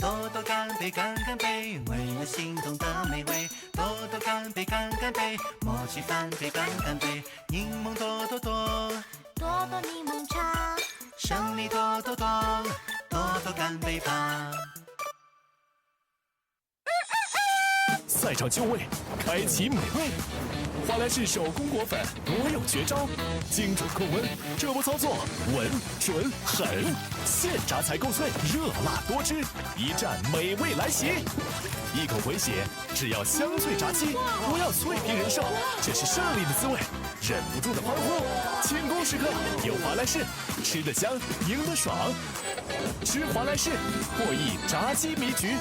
多多干杯，干干杯，为了心中的美味。多多干杯，干干杯，默契翻倍，干干杯。柠檬多多多，多多柠檬茶，胜利多多多，多多干杯吧。赛场就位，开启美味。华莱士手工果粉，我有绝招，精准控温，这波操作稳准狠，现炸才够脆，热辣多汁，一战美味来袭。一口回血，只要香脆炸鸡，不要脆皮人寿，这是胜利的滋味，忍不住的欢呼。庆功时刻有华莱士，吃得香，赢得爽，吃华莱士，获益炸鸡迷局。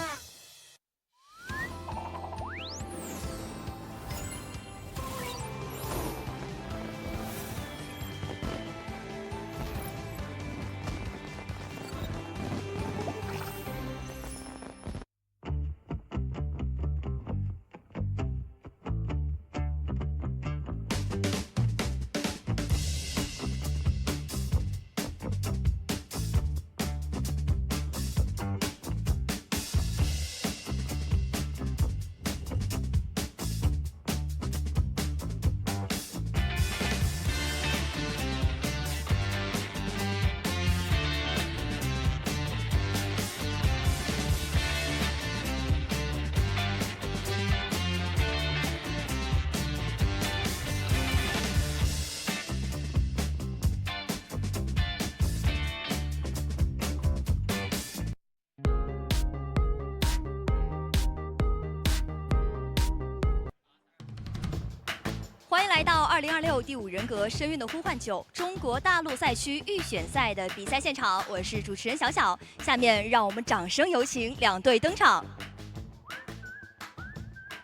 欢迎来到2026第5人格深渊的呼唤9中国大陆赛区预选赛的比赛现场，我是主持人小小。下面让我们掌声有请两队登场。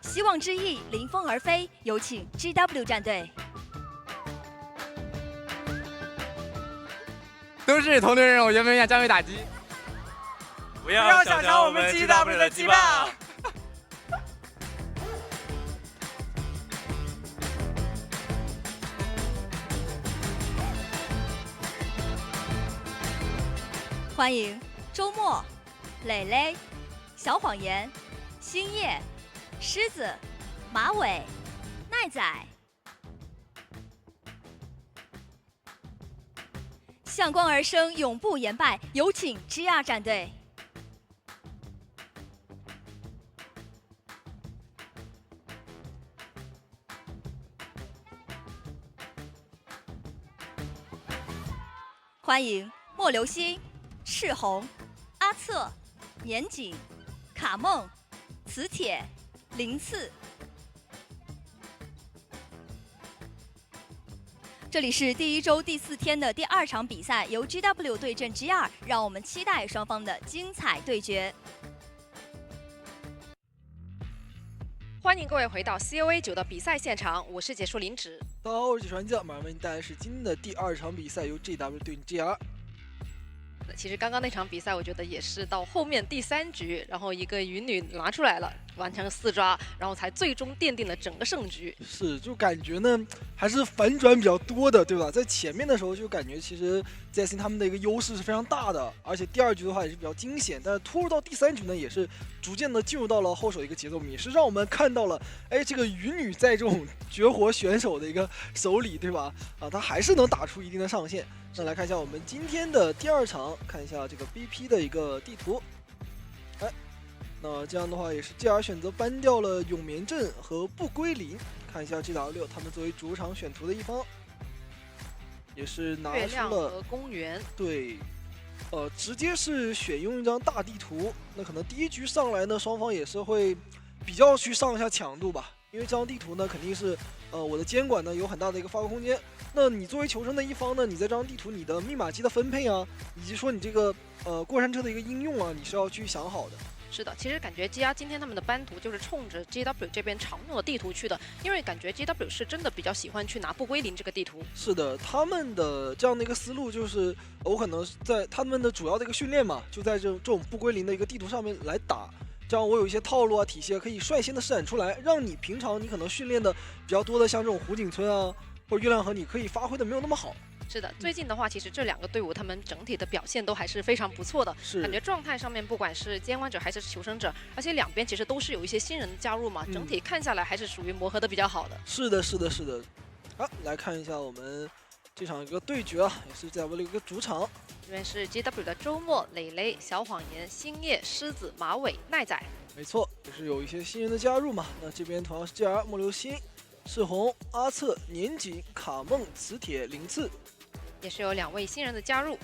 希望之翼临风而飞，有请 GW 战队。都市同队任务，原本将会打击。不要小瞧我们 GW 的击棒。欢迎周末、蕾蕾、小谎言、星夜、狮子、马尾、奈仔。向光而生，永不言败，有请 GR 战队。欢迎莫流星、赤红、阿策、年景、卡梦、磁铁、零次。这里是第1周第4天的第2场比赛，由 GW 对阵 GR， 让我们期待双方的精彩对决。欢迎各位回到 COA 9的比赛现场，我是解说林芷。大家好，我是解说玩家，马上为您带来是今天的第2场比赛，由 GW 对阵 GR。其实刚刚那场比赛，我觉得也是到后面第3局，然后一个云女拿出来了，完成4抓，然后才最终奠定了整个胜局。是，就感觉呢还是反转比较多的，对吧？在前面的时候就感觉其实 JSC 他们的一个优势是非常大的，而且第2局的话也是比较惊险，但是拖入到第3局呢，也是逐渐的进入到了后手的一个节奏，也是让我们看到了，哎，这个云女在这种绝活选手的一个手里，对吧？啊，她还是能打出一定的上限。那来看一下我们今天的第2场，看一下这个 BP 的一个地图。哎，那这样的话也是 GR 选择搬掉了永眠镇和不归零。看一下 GW 他们作为主场选图的一方，也是拿月出了亮和公园。对，直接是选用一张大地图。那可能第1局上来呢，双方也是会比较去上一下强度吧，因为这张地图呢肯定是我的监管呢有很大的一个发挥空间。那你作为求生的一方呢，你在这张地图你的密码机的分配啊，以及说你这个过山车的一个应用啊，你是要去想好的。是的，其实感觉 GR 今天他们的班图就是冲着 GW 这边常用的地图去的，因为感觉 GW 是真的比较喜欢去拿不归零这个地图。是的，他们的这样的一个思路就是，我可能在他们的主要的一个训练嘛，就在这种不归零的一个地图上面来打。这样我有一些套路啊、体系啊，可以率先的施展出来，让你平常你可能训练的比较多的，像这种湖景村啊或者月亮河，你可以发挥的没有那么好。是的，最近的话，其实这两个队伍他们整体的表现都还是非常不错的，是感觉状态上面不管是监管者还是求生者，而且两边其实都是有一些新人的加入嘛，整体看下来还是属于磨合的比较好的。是的，是的，是的。好，来看一下我们这场一个对决啊，也是在为了一个主场。这边是 GW 的周末、磊磊、小谎言、星夜、狮子、马尾、奈仔。没错，也是有一些新人的加入嘛。那这边同样是 GR 莫流星、赤红、阿策、年景、卡梦、磁铁、零次，也是有2位新人的加入。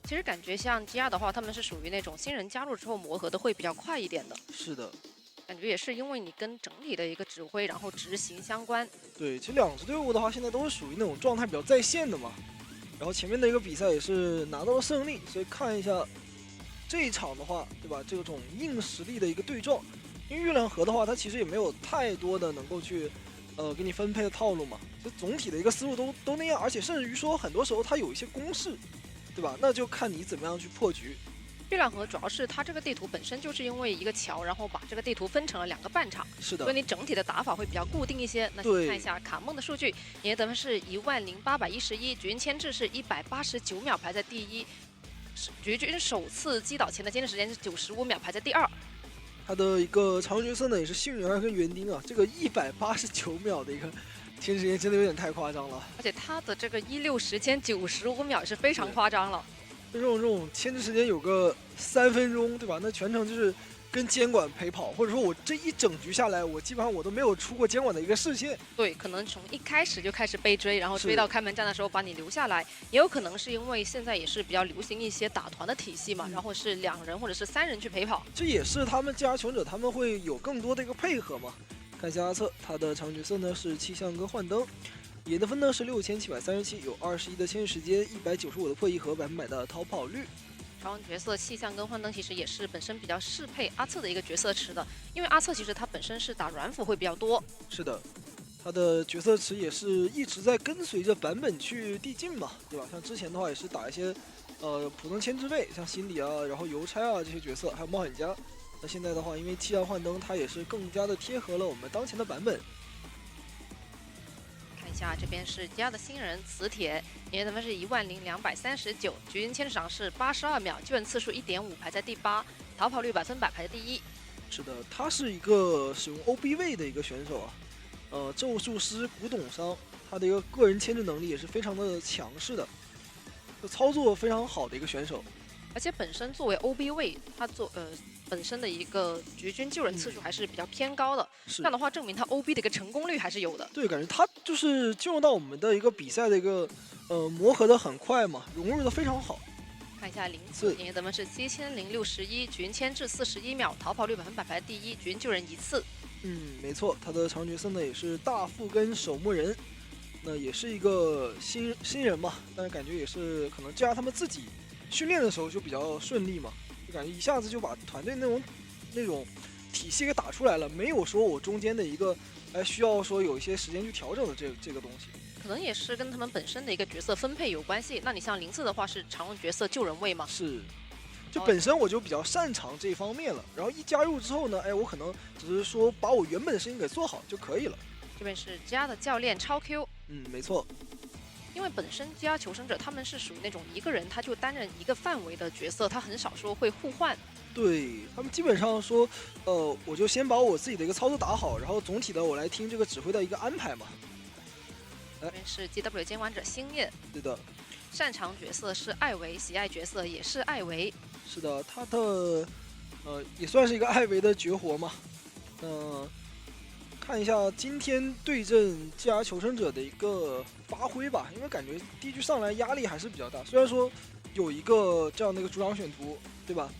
其实感觉像 GR 的话，他们是属于那种新人加入之后磨合的会比较快一点的。是的。感觉也是因为你跟整体的一个指挥，然后执行相关。对，其实两支队伍的话，现在都是属于那种状态比较在线的嘛。然后前面的一个比赛也是拿到了胜利，所以看一下这一场的话，对吧？这种硬实力的一个对撞，因为月亮河的话，它其实也没有太多的能够去给你分配的套路嘛。就总体的一个思路都那样，而且甚至于说很多时候它有一些公式，对吧？那就看你怎么样去破局。月亮河主要是它这个地图本身就是因为一个桥，然后把这个地图分成了2个半场，是的，所以你整体的打法会比较固定一些。那看一下卡梦的数据，你的得分是10811，局军牵制是189秒排在第1，局军首次击倒前的坚持时间是95秒排在第2。他的一个常用角色呢也是幸运儿跟园丁啊，这个189秒的一个坚持时间真的有点太夸张了，而且他的这个16时间95秒也是非常夸张了。这种牵制时间有个3分钟，对吧？那全程就是跟监管陪跑，或者说我这一整局下来，我基本上我都没有出过监管的一个视线。对，可能从一开始就开始被追，然后追到开门战的时候把你留下来，也有可能是因为现在也是比较流行一些打团的体系嘛，然后是2人或者是3人去陪跑。这也是他们GR求生者他们会有更多的一个配合嘛。看一下阿策，他的常角色呢是气象跟幻灯。野得分呢是6737，有21的牵制时间，195的破译和100%的逃跑率。常用角色气象跟幻灯其实也是本身比较适配阿策的一个角色池的，因为阿策其实他本身是打软辅会比较多。是的，他的角色池也是一直在跟随着版本去递进嘛，对吧？像之前的话也是打一些普通牵制位，像心理啊，然后邮差啊这些角色，还有冒险家。那现在的话，因为气象幻灯它也是更加的贴合了我们当前的版本。看一下这边是GR的新人磁铁，年得分是10239，局军牵制场是82秒，救援次数1.5排在第8，逃跑率100%排在第1。是的，他是一个使用 OB 位的一个选手啊，咒术师古董商，他的一个个人牵制能力也是非常的强势的，操作非常好的一个选手。而且本身作为 OB 位，他本身的一个局军救人次数还是比较偏高的，这样的话证明他 OB 的一个成功率还是有的。对，感觉他就是进入到我们的一个比赛的一个磨合的很快嘛，融入的非常好。看一下零次，年得分是7061，局军牵制41秒，逃跑率100%排在第1，局军救人1次。没错，他的常角色呢也是大副跟守墓人，那也是一个新人嘛，但是感觉也是可能GR他们自己训练的时候就比较顺利嘛，就感觉一下子就把团队那种体系给打出来了，没有说我中间的一个需要说有一些时间去调整的这个东西。可能也是跟他们本身的一个角色分配有关系。那你像零次的话是常用角色救人位嘛？是，就本身我就比较擅长这方面了，然后一加入之后呢，我可能只是说把我原本的事情给做好就可以了。这边是GR的教练超 Q。没错。因为本身GR求生者他们是属于那种一个人他就担任一个范围的角色，他很少说会互换。对，他们基本上说，我就先把我自己的一个操作打好，然后总体的我来听这个指挥的一个安排嘛。这边是 GW 监管者星夜。对的。擅长角色是艾维，喜爱角色也是艾维。是的，他的也算是一个艾维的绝活嘛。看一下今天对阵GR求生者的一个发挥吧，因为感觉第一局上来压力还是比较大，虽然说有一个这样的一个主场选图，对吧？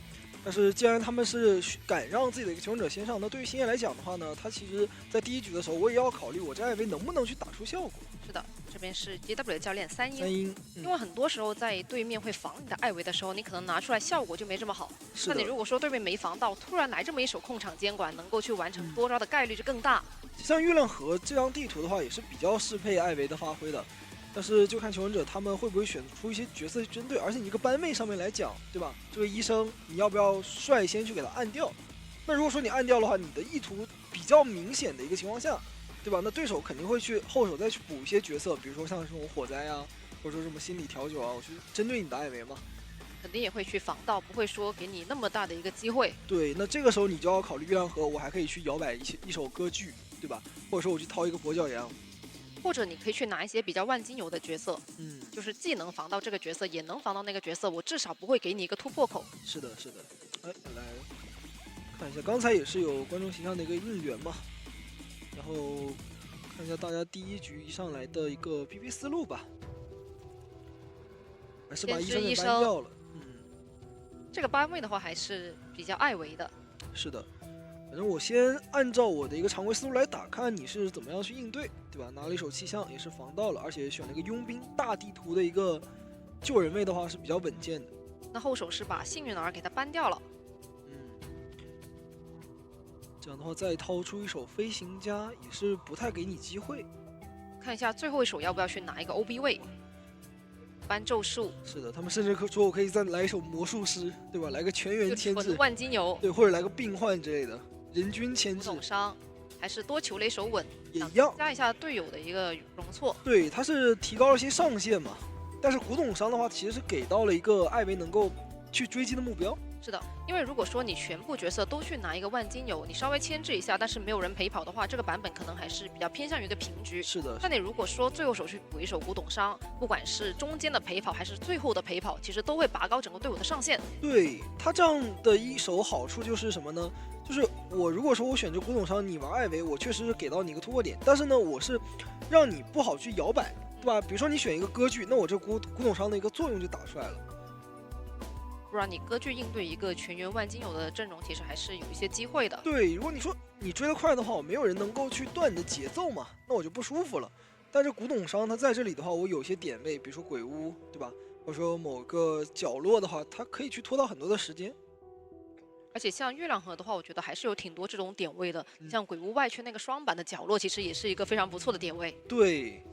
但是既然他们是敢让自己的一个求生者先上，那对于星夜来讲的话呢，他其实在第一局的时候，我也要考虑我这艾维能不能去打出效果。是的，这边是 GW 教练三英，因为很多时候在对面会防你的艾维的时候，你可能拿出来效果就没这么好。那你如果说对面没防到，突然来这么一手控场监管，能够去完成多招的概率就更大。像月亮河这张地图的话，也是比较适配艾维的发挥的。但是就看求生者他们会不会选出一些角色去针对，而且你一个班位上面来讲，对吧？这个医生你要不要率先去给他按掉？那如果说你按掉的话，你的意图比较明显的一个情况下，对吧？那对手肯定会去后手再去补一些角色，比如说像这种火灾啊，或者说什么心理调酒啊，我去针对你的艾维嘛。肯定也会去防到，不会说给你那么大的一个机会。对，那这个时候你就要考虑月亮河，我还可以去摇摆一手歌剧，对吧？或者说我去掏一个跛脚羊，或者你可以去拿一些比较万金油的角色，就是既能防到这个角色，也能防到那个角色，我至少不会给你一个突破口。是的，是的。哎，来看一下，刚才也是有观众形象的一个应援嘛，然后看一下大家第一局一上来的一个 PP 思路吧，还是把医生给搬掉了。这个班位的话还是比较艾维的。是的，反正我先按照我的一个常规思路来打，看你是怎么样去应对，对吧？拿了一手气象也是防到了，而且选了一个佣兵大地图的一个救人位的话是比较稳健的。那后手是把幸运儿给他搬掉了。这样的话再掏出一手飞行家也是不太给你机会。看一下最后一手要不要去拿一个 OB 位。搬咒术，是的，他们甚至说我可以再来一首魔术师，对吧？来个全员牵制，万金油，对，或者来个病患之类的，人均牵制。重伤，还是多球雷手稳，也一样，加一下队友的一个容错。对，他是提高了些上限嘛，但是古董伤的话，其实是给到了一个艾维能够去追击的目标。是的，因为如果说你全部角色都去拿一个万金油，你稍微牵制一下，但是没有人陪跑的话，这个版本可能还是比较偏向于一个平局。是的。但你如果说最后手去补一手古董伤，不管是中间的陪跑还是最后的陪跑，其实都会拔高整个队伍的上限。对他这样的一手好处就是什么呢？就是我如果说我选择古董伤，你玩艾维，我确实是给到你一个突破点，但是呢，我是让你不好去摇摆，对吧？比如说你选一个歌剧，那我这古董伤的一个作用就打出来了。不然你歌剧应对一个全员万金油的阵容，其实还是有一些机会的。对，如果你说你追得快的话，我没有人能够去断你的节奏嘛，那我就不舒服了。但是古董伤它在这里的话，我有些点位，比如说鬼屋，对吧？或者说某个角落的话，它可以去拖到很多的时间。而且像月亮河的话，我觉得还是有挺多这种点位的，像鬼屋外圈那个双板的角落，其实也是一个非常不错的点位。对，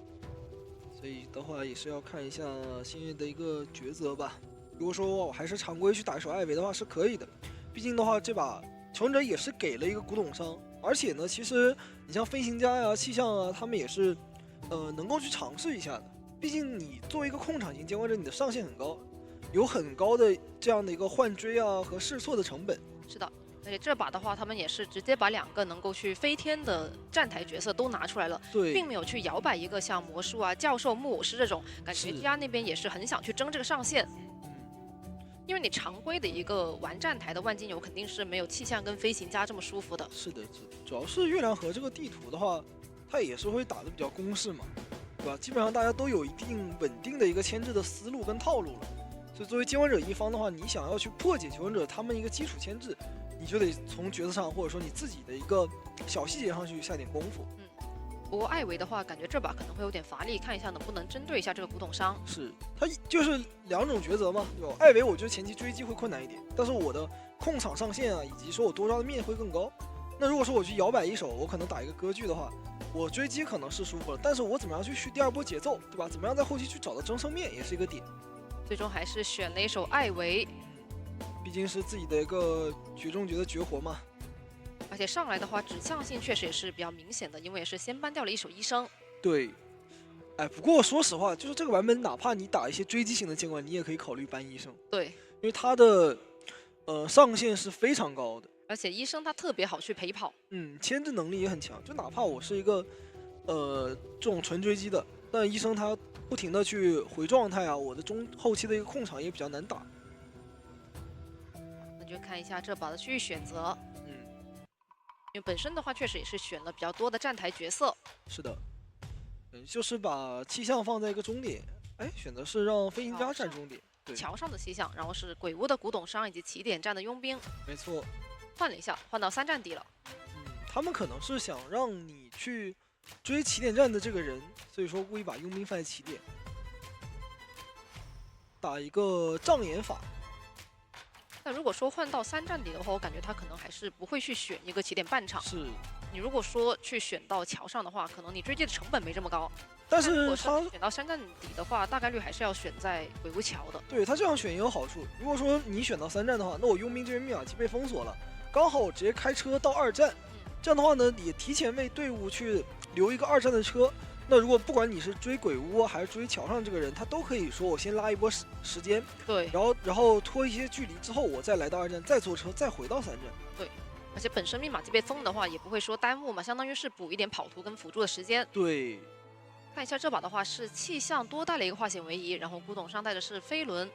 所以的话也是要看一下星月的一个抉择吧。如果说我还是常规去打一手艾维的话是可以的，毕竟的话这把求生者也是给了一个古董伤，而且呢，其实你像飞行家呀、气象啊，他们也是能够去尝试一下的。毕竟你作为一个控场型监管者，你的上限很高，有很高的这样的一个换追啊和试错的成本。是的，而且这把的话，他们也是直接把2个能够去飞天的站台角色都拿出来了，对，并没有去摇摆一个像魔术啊、教授、木偶师这种，感觉 TR 那边也是很想去争这个上限。因为你常规的一个玩站台的万金油肯定是没有气象跟飞行家这么舒服的。是的，主要是月亮河这个地图的话，它也是会打的比较公式嘛，对吧？基本上大家都有一定稳定的一个牵制的思路跟套路了。所以作为监管者一方的话，你想要去破解求生者他们一个基础牵制，你就得从角色上或者说你自己的一个小细节上去下点功夫。不过艾维的话，感觉这把可能会有点乏力，看一下能不能针对一下这个古董伤。是，它就是2种抉择嘛，对吧？艾维我觉得前期追击会困难一点，但是我的控场上限啊，以及说我多抓的面会更高。那如果说我去摇摆一手，我可能打一个歌剧的话，我追击可能是舒服了，但是我怎么样去续第2波节奏，对吧？怎么样在后期去找到争胜面也是一个点。最终还是选了一手艾维，毕竟是自己的一个绝中绝的绝活嘛。而且上来的话，指向性确实也是比较明显的，因为也是先搬掉了一手医生。对，哎，不过说实话，就是这个版本，哪怕你打一些追击型的监管，你也可以考虑搬医生。对，因为他的上限是非常高的，而且医生他特别好去陪跑，牵制能力也很强。就哪怕我是一个这种纯追击的，但医生他不停的去回状态啊，我的后期的一个控场也比较难打。那就看一下这把的区域选择。因为本身的话，确实也是选了比较多的站台角色。是的，就是把气象放在一个终点，哎，选的是让飞行家站终点，对，桥上的气象，然后是鬼屋的古董伤以及起点站的佣兵。没错，换了一下，换到3站底了。他们可能是想让你去追起点站的这个人，所以说故意把佣兵放在起点，打一个障眼法。那如果说换到3站底的话，我感觉他可能还是不会去选一个起点半场。是，你如果说去选到桥上的话，可能你追击的成本没这么高。但是如果是选到3站底的话，大概率还是要选在鬼屋桥的。对，他这样选也有好处。如果说你选到3站的话，那我佣兵这边密码机被封锁了，刚好我直接开车到2站，这样的话呢，也提前为队伍去留一个2站的车。那如果不管你是追鬼屋还是追桥上这个人，他都可以说我先拉一波时间，对，然后拖一些距离之后，我再来到2站，再坐车，再回到3站。对，而且本身密码机被封的话，也不会说耽误嘛，相当于是补一点跑图跟辅助的时间。对，看一下这把的话是气象多带了一个化险为夷，然后古董商带的是飞轮，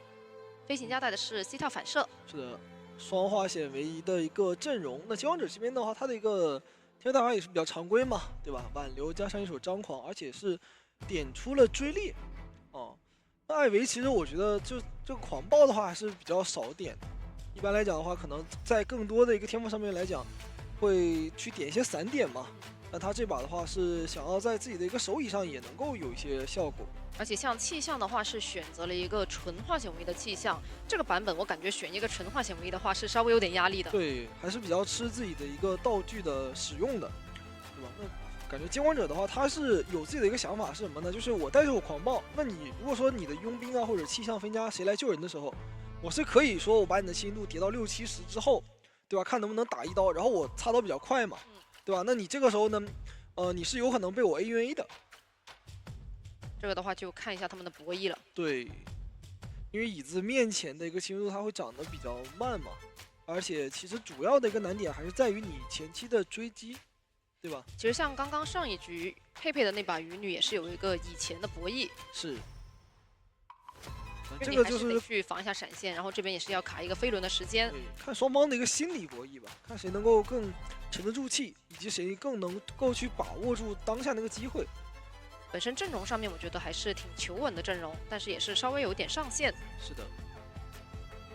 飞行家带的是膝跳反射。是的，双化险为夷的一个阵容。那极王者这边的话，他的一个天大法也是比较常规嘛，对吧？挽留加上一手张狂，而且是点出了追猎。哦，那艾维其实我觉得就这个狂暴的话还是比较少点。一般来讲的话，可能在更多的一个天赋上面来讲，会去点一些散点嘛。那他这把的话是想要在自己的一个手椅上也能够有一些效果。而且像气象的话是选择了一个纯化险为夷的气象，这个版本我感觉选一个纯化险为夷的话是稍微有点压力的。对，还是比较吃自己的一个道具的使用的，对吧？那感觉监管者的话，他是有自己的一个想法是什么呢？就是我带着我狂暴，那你如果说你的佣兵啊或者气象分家谁来救人的时候，我是可以说我把你的幸运度叠到60、70之后，对吧？看能不能打一刀，然后我擦刀比较快嘛，对吧？那你这个时候呢，你是有可能被我 A 晕 A 的。这个的话就看一下他们的博弈了。对，因为椅子面前的一个幸运度它会长得比较慢嘛，而且其实主要的一个难点还是在于你前期的追击，对吧？其实像刚刚上一局佩佩的那把鱼女也是有一个以前的博弈，是。这个就是得去防一下闪现，然后这边也是要卡一个飞轮的时间。看双方的一个心理博弈吧，看谁能够更沉得住气，以及谁更能够去把握住当下那个机会。本身阵容上面我觉得还是挺求稳的阵容，但是也是稍微有点上限。是的。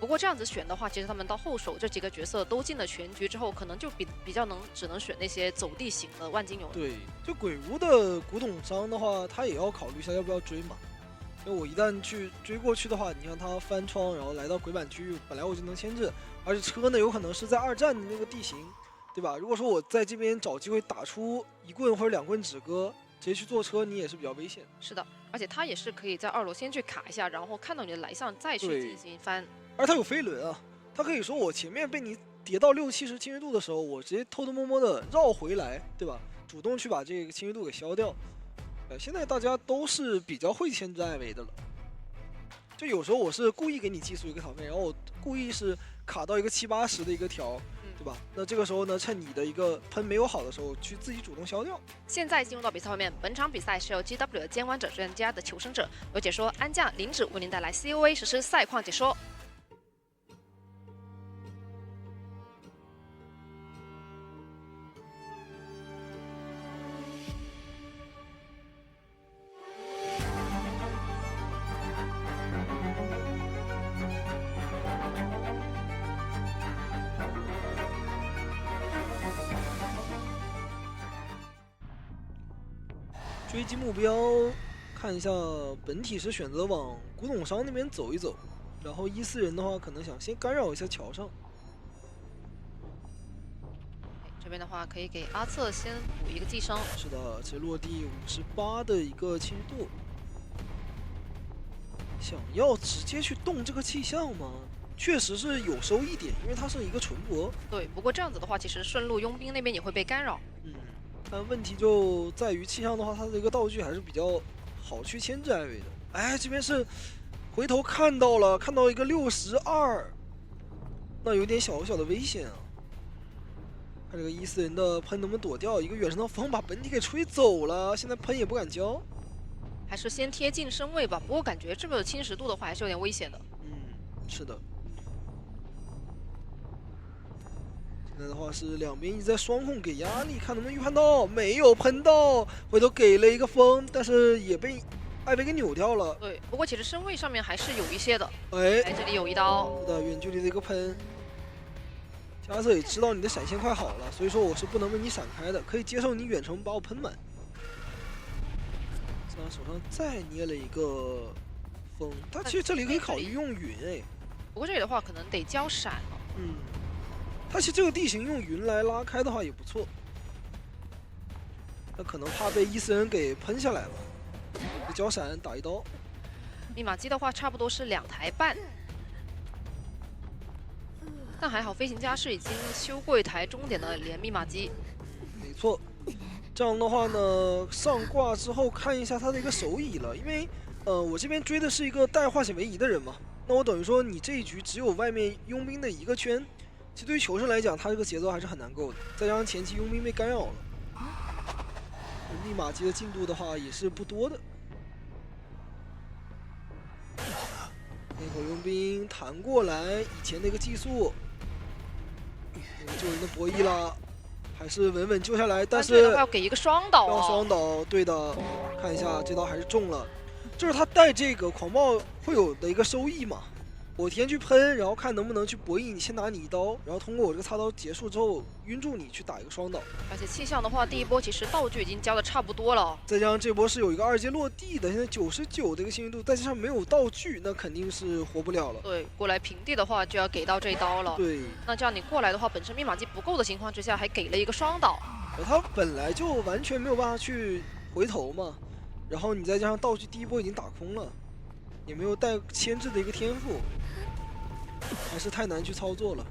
不过这样子选的话，其实他们到后手这几个角色都进了全局之后，可能就比较只能选那些走地型的万金油。对，就鬼屋的古董商的话，他也要考虑一下要不要追嘛。因为我一旦去追过去的话，你让他翻窗，然后来到鬼板区域，本来我就能牵制，而且车呢有可能是在2站的那个地形，对吧？如果说我在这边找机会打出1棍或者2棍止戈，直接去坐车，你也是比较危险。是的，而且他也是可以在2楼先去卡一下，然后看到你的来向再去进行翻。而他有飞轮啊，他可以说我前面被你叠到60、70清晰度的时候，我直接偷偷摸摸的绕回来，对吧？主动去把这个清晰度给消掉。现在大家都是比较会牵制艾维的了，就有时候我是故意给你技术一个讨费，然后我故意是卡到一个70、80的一个条，对吧？那这个时候呢，趁你的一个喷没有好的时候，去自己主动消掉。现在进入到比赛方面，本场比赛是由 GW 的监管者专家的求生者有解说安将林芷为您带来 COA 实时赛况解说。追击目标，看一下本体是选择往古董商那边走一走，然后14人的话可能想先干扰一下桥上。这边的话可以给阿策先补一个寄生。是的，这落地58的一个清晰度。想要直接去动这个气象吗？确实是有收益点，因为它是一个纯博。对，不过这样子的话，其实顺路佣兵那边也会被干扰。但问题就在于气象的话，它的一个道具还是比较好去牵制艾维的。哎，这边是回头看到一个62，那有点小小的危险啊。看这个14人的喷能不能躲掉，一个远程的风把本体给吹走了，现在喷也不敢交，还是先贴近身位吧。不过感觉这个侵蚀度的话还是有点危险的。是的。现在的话是两边一直在双控给压力，看能不能预判到，没有喷到，回头给了一个风，但是也被艾维给扭掉了。对，不过其实身位上面还是有一些的。哎，这里有一刀。是的，远距离的一个喷。加瑟也知道你的闪现快好了，所以说我是不能被你闪开的，可以接受你远程把我喷满。他手上再捏了一个风，他其实这里可以考虑用云哎。不过这里的话可能得交闪了。他其实这个地形用云来拉开的话也不错，那可能怕被14人给喷下来了，交闪打一刀。密码机的话差不多是2台半，但还好飞行家是已经修过一台中点的连密码机。错。这样的话呢，上挂之后看一下他的一个手椅了，因为我这边追的是一个带化险为夷的人嘛，那我等于说你这一局只有外面佣兵的一个圈，其实对于求生来讲，他这个节奏还是很难够的。再加上前期佣兵被干扰了，密码机的进度的话也是不多的。那口佣兵弹过来，以前那个技术，那个救人的博弈了。还是稳稳救下来，但是要给一个双倒要双倒，对的，看一下这刀还是中了，就是他带这个狂暴会有的一个收益嘛。我提前去喷，然后看能不能去博弈你，先打你一刀，然后通过我这个擦刀结束之后晕住你去打一个双倒。而且气象的话，第一波其实道具已经交的差不多了，再加上这波是有一个2阶落地的，现在99的一个幸运度，再加上没有道具，那肯定是活不了了。对，过来平地的话就要给到这一刀了。对，那这样你过来的话，本身密码机不够的情况之下，还给了一个双倒，他本来就完全没有办法去回头嘛，然后你再加上道具第一波已经打空了，也没有带牵制的一个天赋。还是太难去操作了。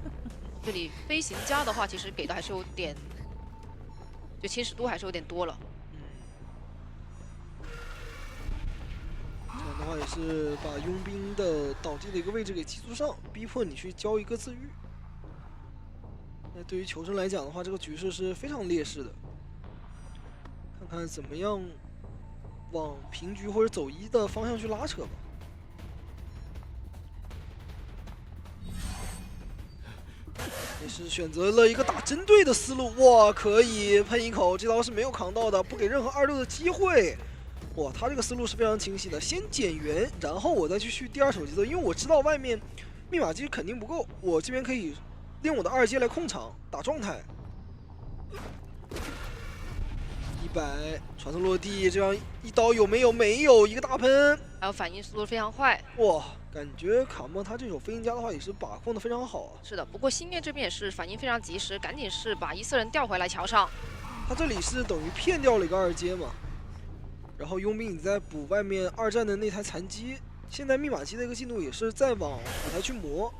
这里飞行家的话，其实给的还是有点，就侵蚀度还是有点多了。这样的话也是把佣兵的倒地的一个位置给记住上，逼迫你去交一个自愈。那对于求生来讲的话，这个局势是非常劣势的。看看怎么样往平局或者走1的方向去拉扯吧。也是选择了一个打针对的思路，哇，可以喷一口，这刀是没有扛到的，不给任何2-6的机会。哇，他这个思路是非常清晰的，先减员，然后我再去续第2手节奏，因为我知道外面密码机肯定不够，我这边可以利用我的2阶来控场打状态。100传送落地，这样一刀有没有？没有，一个大喷，还有反应速度非常快。哇，感觉卡莫他这手飞行家的话也是把控的非常好啊。是的，不过星月这边也是反应非常及时，赶紧是把1-4人调回来桥上。他这里是等于骗掉了一个2阶嘛，然后佣兵你再补外面2战的那台残机，现在密码机的一个进度也是在往舞台去磨。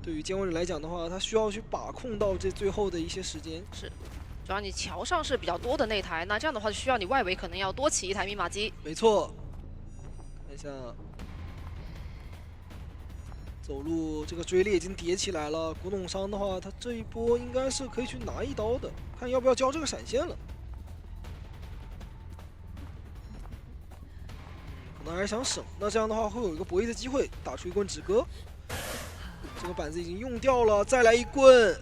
对于监管者来讲的话，他需要去把控到这最后的一些时间。是。主要你桥上是比较多的那台，那这样的话就需要你外围可能要多起1台密码机。没错，看一下，走路这个追猎已经叠起来了。古董商的话，他这一波应该是可以去拿1刀的，看要不要交这个闪现了。可能还是想省，那这样的话会有一个博弈的机会，打出一棍止戈。这个板子已经用掉了，再来一棍。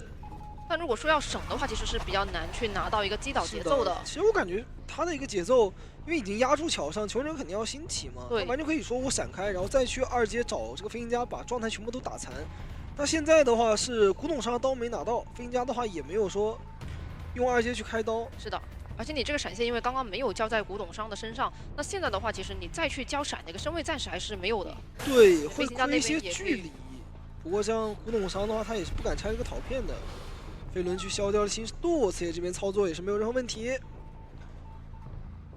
但如果说要省的话，其实是比较难去拿到一个击倒节奏的。其实我感觉他的一个节奏，因为已经压住桥上，求生者肯定要新起嘛，对，完全可以说我闪开，然后再去2阶找这个飞行家，把状态全部都打残。那现在的话是古董商刀没拿到，飞行家的话也没有说用2阶去开刀。是的，而且你这个闪现因为刚刚没有交在古董商的身上，那现在的话，其实你再去交闪那个身位暂时还是没有的。对，会亏一些距离。不过像古董商的话，他也是不敢拆这个陶片的。飞轮去消掉了侵蚀度，刺野这边操作也是没有任何问题。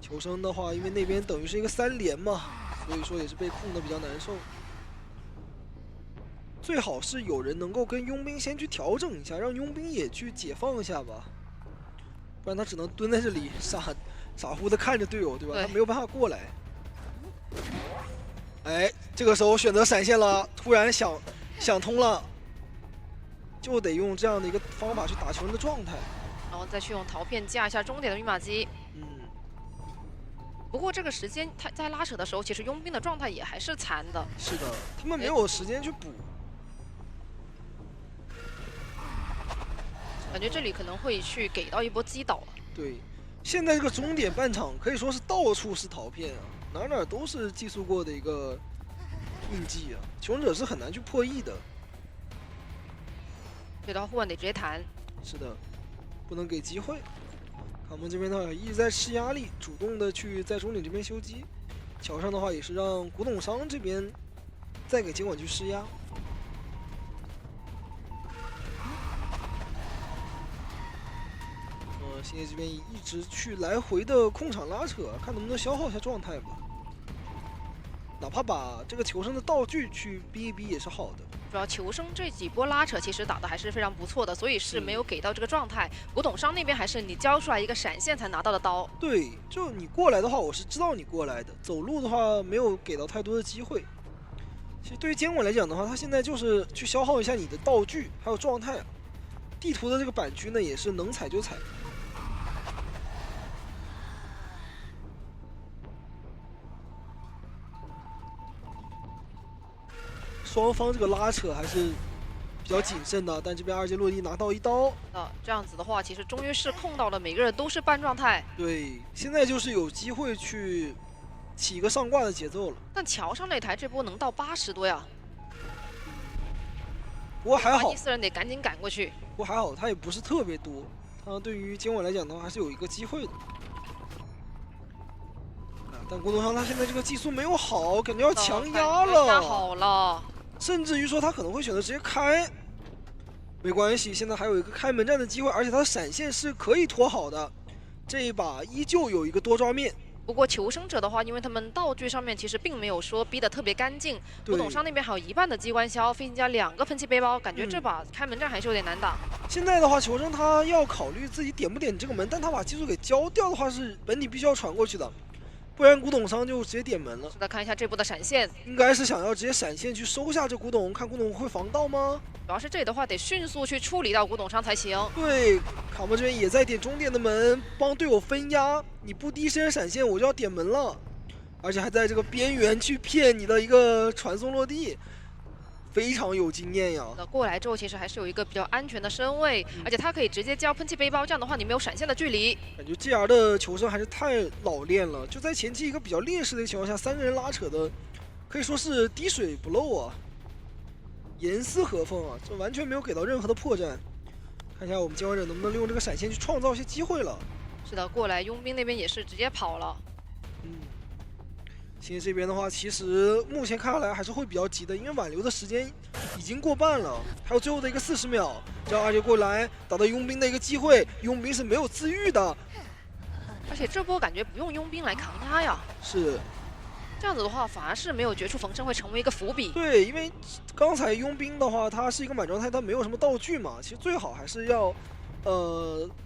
求生的话，因为那边等于是一个3连嘛，所以说也是被控的比较难受。最好是有人能够跟佣兵先去调整一下，让佣兵也去解放一下吧，不然他只能蹲在这里傻乎的看着队友，对吧？他没有办法过来。哎，这个时候选择闪现了，突然想通了。就得用这样的一个方法去打球人的状态，然后再去用陶片架一下终点的密码机。不过这个时间他在拉扯的时候，其实佣兵的状态也还是残的。是的，他们没有时间去补。感觉这里可能会去给到一波击倒。对，现在这个终点半场可以说是到处是陶片啊，哪都是技术过的一个印记啊，求生者是很难去破译的。对的，护腕得直接弹。是的，不能给机会。卡莫这边的话一直在施压力，主动的去在终点这边修机。桥上的话也是让古董商这边再给监管去施压。星野这边一直去来回的控场拉扯，看能不能消耗一下状态吧。哪怕把这个求生的道具去逼一逼也是好的。主要求生这几波拉扯其实打的还是非常不错的，所以是没有给到这个状态。古董商那边还是你交出来一个闪现才拿到的刀。对，就你过来的话，我是知道你过来的，走路的话没有给到太多的机会。其实对于监管来讲的话，他现在就是去消耗一下你的道具还有状态啊。地图的这个板区呢，也是能踩就踩。双方这个拉扯还是比较谨慎的，但这边二阶落地拿到一刀。这样子的话，其实终于是控到了每个人都是半状态。对，现在就是有机会去起一个上挂的节奏了。但桥上那台这波能到80多呀。不过还好，14人得赶紧赶过去。不过还好，他也不是特别多，他对于监管来讲的话，还是有一个机会的。但古董商他现在这个技术没有好，感觉要强压了。压好了。甚至于说他可能会选择直接开，没关系，现在还有一个开门战的机会，而且他的闪现是可以拖好的。这一把依旧有一个多抓面。不过求生者的话，因为他们道具上面其实并没有说逼得特别干净，古董商那边还有一半的机关消，飞行家2个喷气背包，感觉这把开门战还是有点难打。现在的话，求生他要考虑自己点不点这个门，但他把技术给交掉的话，是本体必须要传过去的。不然古董商就直接点门了。再看一下这波的闪现，应该是想要直接闪现去收下这古董，看古董会防到吗？主要是这里的话得迅速去处理到古董商才行。对，卡莫这边也在点中点的门，帮队友分压。你不第一时间闪现，我就要点门了，而且还在这个边缘去骗你的一个传送落地。非常有经验呀！过来之后，其实还是有一个比较安全的身位，而且他可以直接交喷气背包，这样的话你没有闪现的距离。感觉 GR 的求生还是太老练了，就在前期一个比较劣势的情况下，3个人拉扯的可以说是滴水不漏啊，严丝合缝啊，这完全没有给到任何的破绽。看一下我们监管者能不能利用这个闪现去创造一些机会了。是的，过来佣兵那边也是直接跑了。星爷这边的话，其实目前看下来还是会比较急的，因为挽留的时间已经过半了，还有最后的一个40秒，这样二阶过来打到佣兵的一个机会，佣兵是没有自愈的，而且这波感觉不用佣兵来扛压呀。是，这样子的话反而是没有绝处逢生会成为一个伏笔。对，因为刚才佣兵的话，他是一个满状态，他没有什么道具嘛，其实最好还是要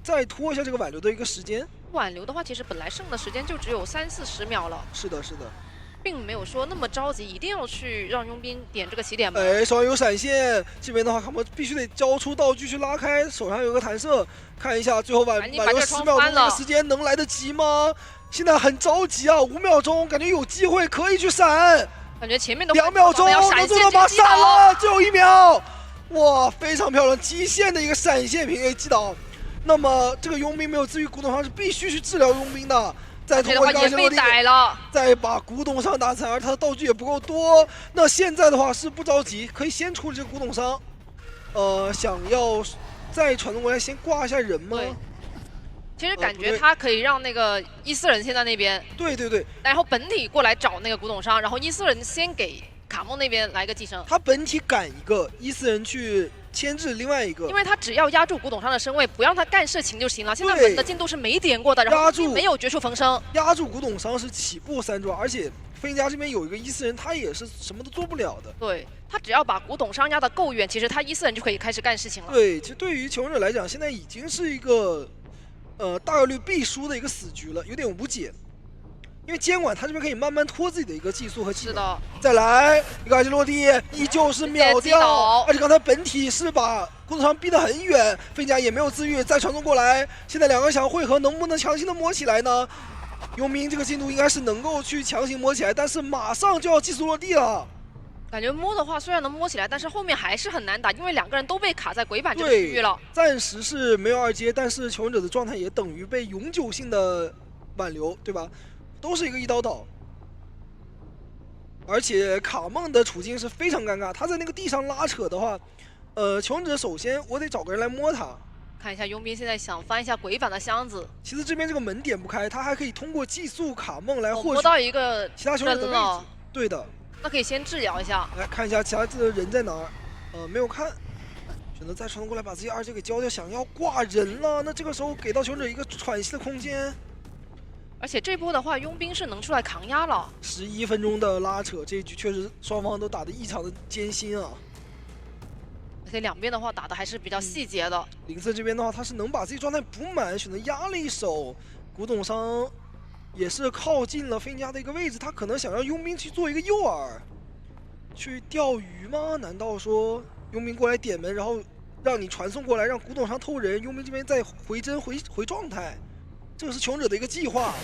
再拖一下这个挽留的一个时间。挽留的话，其实本来剩的时间就只有30-40秒了。是的，是的，并没有说那么着急，一定要去让佣兵点这个起点门。哎，手上有闪现，这边的话，卡莫必须得交出道具去拉开，手上有个弹射，看一下最后挽留10秒钟的时间能来得及吗？现在很着急啊，5秒钟，感觉有机会可以去闪，感觉前面的2秒钟能做到吗？闪了，最后1秒，哇，非常漂亮，极限的一个闪现平 A 击倒。那么这个佣兵没有自愈，古董商是必须去治疗佣兵的。再通过一个二阶落地，再把古董商打残，而他的道具也不够多。那现在的话是不着急，可以先处理这个古董商。想要再传送过来先挂一下人吗？其实感觉他可以让那个14人先在那边，对对对，然后本体过来找那个古董商，然后14人先给卡梦那边来个寄生。他本体赶一个14人去牵制另外一个，因为他只要压住古董商的身位，不让他干事情就行了。现在门的进度是没点过的，然后没有绝处逢生。压住古董商是起步3抓，而且飞行家这边有一个14人，他也是什么都做不了的。对，他只要把古董商压得够远，其实他14人就可以开始干事情了。对，其实对于求生者来讲，现在已经是一个大概率必输的一个死局了，有点无解。因为监管他这边可以慢慢拖自己的一个技术和技能。是的，再来一个二阶落地，依旧是秒掉。而且刚才本体是把古董商逼得很远，飞家也没有自愈，再传送过来。现在2个想要汇合，能不能强行的摸起来呢？佣兵这个进度应该是能够去强行摸起来，但是马上就要技术落地了。感觉摸的话虽然能摸起来，但是后面还是很难打，因为2个人都被卡在鬼板这个区域了。暂时是没有2阶，但是求生者的状态也等于被永久性的挽留，对吧？都是一个1刀倒，而且卡梦的处境是非常尴尬。他在那个地上拉扯的话，求生者首先我得找个人来摸他。看一下佣兵现在想翻一下鬼板的箱子，其实这边这个门点不开，他还可以通过寄宿卡梦来获取摸到一个其他求生者的位置。对的，那可以先治疗一下。来看一下其他的人在哪儿，没有看，选择再传送过来把自己2阶给交掉，想要挂人了。那这个时候给到求生者一个喘息的空间。而且这波的话，佣兵是能出来扛压了。11分钟的拉扯，这一局确实双方都打得异常的艰辛啊。且两边的话打的还是比较细节的。林瑟这边的话，他是能把自己状态补满，选择压了一手。古董商也是靠近了飞行家的一个位置，他可能想让佣兵去做一个诱饵，去钓鱼吗？难道说佣兵过来点门，然后让你传送过来，让古董商偷人，佣兵这边再回针回状态？这个是求生者的一个计划，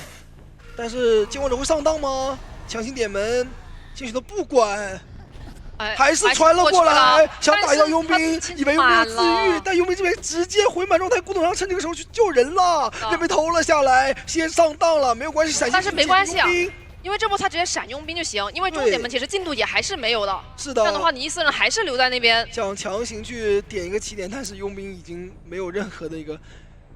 但是监管者会上当吗？强行点门，兴许都不管。还是传了过来，想打掉佣兵，以为佣兵有自愈，但佣兵这边直接回满状态，古董商趁这个时候去救人了，人被偷了下来，先上当了，没有关系，闪现。但是没关系啊，因为这波他直接闪佣兵就行，因为终点门其实进度也还是没有的。是的，这样的话你伊斯人还是留在那边，想强行去点一个起点，但是佣兵已经没有任何的一个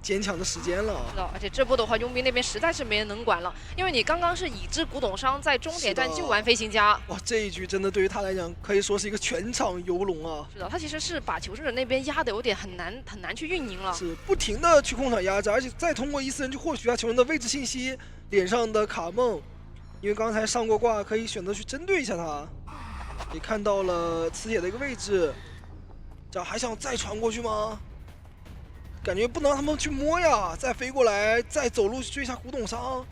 坚强的时间了。是的，而且这波的话，佣兵那边实在是没人能管了，因为你刚刚是已知古董商在终点站救完飞行家。哇，这一局真的对于他来讲可以说是一个全场游龙啊。是的，他其实是把求生者那边压的有点很难去运营了。是不停的去控场压制，而且再通过伊斯人去获取他求生的位置信息，脸上的卡梦，因为刚才上过挂，可以选择去针对一下他。也看到了磁铁的一个位置，这样还想再传过去吗？感觉不能让他们去摸呀，再飞过来，再走路去追一下古董商。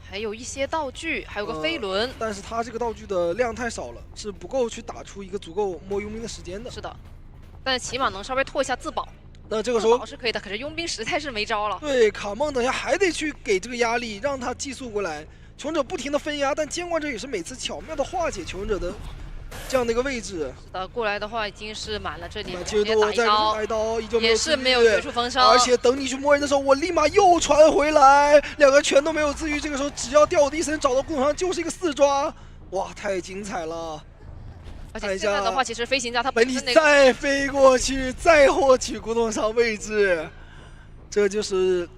还有一些道具，还有个飞轮，但是他这个道具的量太少了，是不够去打出一个足够摸佣兵的时间的。是的，但起码能稍微拖一下自保。那这个时候是可以的，可是佣兵实在是没招了。对，卡梦等下还得去给这个压力，让他寄速过来。求生者不停的分压，但监管者也是每次巧妙的化解求生者的这样的一个位置。是的，过来的话已经是满了，这里接着打一刀，依旧也是没有绝处逢生。而且等你去摸人的时候，我立马又传回来，两个全都没有自愈。这个时候只要掉我的一层找到古董商就是一个4抓，哇，太精彩了！而且现在的话，其实飞行家他本身再飞过去，再获取古董商位置，这就是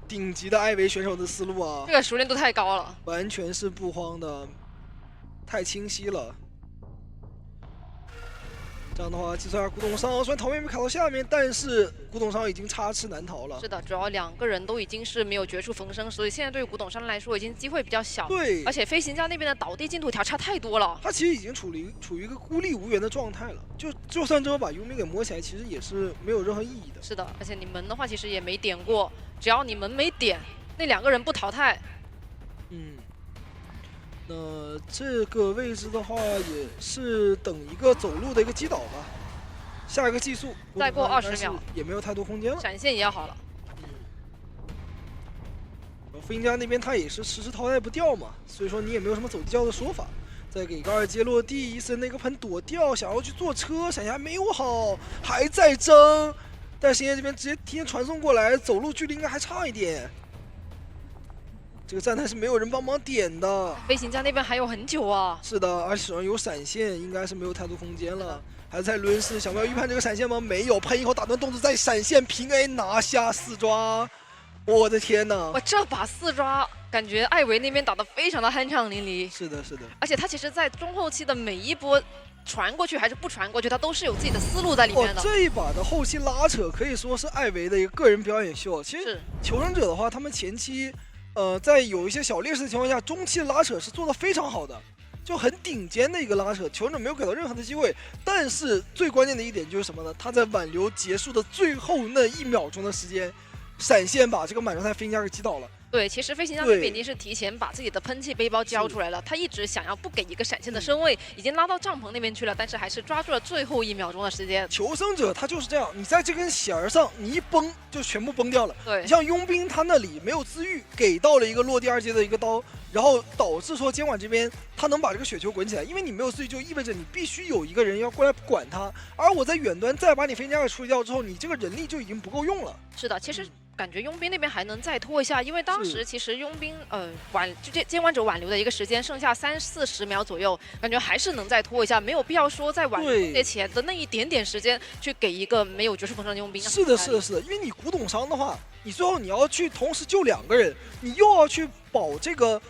顶级的艾维选手的思路啊！这个熟练度太高了，完全是不慌的，太清晰了。这样的话，计算下古董商，虽然桃面没卡到下面，但是古董商已经插翅难逃了。是的，主要两个人都已经是没有绝处逢生，所以现在对于古董商来说，已经机会比较小。对，而且飞行家那边的倒地进度条差太多了。他其实已经处于一个孤立无援的状态了。就算这么把佣兵给摸起来，其实也是没有任何意义的。是的，而且你门的话，其实也没点过，只要你门没点，那两个人不淘汰。那这个位置的话，也是等一个走路的一个击倒吧。下一个技术，再过20秒，也没有太多空间了。闪现也要好了。飞行家那边他也是迟迟淘汰不掉嘛，所以说你也没有什么走地窖的说法。再给个2阶落地，伊森那个盆躲掉，想要去坐车，闪现还没有好，还在争。但星爷这边直接提前传送过来，走路距离应该还差一点。这个站台是没有人帮忙点的，飞行家那边还有很久啊。是的，而且手上有闪现，应该是没有太多空间了。还在轮试，想不要预判这个闪现吗？没有，喷一口打断动作，再闪现平 A 拿下4抓。我的天哪！哇，这把4抓，感觉艾维那边打得非常的酣畅淋漓。是的，是的。而且他其实，在中后期的每一波传过去还是不传过去，他都是有自己的思路在里面的。这一把的后期拉扯可以说是艾维的一个个人表演秀。其实求生者的话，他们前期。在有一些小劣势的情况下，中期的拉扯是做得非常好的，就很顶尖的一个拉扯，求生者没有给到任何的机会。但是最关键的一点就是什么呢？他在挽留结束的最后那1秒钟的时间，闪现把这个满状态飞行家给击倒了。对，其实飞行家那边已经是提前把自己的喷气背包交出来了，他一直想要不给一个闪现的身位，已经拉到帐篷那边去了，但是还是抓住了最后1秒钟的时间。求生者他就是这样，你在这根弦儿上，你一崩就全部崩掉了。对，你像佣兵他那里没有自愈，给到了一个落地2阶的一个刀，然后导致说监管这边他能把这个雪球滚起来，因为你没有自愈，就意味着你必须有一个人要过来管他，而我在远端再把你飞行家给处理掉之后，你这个人力就已经不够用了。是的，其实。感觉佣兵那边还能再拖一下，因为当时其实佣兵监管者挽留的一个时间剩下30-40秒左右，感觉还是能再拖一下，没有必要说在挽留节前的那一点点时间去给一个没有绝处逢生的佣兵。是的，是的，是的，因为你古董商的话，你最后你要去同时救2个人，你又要去保这个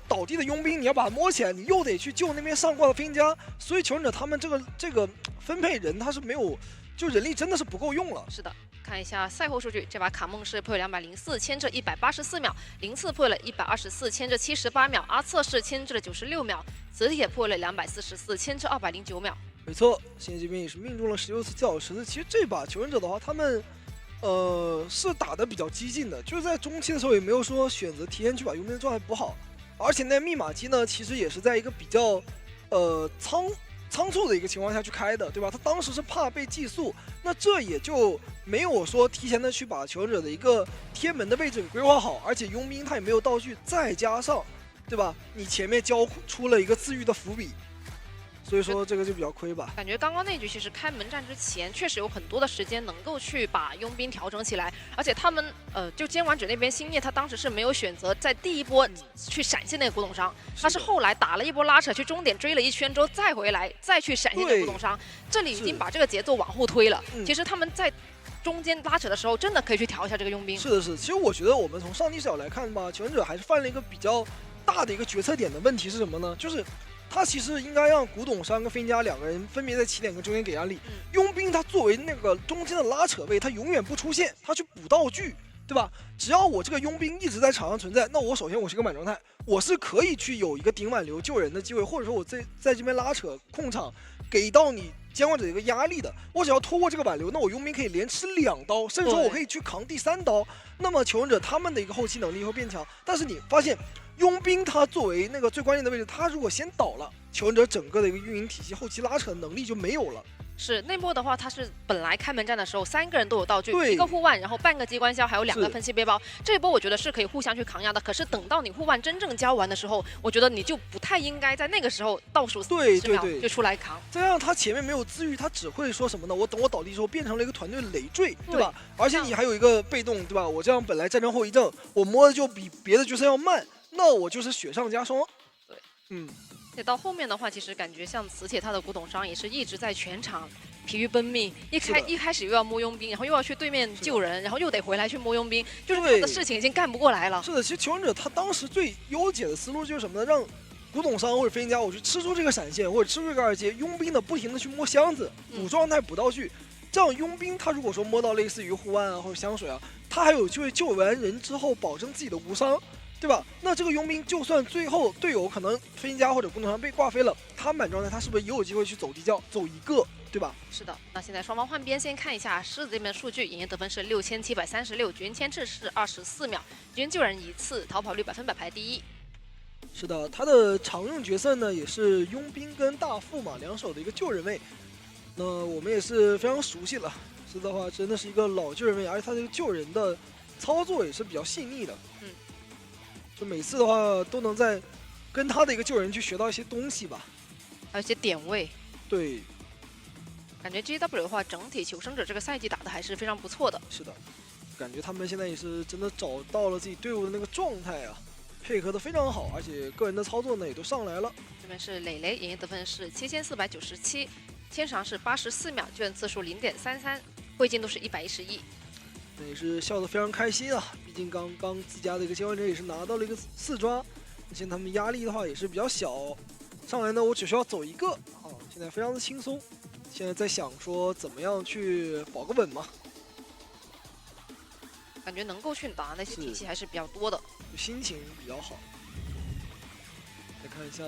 倒地的佣兵，你要把它摸起来，你又得去救那边上挂的飞行家，所以求生者他们这个分配人他是没有，就人力真的是不够用了。是的。看一下赛后数据，这把卡梦是破204，牵制184秒；零次破了124，牵制78秒；阿策是牵制了96秒；磁铁破了244，牵制209秒。没错，现在这边也是命中了16次击倒十次。其实这把求生者的话，他们是打的比较激进的，就是在中期的时候也没有说选择提前去把佣兵的状态补好，而且那密码机呢，其实也是在一个比较仓促的一个情况下去开的，对吧？他当时是怕被寄宿，那这也就没有说提前的去把求生者的一个贴门的位置给规划好，而且佣兵他也没有道具，再加上，对吧？你前面交出了一个自愈的伏笔。所以说这个就比较亏吧。感觉刚刚那局其实开门战之前，确实有很多的时间能够去把佣兵调整起来，而且他们就监管者那边星夜他当时是没有选择在第一波去闪现那个古董商，他是后来打了一波拉扯，去终点追了一圈之后再回来再去闪现那个古董商，这里已经把这个节奏往后推了。其实他们在中间拉扯的时候，真的可以去调一下这个佣兵。是的，是。其实我觉得我们从上帝视角来看吧，求生者还是犯了一个比较大的一个决策点的问题是什么呢？就是他其实应该让古董商跟飞行家两个人分别在起点跟中间给压力。佣兵他作为那个中间的拉扯位，他永远不出现，他去补道具，对吧？只要我这个佣兵一直在场上存在，那我首先我是个满状态，我是可以去有一个顶挽留救人的机会，或者说我在这边拉扯控场，给到你监管者一个压力的。我只要拖过这个挽留，那我佣兵可以连吃2刀，甚至说我可以去扛第3刀。那么求生者他们的一个后期能力会变强，但是你发现佣兵他作为那个最关键的位置，他如果先倒了，求生者整个的一个运营体系后期拉扯的能力就没有了。是那波的话，他是本来开门战的时候3个人都有道具，1个护腕，然后半个机关销，还有2个喷气背包。这一波我觉得是可以互相去扛压的。可是等到你护腕真正交完的时候，我觉得你就不太应该在那个时候倒数40秒就出来扛。再加上他前面没有自愈，他只会说什么呢？我等我倒地之后变成了一个团队累赘，对吧？而且你还有一个被动，对吧？我这样本来战争后遗症，我摸的就比别的角色要慢，那我就是雪上加霜。对，而且到后面的话，其实感觉像磁铁他的古董商也是一直在全场疲于奔命，一开始又要摸佣兵，然后又要去对面救人，然后又得回来去摸佣兵，就是他的事情已经干不过来了。是的，其实求生者他当时最优解的思路就是什么呢？让古董商或者飞行家我去吃出这个闪现，或者吃出这个2阶，佣兵的不停的去摸箱子，补状态补道具。这样佣兵他如果说摸到类似于护腕啊或者香水啊，他还有机会救完人之后保证自己的无伤。对吧？那这个佣兵就算最后队友可能飞行家或者古董商被挂飞了，他满状态他是不是也有机会去走地窖，走一个，对吧？是的。那现在双方换边，先看一下狮子这边的数据，营业得分是6736，局员牵制是24秒，局员救人1次，逃跑率100%排第1。是的，他的常用角色呢也是佣兵跟大副嘛，两手的一个救人位。那我们也是非常熟悉了，是的话真的是一个老救人位，而且他这个救人的操作也是比较细腻的。就每次的话都能在跟他的一个救人去学到一些东西吧，还有一些点位。对，感觉 GW 的话，整体求生者这个赛季打的还是非常不错的。是的，感觉他们现在也是真的找到了自己队伍的那个状态啊，配合的非常好，而且个人的操作呢也都上来了。这边是磊磊，营业得分是7497，签长是84秒，救援次数0.33，会进度是111。那也是笑得非常开心啊！毕竟刚刚自家的一个监管者也是拿到了一个4抓，而且他们压力的话也是比较小。上来呢，我只需要走一个，现在非常的轻松。现在在想说怎么样去保个稳嘛。感觉能够去打那些体系还是比较多的，心情比较好。再看一下。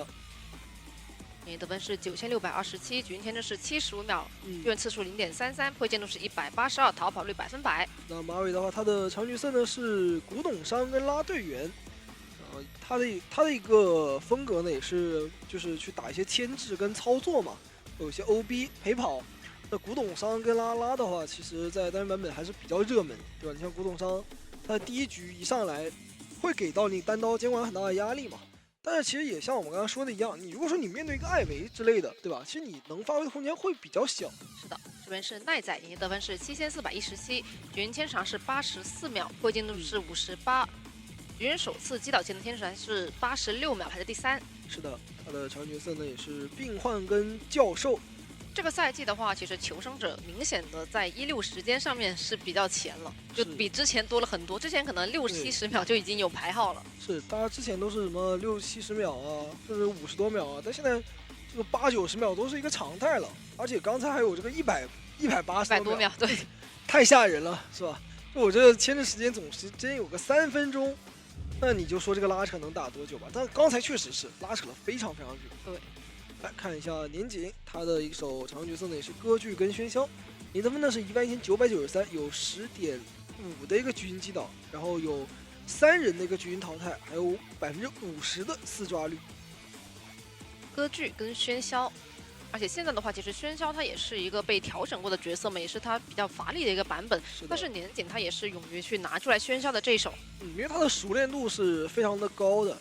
你得分是9627，局员牵制是75秒，救援次数0.33，会进度是182，逃跑率100%。那马尾的话，他的长角色呢是古董商跟拉队员，他的一个风格呢也是就是去打一些牵制跟操作嘛，有些 OB 陪跑。那古董商跟拉的话，其实在单人版本还是比较热门，对吧？你像古董商，他第一局一上来会给到你单刀监管很大的压力嘛。但是其实也像我们刚刚说的一样，你如果说你面对一个艾维之类的，对吧？其实你能发挥的空间会比较小。是的，这边是奈仔，营业得分是7417，局员签长是84秒，会进度是58，局员首次击倒前的天神是86秒，排在第3。是的，他的常角色呢也是病患跟教授。这个赛季的话，其实求生者明显的在16时间上面是比较前了，就比之前多了很多。之前可能60-70秒就已经有排号了。是，大家之前都是什么60-70秒啊，甚至50多秒啊，但现在这个80-90秒都是一个常态了。而且刚才还有这个180多秒，对，太吓人了，是吧？就我这牵制时间总时间有个3分钟，那你就说这个拉扯能打多久吧？但刚才确实是拉扯了非常非常久。对。来看一下年景，他的一手常用角色呢也是歌剧跟喧嚣，你得分呢是11993，有10.5的一个狙击击倒，然后有3人的一个狙击淘汰，还有50%的4抓率。歌剧跟喧嚣。而且现在的话，其实喧嚣它也是一个被调整过的角色嘛，也是它比较乏力的一个版本。但是年景他也是勇于去拿出来喧嚣的这一手，因为他的熟练度是非常的高的，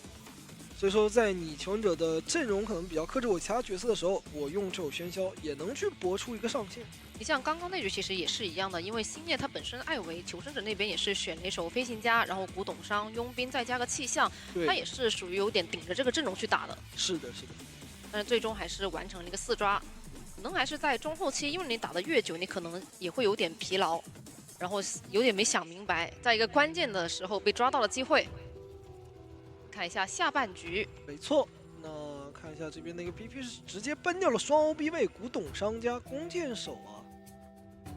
所以说在你求生者的阵容可能比较克制我其他角色的时候，我用这首喧嚣也能去搏出一个上限。你像刚刚那局其实也是一样的，因为星夜他本身艾维求生者那边也是选了一手飞行家，然后古董商佣兵再加个气象，他也是属于有点顶着这个阵容去打的。是的，是的。但是最终还是完成了一个4抓，可能还是在中后期，因为你打得越久，你可能也会有点疲劳，然后有点没想明白，在一个关键的时候被抓到了机会。看一下下半局，没错。那看一下这边的一个 BP 是直接崩掉了双 OB 位古董商家弓箭手啊！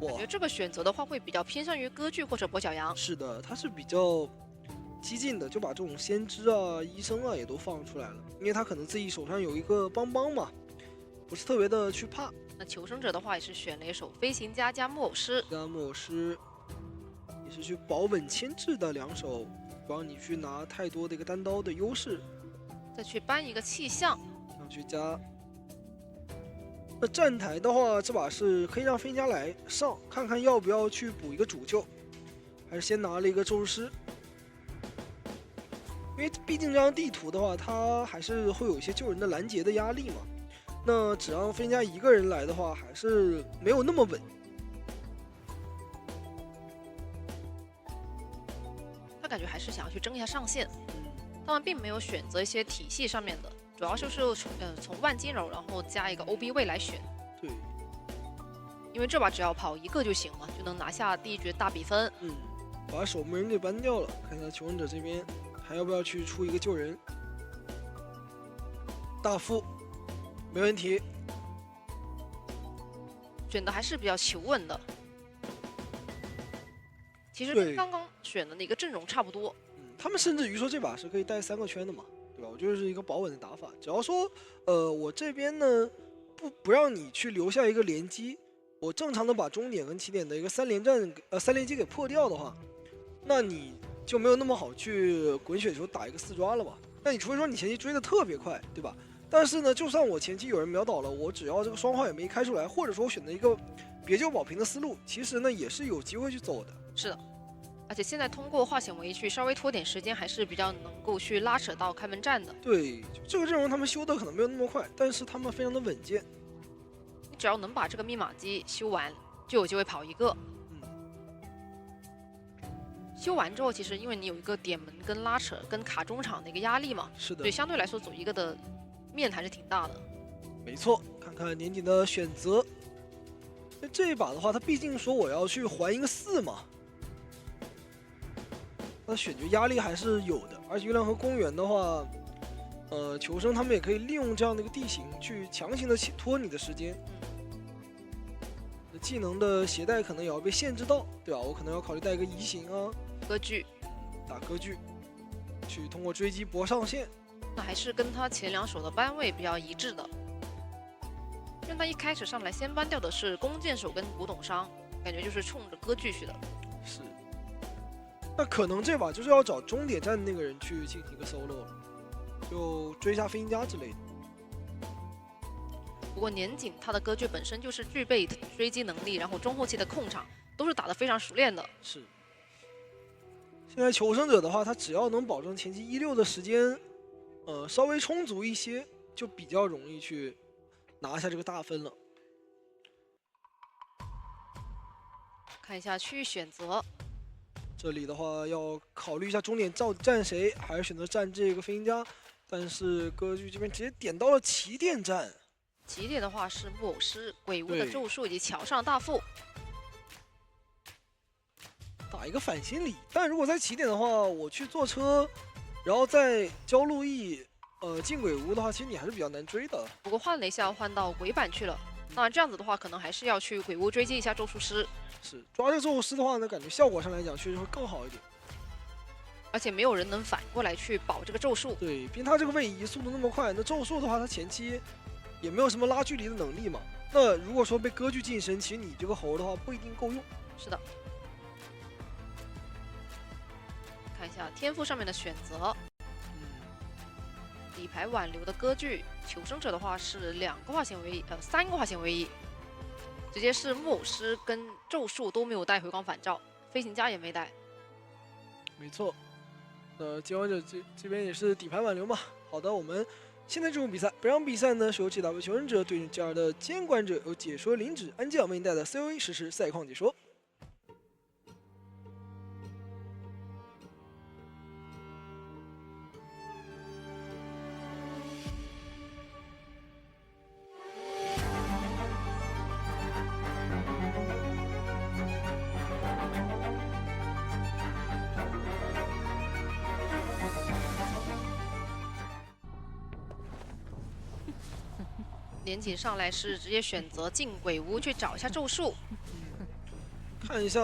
我觉得这个选择的话会比较偏向于歌剧或者跛脚羊。是的，他是比较激进的，就把这种先知啊、医生啊也都放出来了，因为他可能自己手上有一个帮帮嘛，不是特别的去怕。那求生者的话也是选了一手飞行家加木偶师，也是去保稳牵制的2手，不让你去拿太多的一个单刀的优势，再去搬一个气象，上去加。那站台的话，这把是可以让飞行家来上，看看要不要去补一个主救，还是先拿了一个咒术师。因为毕竟这张地图的话，它还是会有一些救人的拦截的压力嘛。那只让飞行家一个人来的话，还是没有那么稳。他感觉还是想要去争一下上限，当然并没有选择一些体系上面的，主要就是从万金柔然后加一个 OB 位来选。对，因为这把只要跑1个就行了，就能拿下第1局大比分。把守门人给搬掉了，看一下求生者这边。还要不要去出一个救人？大副，没问题。选的还是比较求稳的。其实跟刚刚选的那个阵容差不多。他们甚至于说这把是可以带3个圈的嘛，对吧？我就是一个保稳的打法。只要说，我这边呢不让你去留下一个连击，我正常的把终点跟起点的一个3连击给破掉的话，那你就没有那么好去滚雪球打一个4抓了吧？那你除非说你前期追的特别快，对吧？但是呢，就算我前期有人秒倒了，我只要这个双号也没开出来，或者说我选择一个别救保平的思路，其实呢也是有机会去走的。是的，而且现在通过化险为夷去稍微拖点时间，还是比较能够去拉扯到开门战的。对，这个阵容他们修的可能没有那么快，但是他们非常的稳健。你只要能把这个密码机修完，就有机会跑1个。修完之后，其实因为你有一个点门跟拉扯跟卡中场的一个压力嘛，是的，所以相对来说走1个的面还是挺大的。没错，看看年景的选择。那这一把的话，他毕竟说我要去还一个4嘛，那选角压力还是有的。而且月亮河公园的话，求生他们也可以利用这样的一个地形去强行的拖你的时间。技能的携带可能也要被限制到，对吧？我可能要考虑带一个移形啊，歌剧，打歌剧，去通过追击搏上限。那还是跟他前2手的班位比较一致的，因为他一开始上来先搬掉的是弓箭手跟古董商，感觉就是冲着歌剧去的。是，那可能这把就是要找终点站的那个人去进行一个 solo 了，就追一下飞行家之类的。不过年景他的歌剧本身就是具备追击能力，然后中后期的控场都是打得非常熟练的。是。现在求生者的话，他只要能保证前期1-6的时间，稍微充足一些，就比较容易去拿下这个大分了。看一下区域选择，这里的话要考虑一下终点到底站谁，还是选择站这个飞行家。但是歌剧这边直接点到了起点站。起点的话是木偶师、鬼屋的咒术以及桥上大副，打一个反心理。但如果在起点的话，我去坐车，然后再交路易，进鬼屋的话，其实你还是比较难追的。不过换了一下，换到鬼版去了。那这样子的话，可能还是要去鬼屋追击一下咒术师。是抓这个咒术师的话呢，感觉效果上来讲确实会更好一点。而且没有人能反过来去保这个咒术。对，毕竟他这个位移速度那么快，那咒术的话，他前期也没有什么拉距离的能力嘛。那如果说被割据近身，其实你这个猴的话不一定够用。是的。看一下天赋上面的选择。底牌挽留的割据，求生者的话是3个化险为夷，直接是木偶师跟咒术都没有带回光返照，飞行家也没带。没错，接王者这边也是底牌挽留嘛。好的，我们现在这场比赛，本场比赛呢是由 GW 求生者对阵 GR 的监管者，由解说林芷、安酱为您带来的 COA 实时赛况解说。年锦上来是直接选择进鬼屋去找一下咒术，看一下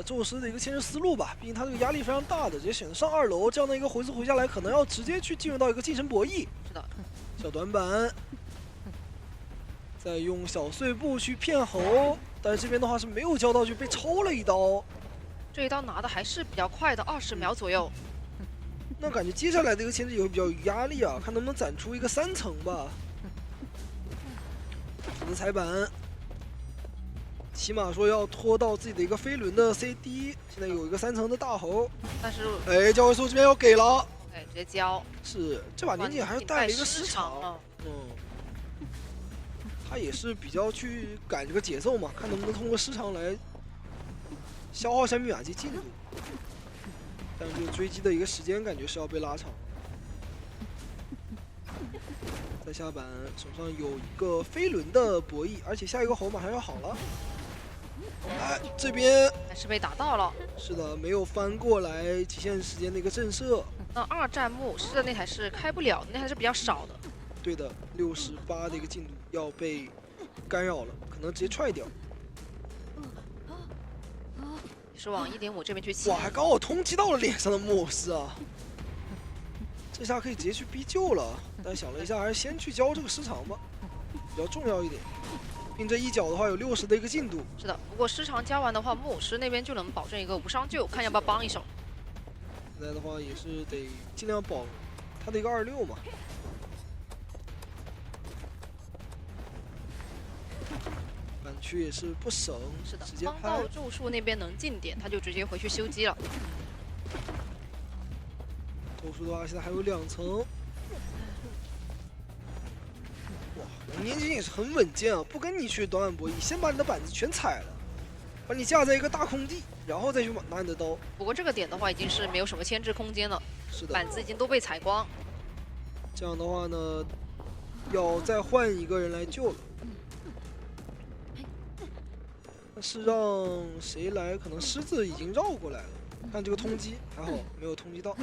宙斯的一个牵制思路吧，毕竟他这个压力非常大的，直接选择上2楼这样的一个回合回下来，可能要直接去进入到一个近身博弈。是的，小短板，再用小碎步去骗猴，但是这边的话是没有交道，就被抽了一刀。这一刀拿的还是比较快的，20秒左右。那感觉接下来的一个牵制也会比较有压力啊，看能不能攒出一个3层吧。的踩板，起码说要拖到自己的一个飞轮的 CD， 现在有一个3层的大猴，但是交位数这边要给了，直接交。是这把年锦还是带了一个失常，他也是比较去赶这个节奏嘛，看能不能通过失常来消耗一下密码机进度，但是这个追击的一个时间感觉是要被拉长。在下板手上有一个飞轮的博弈，而且下一个猴马上要好了。哎，这边还是被打到了。是的，没有翻过来极限时间的一个震慑。那2战木偶师的那台是开不了，那台是比较少的。对的，68的一个进度要被干扰了，可能直接踹掉。也是往1.5这边去切。哇，还刚好通击到了脸上的木偶师啊！这下可以直接去逼救了，但想了一下，还是先去交这个失常吧，比较重要一点。并这一脚的话有60的一个进度。是的，不过失常交完的话，木偶师那边就能保证一个无伤救，看要不要帮一手。现在的话也是得尽量保他的一个26嘛。板区也是不省，是的，直接帮到咒术那边能进点，他就直接回去修机了。咒术的话，现在还有2层。哇，年锦也是很稳健啊，不跟你去短板博弈，先把你的板子全踩了，把你架在一个大空地，然后再去拿你的刀。不过这个点的话，已经是没有什么牵制空间了。是的，板子已经都被踩光。这样的话呢，要再换一个人来救了。那是让谁来？可能狮子已经绕过来了。看这个通缉，还好没有通缉到。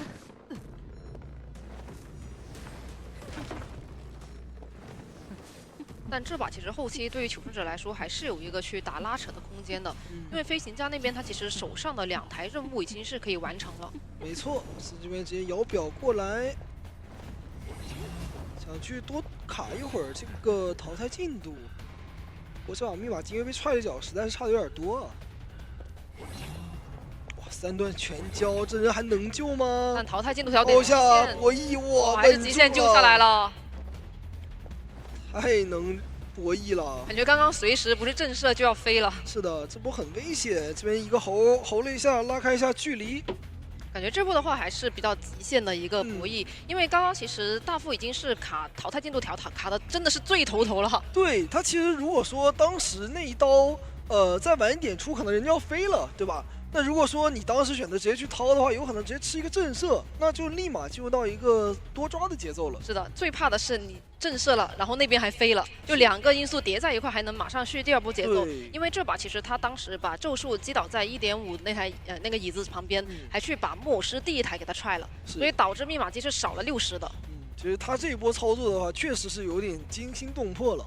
但这把其实后期对于求生者来说还是有一个去打拉扯的空间的，因为飞行家那边他其实手上的2台任务已经是可以完成了。没错，是这边直接摇表过来，想去多卡一会儿这个淘汰进度。我这把密码机因为被踹了一脚，实在是差的有点多啊。哇，3段全交，这人还能救吗？但淘汰进度条得高下博弈，哇，还是极限救下来了。太能博弈了，感觉刚刚随时不是震慑就要飞了。是的，这波很危险。这边一个吼了一下，拉开一下距离。感觉这波的话还是比较极限的一个博弈，因为刚刚其实大副已经是卡淘汰进度条卡的真的是最头了。对他其实如果说当时那一刀，再晚一点出，可能人家要飞了，对吧？那如果说你当时选择直接去掏的话，有可能直接吃一个震慑，那就立马进入到一个多抓的节奏了。是的，最怕的是你震慑了，然后那边还飞了，就2个因素叠在一块，还能马上续第2波节奏。因为这把其实他当时把咒术击倒在1.5那台那个椅子旁边，还去把木偶师第1台给他踹了，所以导致密码机是少了60的。其实他这一波操作的话，确实是有点惊心动魄了，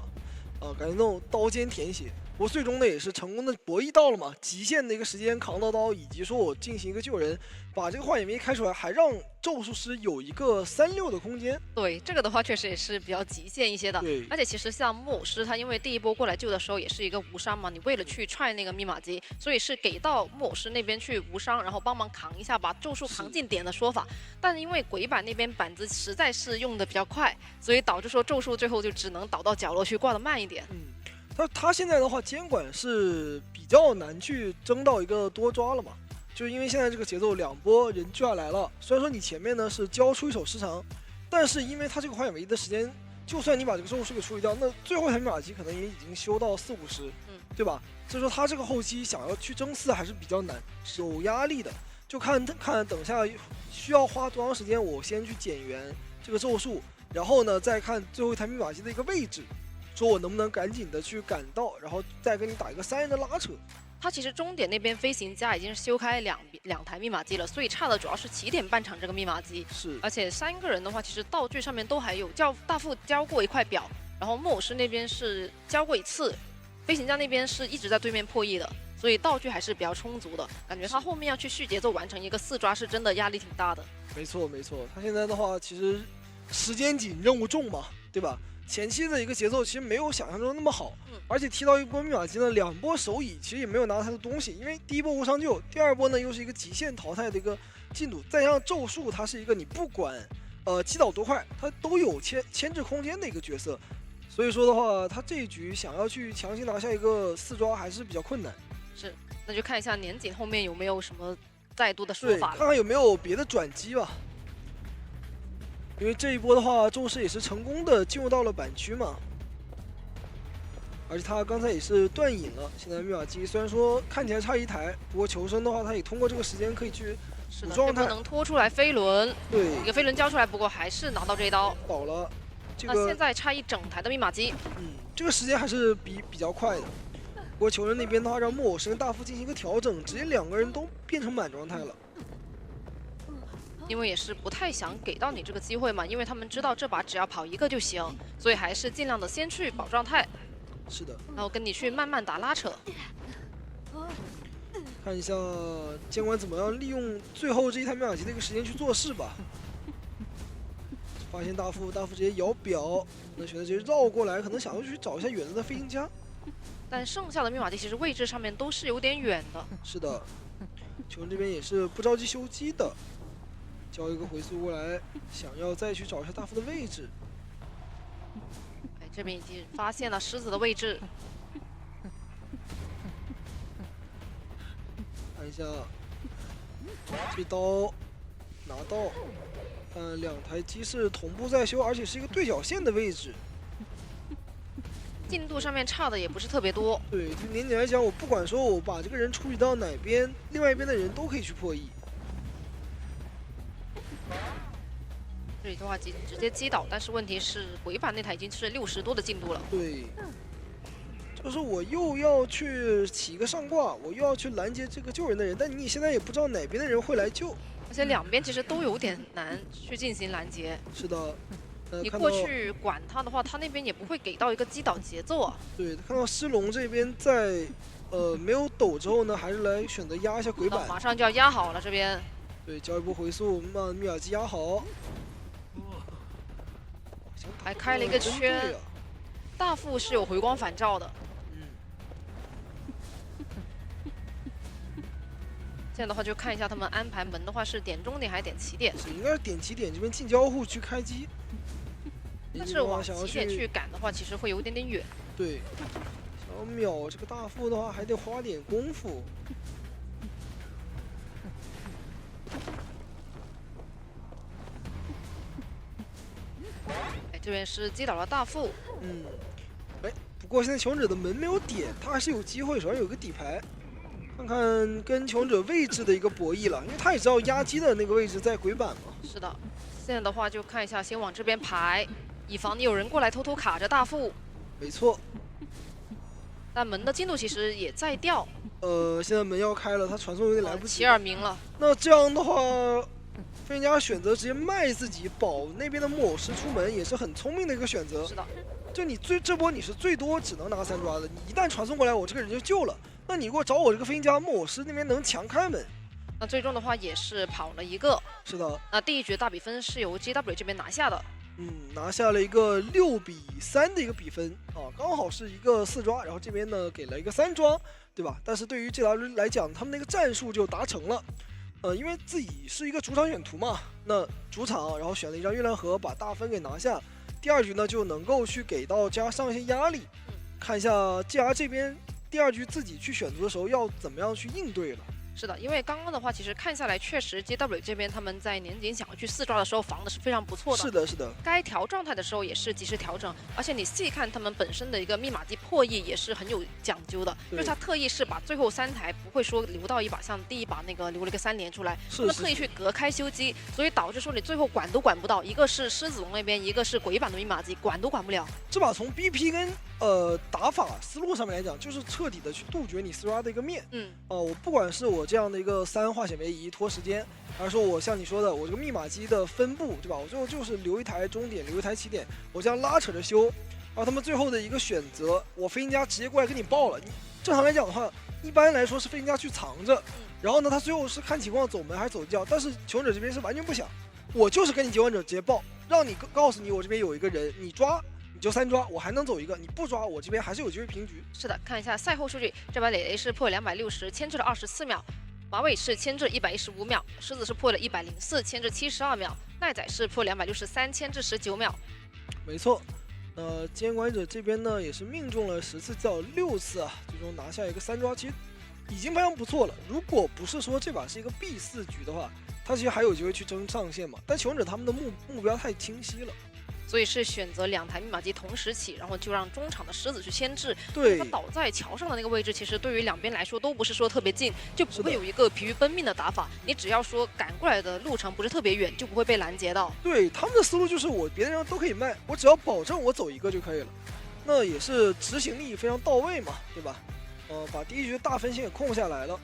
感觉那种刀尖舔血。不过最终呢也是成功的博弈到了嘛，极限的一个时间扛到刀，以及说我进行一个救人，把这个幻影卫开出来，还让咒术师有一个3-6的空间。对，这个的话确实也是比较极限一些的。对，而且其实像木偶师他因为第一波过来救的时候也是一个无伤嘛，你为了去踹那个密码机，所以是给到木偶师那边去无伤，然后帮忙扛一下，把咒术扛进点的说法。但是因为鬼板那边板子实在是用的比较快，所以导致说咒术最后就只能倒到角落去，挂得慢一点。他现在的话监管是比较难去争到一个多抓了嘛，就是因为现在这个节奏2波人就要来了，虽然说你前面呢是交出一手时长，但是因为他这个幻影唯一的时间，就算你把这个咒术师给处理掉，那最后一台密码机可能也已经修到40-50，对吧？所以说他这个后期想要去争4还是比较难，有压力的。就看等下需要花多长时间，我先去减员这个咒术，然后呢再看最后一台密码机的一个位置。说我能不能赶紧的去赶到，然后再跟你打一个3人的拉扯。他其实终点那边飞行家已经是修开两台密码机了，所以差的主要是起点半场这个密码机。是，而且3个人的话，其实道具上面都还有，大副交过一块表，然后木偶师那边是交过1次，飞行家那边是一直在对面破译的，所以道具还是比较充足的。感觉他后面要去续节奏完成一个4抓，是真的压力挺大的。没错，他现在的话其实时间紧，任务重嘛，对吧？前期的一个节奏其实没有想象中那么好，而且踢到一波密码机呢，2波手椅其实也没有拿太多东西，因为第一波无伤救，第2波呢又是一个极限淘汰的一个进度，再加上咒术它是一个你不管击倒多快，它都有牵制空间的一个角色，所以说的话，他这一局想要去强行拿下一个4抓还是比较困难。是，那就看一下年景后面有没有什么再度的说法了，看看有没有别的转机吧。因为这一波的话，咒师也是成功的进入到了板区嘛，而且他刚才也是断引了。现在密码机虽然说看起来差1台，不过求生的话，他也通过这个时间可以去补状态，能拖出来飞轮，对，一个飞轮交出来，不过还是拿到这一刀，倒了。这个那现在差一整台的密码机，这个时间还是比较快的。不过求生那边的话，让木偶师跟大副进行一个调整，直接2个人都变成满状态了。因为也是不太想给到你这个机会嘛，因为他们知道这把只要跑1个就行，所以还是尽量的先去保状态。是的，然后跟你去慢慢打拉扯。看一下监管怎么样利用最后这一台密码机的一个时间去做事吧。发现大副直接摇表，那选择直接绕过来，可能想要去找一下远的飞行家。但剩下的密码机其实位置上面都是有点远的。是的，球这边也是不着急修机的。交一个回速过来，想要再去找一下大副的位置。哎，这边已经发现了狮子的位置。看一下，这刀拿到，2台机是同步在修，而且是一个对角线的位置。进度上面差的也不是特别多。对，就年景来讲，我不管说我把这个人处理到哪边，另外一边的人都可以去破译。这里的话直接击倒，但是问题是鬼板那台已经是60多的进度了。对，就是我又要去起一个上挂，我又要去拦截这个救人的人，但你现在也不知道哪边的人会来救，而且2边其实都有点难去进行拦截。是的，你过去管他的话，他那边也不会给到一个击倒节奏啊。对，看到狮龙这边在没有抖之后呢，还是来选择压一下鬼板，马上就要压好了这边。对，交一波回速，把密码机压好。还开了一个圈，大副是有回光返照的。现在的话就看一下他们安排门的话是点终点还是点起点？应该是点起点，这边进交互去开机。但是往起点去赶的话，其实会有点远。对，想要秒这个大副的话，还得花点功夫。这边是击倒了大副，不过现在求生者的门没有点，他还是有机会，手上有个底牌，看看跟求生者位置的一个博弈了，因为他也知道压机的那个位置在鬼板嘛。是的，现在的话就看一下，先往这边排，以防你有人过来偷偷卡着大副。没错。但门的进度其实也在掉。现在门要开了，他传送有点来不及。齐尔明了。那这样的话。飞行家选择直接卖自己保那边的木偶师出门，也是很聪明的一个选择。是的，就你这波你是最多只能拿3抓的，你一旦传送过来，我这个人就救了。那你给我找我这个飞行家莫尔斯那边能强开门。那最终的话也是跑了一个。是的。那第一局大比分是由 GW 这边拿下的。拿下了一个6比3的一个比分啊，刚好是一个4抓，然后这边呢给了一个3抓，对吧？但是对于 GW 来讲，他们那个战术就达成了。因为自己是一个主场选图嘛，那主场然后选了一张月亮河，把大分给拿下。第二局呢就能够去给到GR上一些压力，看一下 GR 这边第二局自己去选择的时候要怎么样去应对了。是的，因为刚刚的话，其实看下来，确实 GW 这边他们在年景想要去4抓的时候防的是非常不错的。是的，是的。该调状态的时候也是及时调整，而且你细看他们本身的一个密码机破译也是很有讲究的，就是他特意是把最后3台不会说留到一把，像第一把那个留了一个3连出来，他们特意去隔开修机，所以导致说你最后管都管不到，一个是狮子龙那边，一个是鬼版的密码机，管都管不了。这把从 BP 跟打法思路上面来讲，就是彻底的去杜绝你4抓的一个面。我不管是我这样的一个3化险为夷拖时间，还是说我像你说的，我这个密码机的分布，对吧？我最后就是留一台终点，留一台起点，我这样拉扯着修。然后他们最后的一个选择，我飞行家直接过来给你爆了。你正常来讲的话，一般来说是飞行家去藏着，然后呢，他最后是看情况走门还是走窖。但是求生者这边是完全不想，我就是跟你结婚者直接爆，让你告诉你我这边有一个人，你抓。你就3抓，我还能走一个，你不抓，我这边还是有机会平局。是的，看一下赛后数据，这把磊磊是破260，牵制了24秒，马尾是牵制115秒，狮子是破了104，牵制72秒，奈仔是破263，牵制19秒。没错，监管者这边呢也是命中了10次叫6次啊，最终拿下一个3抓，其实已经非常不错了。如果不是说这把是一个 B4局的话，他其实还有机会去争上线嘛。但求生者他们的目标太清晰了。所以是选择2台密码机同时起，然后就让中场的狮子去牵制。对，他倒在桥上的那个位置，其实对于两边来说都不是说特别近，就不会有一个疲于奔命的打法。你只要说赶过来的路程不是特别远，就不会被拦截到。对，他们的思路就是我别的人都可以卖，我只要保证我走一个就可以了。那也是执行力非常到位嘛，对吧？把第一局大分线给控下来了。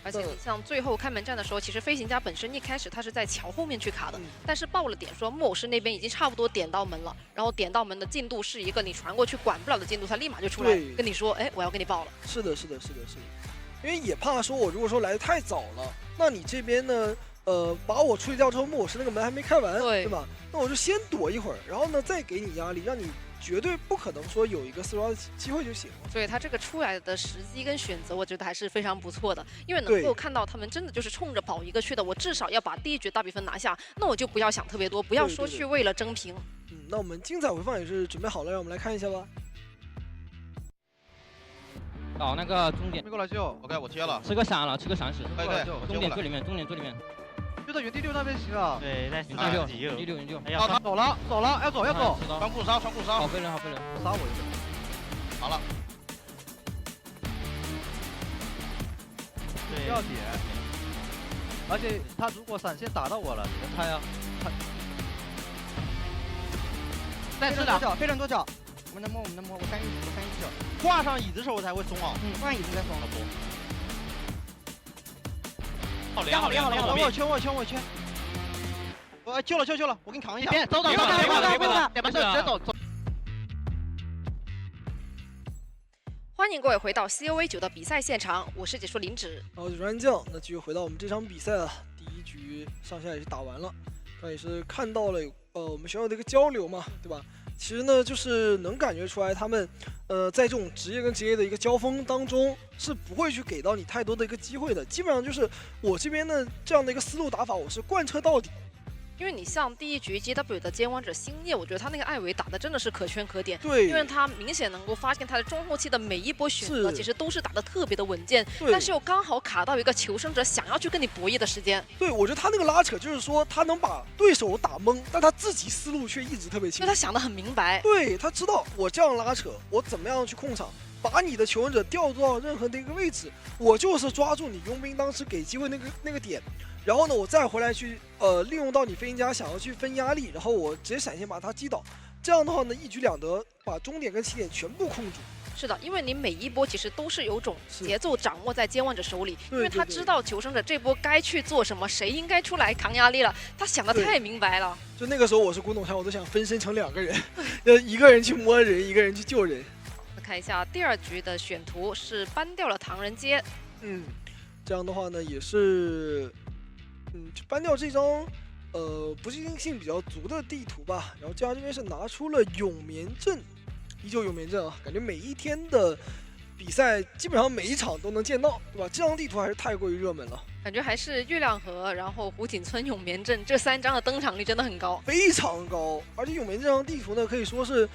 而且你像最后开门战的时候，其实飞行家本身一开始他是在桥后面去卡的，但是爆了点说木偶师那边已经差不多点到门了，然后点到门的进度是一个你传过去管不了的进度，他立马就出来跟你说，哎，我要给你爆了。是的，是的，是的，是的，因为也怕说我如果说来的太早了，那你这边呢，把我处理掉之后，木偶师那个门还没开完，对吧？那我就先躲一会儿，然后呢再给你压力，让你绝对不可能说有一个4抓的机会就行了。所以他这个出来的时机跟选择，我觉得还是非常不错的，因为能够看到他们真的就是冲着保一个去的。我至少要把第一局大比分拿下，那我就不要想特别多，不要说去为了争平。那我们精彩回放也是准备好了，让我们来看一下吧。找那个终点，没过来救 ，OK， 我贴了，吃个闪了，吃个闪死，对，终点最里面，终点最里面。就在原地6那边行啊。对，在原地6，原地6。哎呀，他走了，要走，穿裤袄，好飞人，好飞人，杀我一个，好了。对，要点，而且他如果闪现打到我了，你们猜啊？再吃2，飞人多脚，我们能摸，我3一脚，挂上椅子的时候才会松啊。挂上椅子再松。好连，我圈，我救了，我给你扛一下。别走，别走。欢迎各位回到 COA9的比赛现场，我是解说林芷。我是软酱，那继续回到我们这场比赛啊，第一局上下也是打完了，那也是看到了我们选手的一个交流嘛，对吧？其实呢，就是能感觉出来他们在这种职业跟职业的一个交锋当中，是不会去给到你太多的一个机会的。基本上就是我这边的这样的一个思路打法，我是贯彻到底。因为你像第一局 GW 的监管者星夜，我觉得他那个艾维打的真的是可圈可点。对，因为他明显能够发现他的中后期的每一波选择其实都是打的特别的稳健，但是又刚好卡到一个求生者想要去跟你博弈的时间。对，我觉得他那个拉扯就是说他能把对手打懵，但他自己思路却一直特别清楚。因为他想得很明白。对，他知道我这样拉扯，我怎么样去控场。把你的求生者调到任何的一个位置，我就是抓住你佣兵当时给机会那个点，然后呢，我再回来去利用到你飞行家想要去分压力，然后我直接闪现把他击倒。这样的话呢，一举两得，把终点跟起点全部控住。是的，因为你每一波其实都是有种节奏掌握在监管者手里，因为他知道求生者这波该去做什么，谁应该出来扛压力了，他想的太明白了。就那个时候我是古董山，我都想分身成2个人，一个人去摸人，一个人去救人。看一下第2局的选图是搬掉了唐人街，这样的话呢也是，就搬掉这张不确定性比较足的地图吧。然后这样这边是拿出了永眠镇，依旧永眠镇啊，感觉每一天的比赛基本上每一场都能见到，对吧？这张地图还是太过于热门了，感觉还是月亮河，然后湖景村、永眠镇这3张的登场率真的很高，非常高。而且永眠这张地图呢，可以说是。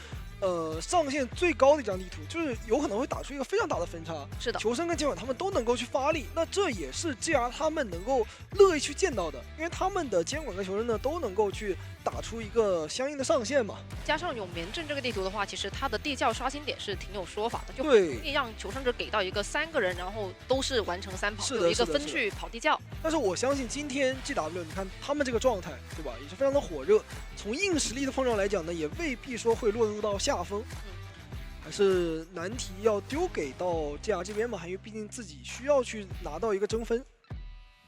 上限最高的一张地图，就是有可能会打出一个非常大的分差。是的，求生跟监管他们都能够去发力，那这也是 GR 他们能够乐意去见到的，因为他们的监管跟求生呢都能够去打出一个相应的上限嘛。加上永眠镇这个地图的话，其实它的地窖刷新点是挺有说法的，就对，可以让求生者给到一个3个人，然后都是完成3跑，有一个分区跑地窖。但是我相信今天 GW 你看他们这个状态，对吧，也是非常的火热。从硬实力的碰撞来讲呢，也未必说会落入到下风。还是难题要丢给到 GR 这边嘛，因为毕竟自己需要去拿到一个争分，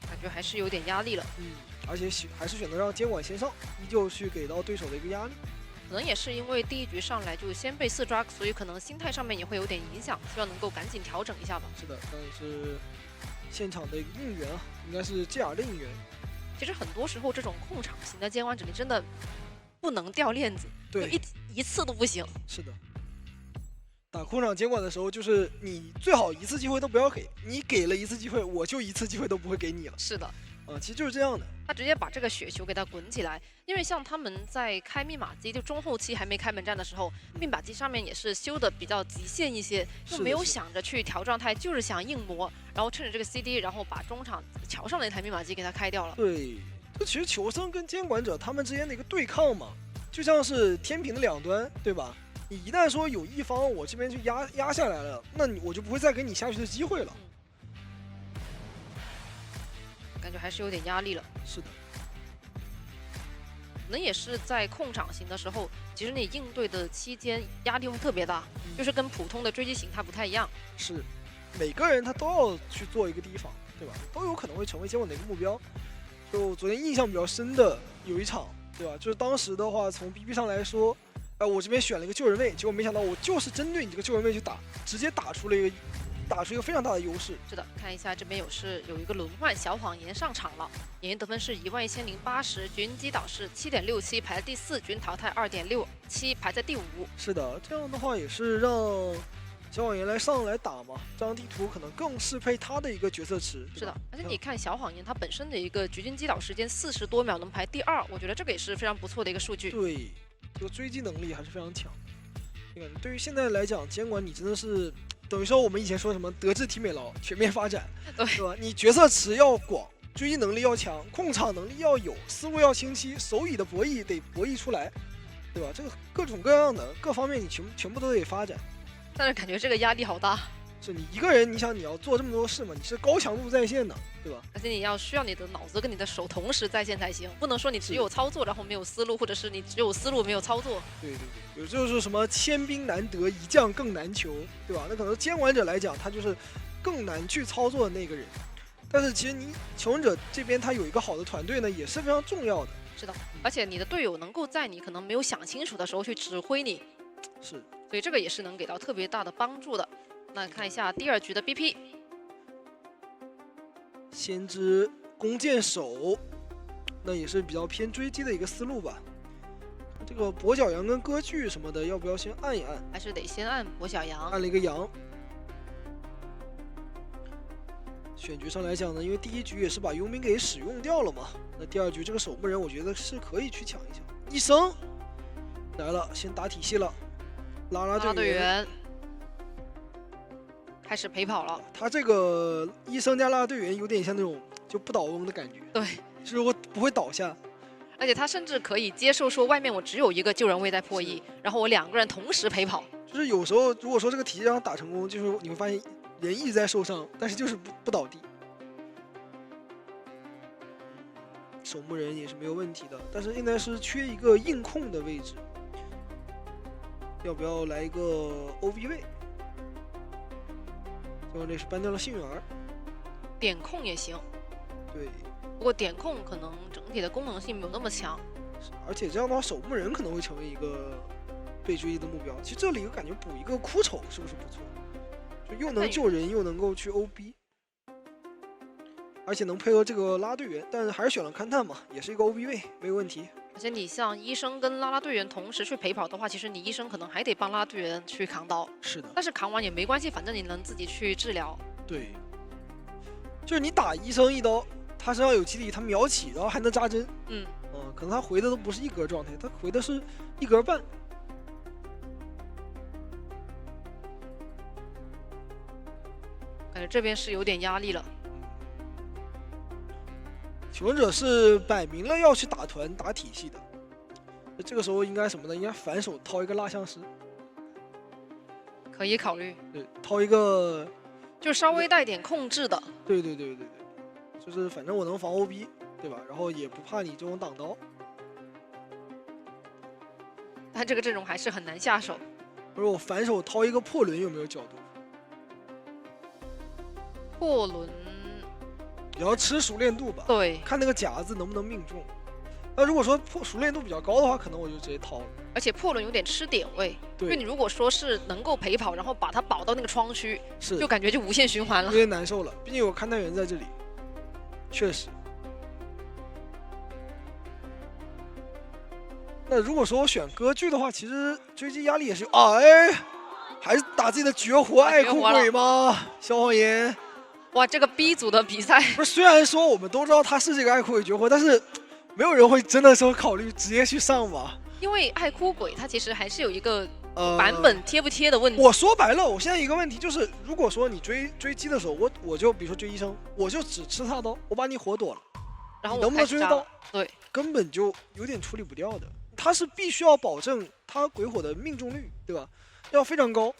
感觉还是有点压力了。而且还是选择让监管先上，依旧去给到对手的一个压力。可能也是因为第1局上来就先被4抓，所以可能心态上面也会有点影响，希望能够赶紧调整一下吧。是的，但是现场的一个应援啊，应该是 GR 的应援。其实很多时候这种控场型的监管者，你真的不能掉链子，对，一次都不行。是的。打控场监管的时候，就是你最好1次机会都不要给，你给了1次机会，我就1次机会都不会给你了。是的，其实就是这样的。他直接把这个雪球给它滚起来，因为像他们在开密码机就中后期还没开门战的时候，密码机上面也是修的比较极限一些，就没有想着去调状态，就是想硬磨，然后趁着这个 CD， 然后把中场桥上的那台密码机给它开掉了。对，这其实求生跟监管者他们之间的一个对抗嘛，就像是天平的2端，对吧？你一旦说有一方我这边去压下来了，那我就不会再给你下去的机会了。感觉还是有点压力了。是的，可能也是在控场型的时候，其实你应对的期间压力会特别大，就是跟普通的追击型它不太一样。是，每个人他都要去做一个提防，对吧？都有可能会成为监管的一个目标。就昨天印象比较深的有一场，对吧？就是当时的话，从 BB 上来说。我这边选了一个救人位，结果没想到我就是针对你这个救人位去打，直接打出一个非常大的优势。是的，看一下这边有一个轮换，小谎言上场了，演员得分是11080，局击倒是7.67，排在第4，局淘汰2.67，排在第5。是的，这样的话也是让小谎言上来打嘛，这张地图可能更适配他的一个角色池。是的，而且你看小谎言他本身的一个局击倒时间40多秒能排第2，我觉得这个也是非常不错的一个数据。对。这个追击能力还是非常强。对于现在来讲，监管你真的是等于说我们以前说什么德智体美劳全面发展，对吧？你角色池要广，追击能力要强，控场能力要有，思路要清晰，手语的博弈得博弈出来，对吧？这个各种各样的各方面你全部都得发展。但是感觉这个压力好大。是你一个人，你想你要做这么多事嘛？你是高强度在线的，对吧？而且你需要你的脑子跟你的手同时在线才行，不能说你只有操作然后没有思路，或者是你只有思路没有操作。对，有就是什么千兵难得一将更难求，对吧？那可能监管者来讲，他就是更难去操作的那个人。但是其实你求生者这边他有一个好的团队呢，也是非常重要的。是的，而且你的队友能够在你可能没有想清楚的时候去指挥你，是，所以这个也是能给到特别大的帮助的。那看一下第2局的 BP， 先知弓箭手，那也是比较偏追击的一个思路吧。这个跛脚羊跟割据什么的，要不要先按一按？还是得先按跛脚羊。按了一个羊。选局上来讲呢，因为第1局也是把佣兵给使用掉了嘛，那第2局这个守墓人我觉得是可以去抢一抢。医生来了，先打体系了，拉队员。开始陪跑了，他这个医生加拉队员有点像那种就不倒翁的感觉，对，就是我不会倒下，而且他甚至可以接受说外面我只有一个救人位在破译，然后我2个人同时陪跑。就是有时候如果说这个体系让他打成功，就是你会发现人一直在受伤，但是就是不倒地。守墓人也是没有问题的，但是现在是缺一个硬控的位置，要不要来一个 OV 位？最后这是 ban 掉了幸运儿。点控也行，对，不过点控可能整体的功能性没有那么强，而且这样的话，守墓人可能会成为一个被追击的目标。其实这里我感觉补一个枯丑是不是不错？就又能救人，又能够去 OB， 而且能配合这个拉队员，但是还是选了勘探嘛，也是一个 OB 位，没有问题。而且你像医生跟拉队员同时去陪跑的话，其实你医生可能还得帮拉队员去扛刀。是的，但是扛完也没关系，反正你能自己去治疗。对，就是你打医生一刀，他身上有基地，他秒起，然后还能扎针。可能他回的都不是一格状态，他回的是1格半。感觉这边是有点压力了。求生者是摆明了要去打团打体系的，这个时候应该什么呢？应该反手掏一个蜡像师，可以考虑。对，掏一个就稍微带点控制的。对，就是反正我能防 OB， 对吧？然后也不怕你这种挡刀。但这个阵容还是很难下手。不是我反手掏一个破轮有没有角度？破轮也要吃熟练度吧？对，看那个夹子能不能命中。那如果说熟练度比较高的话，可能我就直接掏了。而且破轮有点吃点位，因为你如果说是能够陪跑，然后把它保到那个窗区，就感觉就无限循环了，有点难受了。毕竟有勘探员在这里，确实。那如果说我选歌剧的话，其实追击压力也是有还是打自己的绝活爱哭鬼吗？小谎言。哇，这个 B 组的比赛，不是，虽然说我们都知道他是这个爱哭鬼绝活，但是没有人会真的说考虑直接去上吧？因为爱哭鬼它其实还是有一个版本贴不贴的问题。我说白了，我现在一个问题就是，如果说你追击的时候，我就比如说追医生，我就只吃他刀，我把你活躲了，然后能不能追得到？对，根本就有点处理不掉的。他是必须要保证他鬼火的命中率，对吧？要非常高。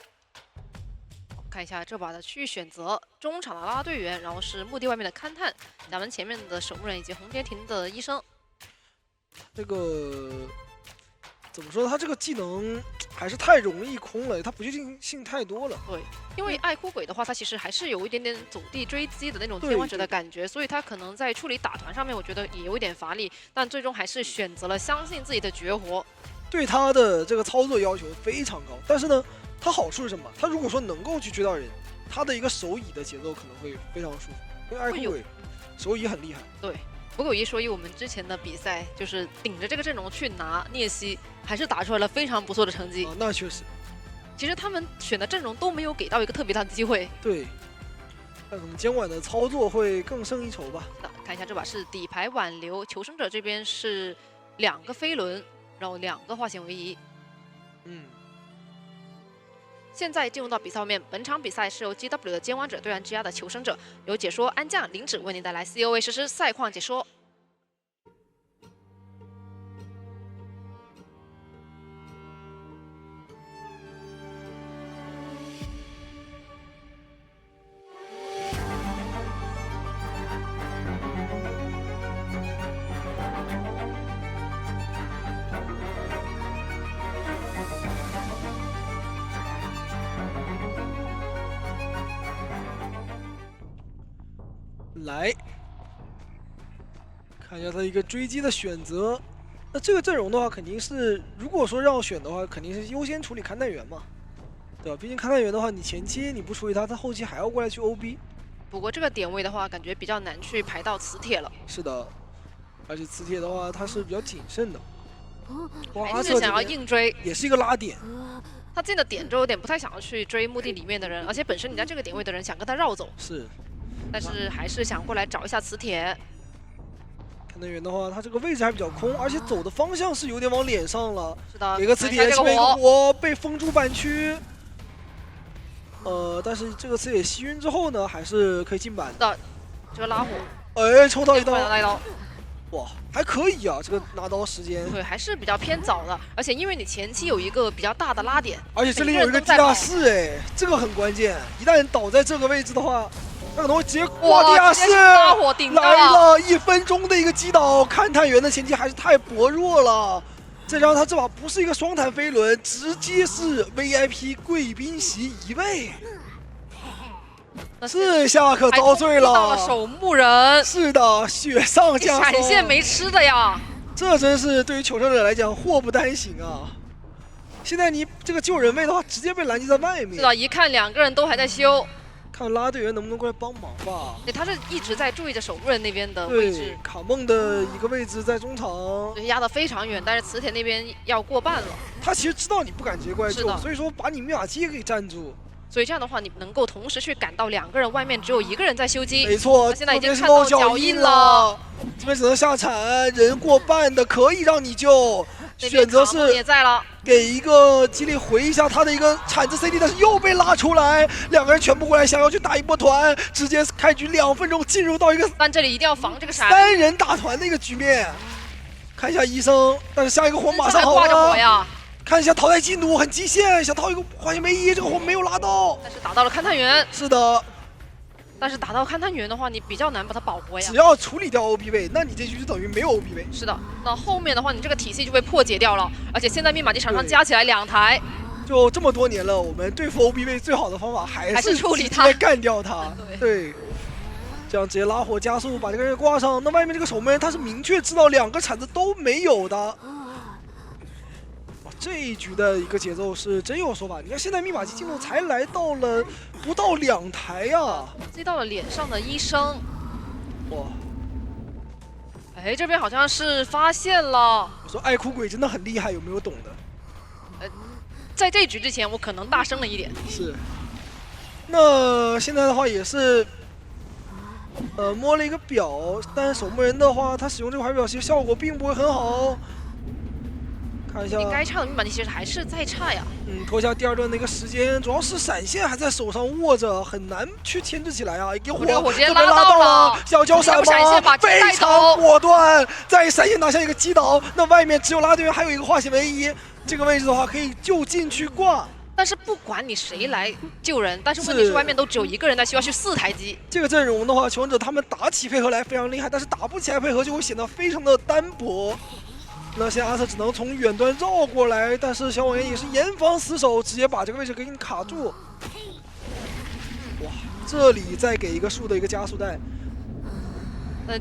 看一下这把的区域选择，中场的拉拉队员，然后是墓地外面的勘探，咱们前面的守墓人以及红蝶亭的医生。这个怎么说？他这个技能还是太容易空了，他不确定性太多了。对，因为爱哭鬼的话，他其实还是有一点点走地追击的那种监管者的感觉，所以他可能在处理打团上面，我觉得也有一点乏力，但最终还是选择了相信自己的绝活。对他的这个操作要求非常高，但是呢，他好处是什么？他如果说能够去追到人，他的一个手椅的节奏可能会非常舒服，因为爱哭鬼手椅很厉害。对。不过有一说一，我们之前的比赛就是顶着这个阵容去拿聂西，还是打出来了非常不错的成绩。那确实。其实他们选的阵容都没有给到一个特别大的机会。对。那可能监管的操作会更胜一筹吧。看一下这把是底牌挽留，求生者这边是2个飞轮，然后2个化险为夷。现在进入到比赛后面，本场比赛是由 GW 的监管者对战 GR 的求生者，由解说安将林芷为您带来 COA 实时赛况解说。来看一下他一个追击的选择。那这个阵容的话，肯定是如果说让我选的话，肯定是优先处理勘探员嘛，对吧？毕竟勘探员的话，你前期你不处理他，他后期还要过来去 OB。不过这个点位的话，感觉比较难去排到磁铁了。是的，而且磁铁的话，它是比较谨慎的。还是想要硬追，也是一个拉点。他进的点就有点不太想要去追墓地里面的人，而且本身你在这个点位的人想跟他绕走。是。但是还是想过来找一下磁铁。勘探员的话，他这个位置还比较空，而且走的方向是有点往脸上了。是的，给个磁铁，这边一个火被封住板区。但是这个磁铁吸晕之后呢，还是可以进板的。这个拉火，抽到一刀，拿一刀。哇，还可以啊，这个拿刀时间。对，还是比较偏早的，而且因为你前期有一个比较大的拉点，而且这里有一个地下室，这个很关键。一旦倒在这个位置的话。那可能会直接挂地下室，拉火顶来了1分钟的一个击倒，勘探员的前期还是太薄弱了。再加上他这把不是一个双弹飞轮，直接是 VIP 贵宾席1位。这下可遭罪了。到了守墓人。是的，雪上加霜。闪现没吃的呀。这真是对于求生者来讲祸不单行啊！现在你这个救人位的话，直接被拦截在外面。是的，一看2个人都还在修，看拉队员能不能过来帮忙吧。对，他是一直在注意着守墓人那边的位置。卡梦的一个位置在中场，压得非常远，但是磁铁那边要过半了。他其实知道你不敢直接过来救，所以说把你密码机给占住。所以这样的话，你能够同时去赶到2个人，外面只有1个人在修机。没错，现在已经看到脚印了，这边只能下铲，人过半的可以让你救，选择是也在了，给一个激励回一下他的一个铲子 CD， 但是又被拉出来，2个人全部过来想要去打一波团，直接开局2分钟进入到一个，但这里一定要防这个闪，3人打团的一个局面。看一下医生，但是下一个火马上好了。挂着火呀。看一下淘汰进度很极限，想套一个花仙梅衣，这个火没有拉到，但是打到了勘探员。是的，但是打到勘探员的话，你比较难把它保活呀。只要处理掉 OB 位，那你这局就等于没有 OB 位。是的，那后面的话，你这个体系就被破解掉了，而且现在密码机场上加起来2台，就这么多年了，我们对付 OB 位最好的方法还是处理它，干掉它。对。这样直接拉火加速，把这个人挂上。那外面这个守门人他是明确知道2个铲子都没有的。这一局的一个节奏是真有说法。你看现在密码机进度才来到了不到2台呀，击到了脸上的医生。哇！哎，这边好像是发现了。我说爱哭鬼真的很厉害，有没有懂的？在这局之前我可能大声了一点。是。那现在的话也是。摸了一个表，但是守墓人的话，他使用这个怀表其实效果并不会很好。看一下，你该差的密码机其实还是在差呀。拖下第2段的一个时间，主要是闪现还在手上握着，很难去牵制起来啊。一个火直接拉到了，小交闪吗？非常果断，在闪现拿下一个击倒。那外面只有拉队员，还有一个化血唯一，这个位置的话可以就近去挂。但是不管你谁来救人，但是问题是外面都只有1个人在，需要去4台机。这个阵容的话，求生者他们打起配合来非常厉害，但是打不起来配合就会显得非常的单薄。那现在阿瑟只能从远端绕过来，但是小网爷也是严防死守，直接把这个位置给你卡住。哇，这里再给一个树的一个加速带。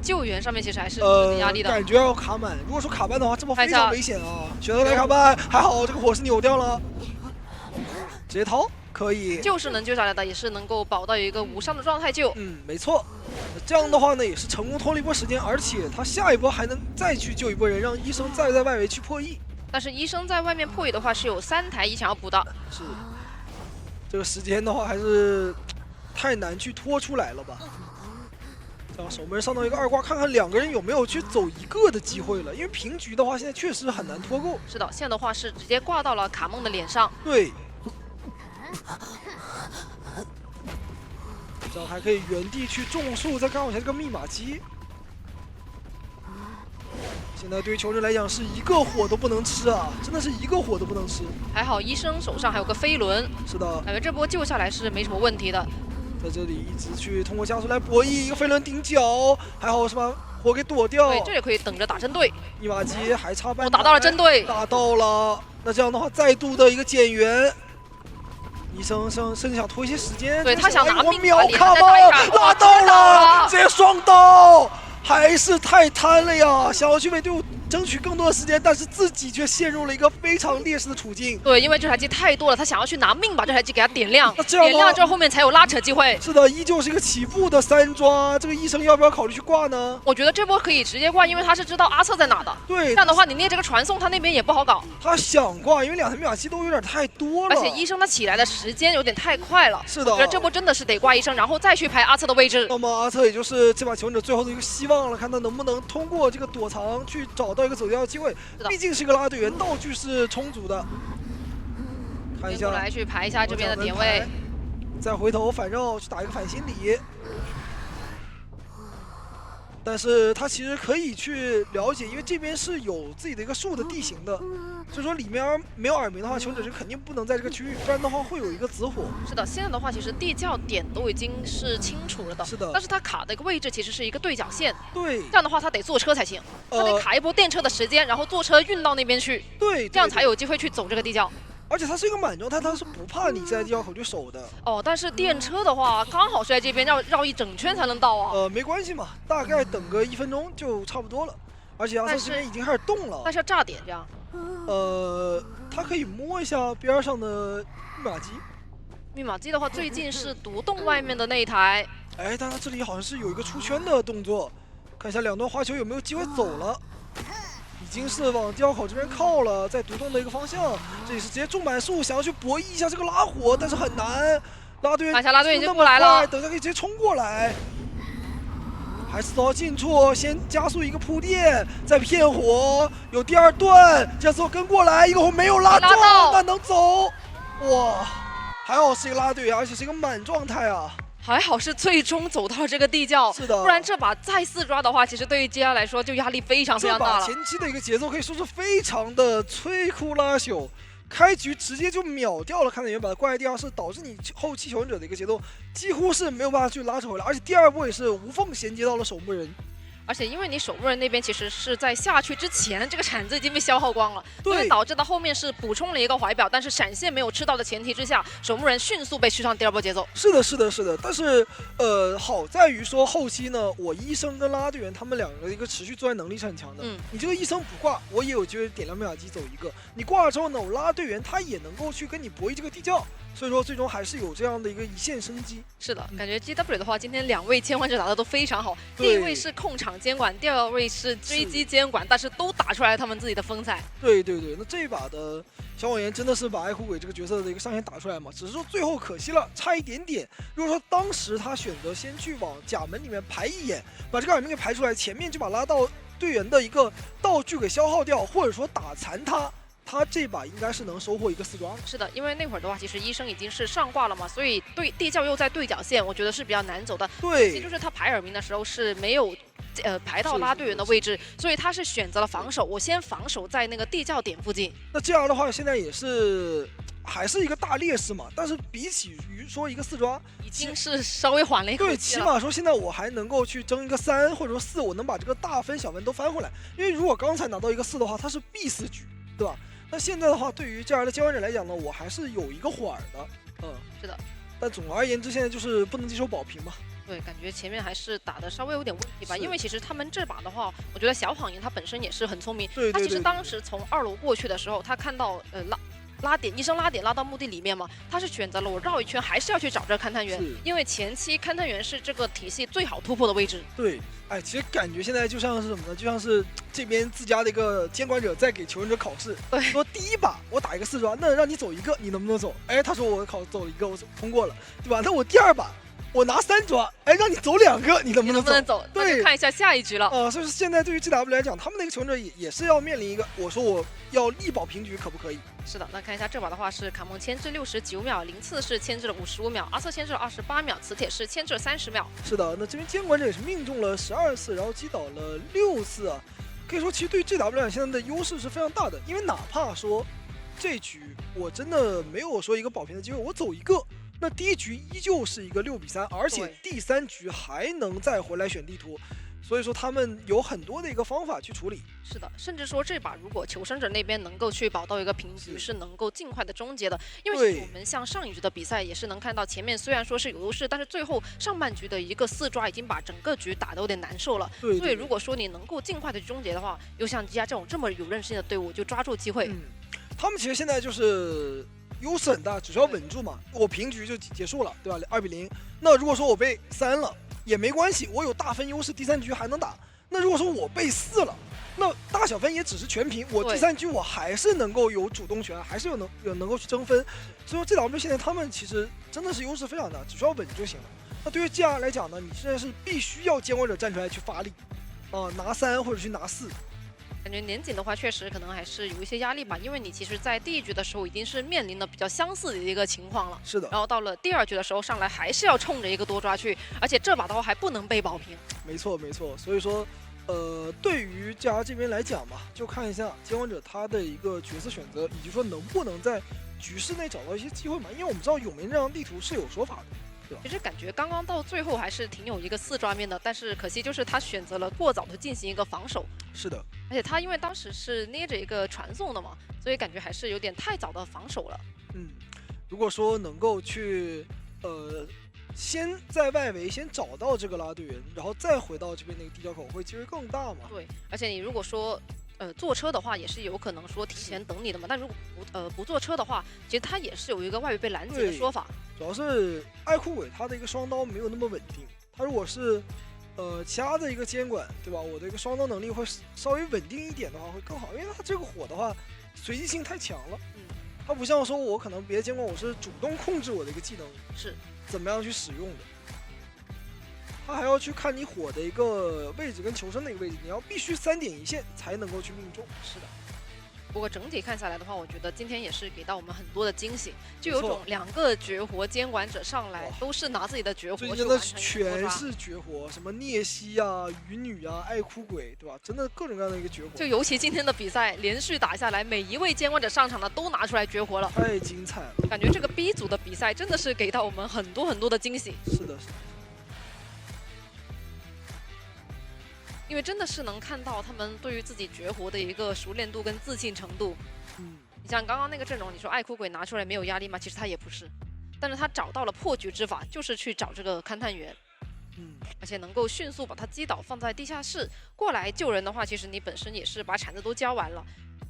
救援上面其实还是有点压力的，感觉要卡满。如果说卡半的话，这波非常危险啊！选择来卡半，还好这个火是扭掉了。直接逃可以，就是能救下来的，也是能够保到一个无伤的状态救。没错。这样的话呢，也是成功拖了一波时间，而且他下一波还能再去救一波人，让医生再在外围去破 E。但是医生在外面破 E 的话，是有3台E想要补的。是。这个时间的话，还是太难去拖出来了吧？这样守门人上到一个2挂，看看2个人有没有去走一个的机会了。因为平局的话，现在确实很难拖够。是的，现在的话是直接挂到了卡梦的脸上。对。这样还可以原地去种树，再看我一下这个密码机。现在对于求生来讲是1个火都不能吃啊，真的是1个火都不能吃。还好医生手上还有个飞轮。是的，感觉这波救下来是没什么问题的。在这里一直去通过加速来博弈，一个飞轮顶脚，还好是把火给躲掉。对，这里可以等着打针对。密码机还差半。打到了针对，打到了。那这样的话，再度的一个减员。医生甚至想拖一些时间，对他想拿命秒卡吗？拉到了，直接双刀，还是太贪了呀！想要去为队伍争取更多的时间，但是自己却陷入了一个非常劣势的处境。对，因为这台机太多了，他想要去拿命把这台机给他点亮，那这样点亮之后后面才有拉扯机会。是的，依旧是一个起步的3抓，这个医生要不要考虑去挂呢？我觉得这波可以直接挂，因为他是知道阿策在哪的。对，这样的话你捏这个传送，他那边也不好搞。他想挂，因为2台密码机都有点太多了，而且医生他起来的时间有点太快了。是的，我觉得这波真的是得挂医生，然后再去排阿策的位置。那么阿策也就是这把求生者最后的一个希望了，看他能不能通过这个躲藏去找到一个走掉的机会。毕竟是一个拉队员，道具是充足的。看一下，来去排一下这边的点位，再回头反绕去打一个反心理。但是他其实可以去了解，因为这边是有自己的一个树的地形的，所以说里面没有耳鸣的话，求生者是肯定不能在这个区域，不然的话会有一个子火。是的，现在的话其实地窖点都已经是清楚了的。是的。但是他卡的一个位置其实是一个对角线。对。这样的话他得坐车才行，他得卡一波电车的时间，然后坐车运到那边去。对。这样才有机会去走这个地窖。而且他是一个满状态，他是不怕你在地窖口去守的。哦，但是电车的话，刚好是在这边要绕一整圈才能到啊。没关系嘛，大概等个1分钟就差不多了。而且亚瑟这边已经开始动了。但是要炸点这样。他可以摸一下边上的密码机。密码机的话，最近是独栋外面的那一台。哎，但他这里好像是有一个出圈的动作，看一下两端滑球有没有机会走了。已经是往地窖口这边靠了，在独栋的一个方向，这里是直接重板术，想要去博弈一下这个拉火，但是很难。拉队员，看一下拉队员已经过来了，等下可以直接冲过来，还是走到近处，先加速一个铺垫，再骗火，有第二段，这次跟过来，一个火没有拉中，那能走？哇，还好是一个拉队员，而且是一个满状态啊。还好是最终走到了这个地窖，是的，不然这把再4抓的话，其实对于 GR 来说就压力非常非常大了。这把前期的一个节奏可以说是非常的摧枯拉朽，开局直接就秒掉了看台员，把它挂在地上，是导致你后期求生者的一个节奏几乎是没有办法去拉扯回来，而且第二波也是无缝衔接到了守墓人。而且因为你守墓人那边其实是在下去之前，这个铲子已经被消耗光了，所以导致到后面是补充了一个怀表，但是闪现没有吃到的前提之下，守墓人迅速被续上第二波节奏。是的，是的，是的。但是好在于说后期呢，我医生跟拉队员他们两个的一个持续作战能力是很强的。你这个医生不挂，我也有机会点亮密码机走一个。你挂了之后呢，我拉队员他也能够去跟你博弈这个地窖。所以说，最终还是有这样的一个一线生机。是的，感觉 GW 的话，今天2位监管者打的都非常好。第一位是控场监管，第二位是追击监管，但是都打出来了他们自己的风采。对对对，那这一把的小谎言真的是把爱哭鬼这个角色的一个上限打出来嘛？只是说最后可惜了，差一点点。如果说当时他选择先去往甲门里面排一眼，把这个海明给排出来，前面就把拉到队员的一个道具给消耗掉，或者说打残他。他这把应该是能收获一个4抓。是的，因为那会儿的话，其实医生已经是上挂了嘛，所以地窖又在对角线，我觉得是比较难走的。对，其实就是他排耳鸣的时候是没有排到拉队员的位置，所以他是选择了防守，我先防守在那个地窖点附近。那这样的话，现在也是还是一个大劣势嘛，但是比起于说一个4抓，已经是稍微缓了一口气了。对，起码说现在我还能够去争一个3或者说4，我能把这个大分小分都翻回来。因为如果刚才拿到一个4的话，它是必4局，对吧？那现在的话，对于这样的监管者来讲呢，我还是有一个缓的，是的。但总而言之，现在就是不能接受保平嘛。对，感觉前面还是打的稍微有点问题吧，因为其实他们这把的话，我觉得小谎言他本身也是很聪明，他其实当时从2楼过去的时候，他看到拉点医生拉点拉到墓地里面嘛，他是选择了我绕一圈，还是要去找这个勘探员，因为前期勘探员是这个体系最好突破的位置。对，哎，其实感觉现在就像是什么呢？就像是这边自家的一个监管者在给求生者考试，说第一把我打一个4抓，那让你走一个，你能不能走？哎，他说我走了一个，我通过了，对吧？那我第2把。我拿3抓，哎，让你走2个，你能不能走？对，看一下下一局了。所以说现在对于 GW 来讲，他们那个求生者也是要面临一个，我说我要力保平局，可不可以？是的，那看一下这把的话是卡梦牵制69秒，零次是牵制了55秒，阿瑟牵制了28秒，磁铁是牵制了30秒。是的，那这边监管者也是命中了12次，然后击倒了6次啊。可以说，其实对于 GW 来讲，现在的优势是非常大的，因为哪怕说这局我真的没有说一个保平的机会，我走一个。那第一局依旧是一个6比3，而且第3局还能再回来选地图，所以说他们有很多的一个方法去处理。是的，甚至说这把如果求生者那边能够去保到一个平局，是能够尽快的终结的。因为其实我们像上一局的比赛也是能看到，前面虽然说是有优势，但是最后上半局的一个4抓已经把整个局打得有点难受了。对，所以如果说你能够尽快的去终结的话，又像GR这种这么有韧性的队伍，就抓住机会。他们其实现在就是优势很大，只需要稳住嘛，我平局就结束了，对吧？2比0。那如果说我被3了也没关系，我有大分优势，第3局还能打。那如果说我被4了，那大小分也只是全平，我第3局我还是能够有主动权，还是能够去争分。所以说这2队现在他们其实真的是优势非常大，只需要稳就行了。那对于 GR 来讲呢，你现在是必须要监管者站出来去发力，拿3或者去拿4。感觉年景的话，确实可能还是有一些压力吧，因为你其实，在第1局的时候已经是面临了比较相似的一个情况了。是的。然后到了第2局的时候，上来还是要冲着一个多抓去，而且这把的话还不能被保平。没错，没错。所以说，对于 GR 这边来讲嘛，就看一下监管者他的一个角色选择，以及说能不能在局势内找到一些机会嘛。因为我们知道永明这张地图是有说法的，对吧？其实感觉刚刚到最后还是挺有一个四抓面的，但是可惜就是他选择了过早的进行一个防守。是的，而且他因为当时是捏着一个传送的嘛，所以感觉还是有点太早的防守了。如果说能够去先在外围先找到这个拉拉队员，然后再回到这边那个地窖口，会机会更大嘛？对，而且你如果说坐车的话，也是有可能说提前等你的嘛。但如果不坐车的话，其实他也是有一个外围被拦截的说法。主要是爱酷鬼他的一个双刀没有那么稳定，他如果是其他的一个监管，对吧？我的一个双刀能力会稍微稳定一点的话会更好，因为他这个火的话随机性太强了。它不像说我可能别的监管我是主动控制我的一个技能是怎么样去使用的，它还要去看你火的一个位置跟求生的一个位置，你要必须3点一线才能够去命中。是的。不过整体看下来的话，我觉得今天也是给到我们很多的惊喜，就有种2个绝活监管者上来都是拿自己的绝活去完成一个真的全是绝活，什么聂西啊、鱼女啊、爱哭鬼，对吧？真的各种各样的一个绝活。就尤其今天的比赛连续打下来，每一位监管者上场的都拿出来绝活了，太精彩了。感觉这个 B 组的比赛真的是给到我们很多很多的惊喜。是的，是的。因为真的是能看到他们对于自己绝活的一个熟练度跟自信程度。你像刚刚那个阵容，你说爱哭鬼拿出来没有压力吗？其实他也不是，但是他找到了破局之法，就是去找这个勘探员。而且能够迅速把他击倒，放在地下室过来救人的话，其实你本身也是把铲子都交完了，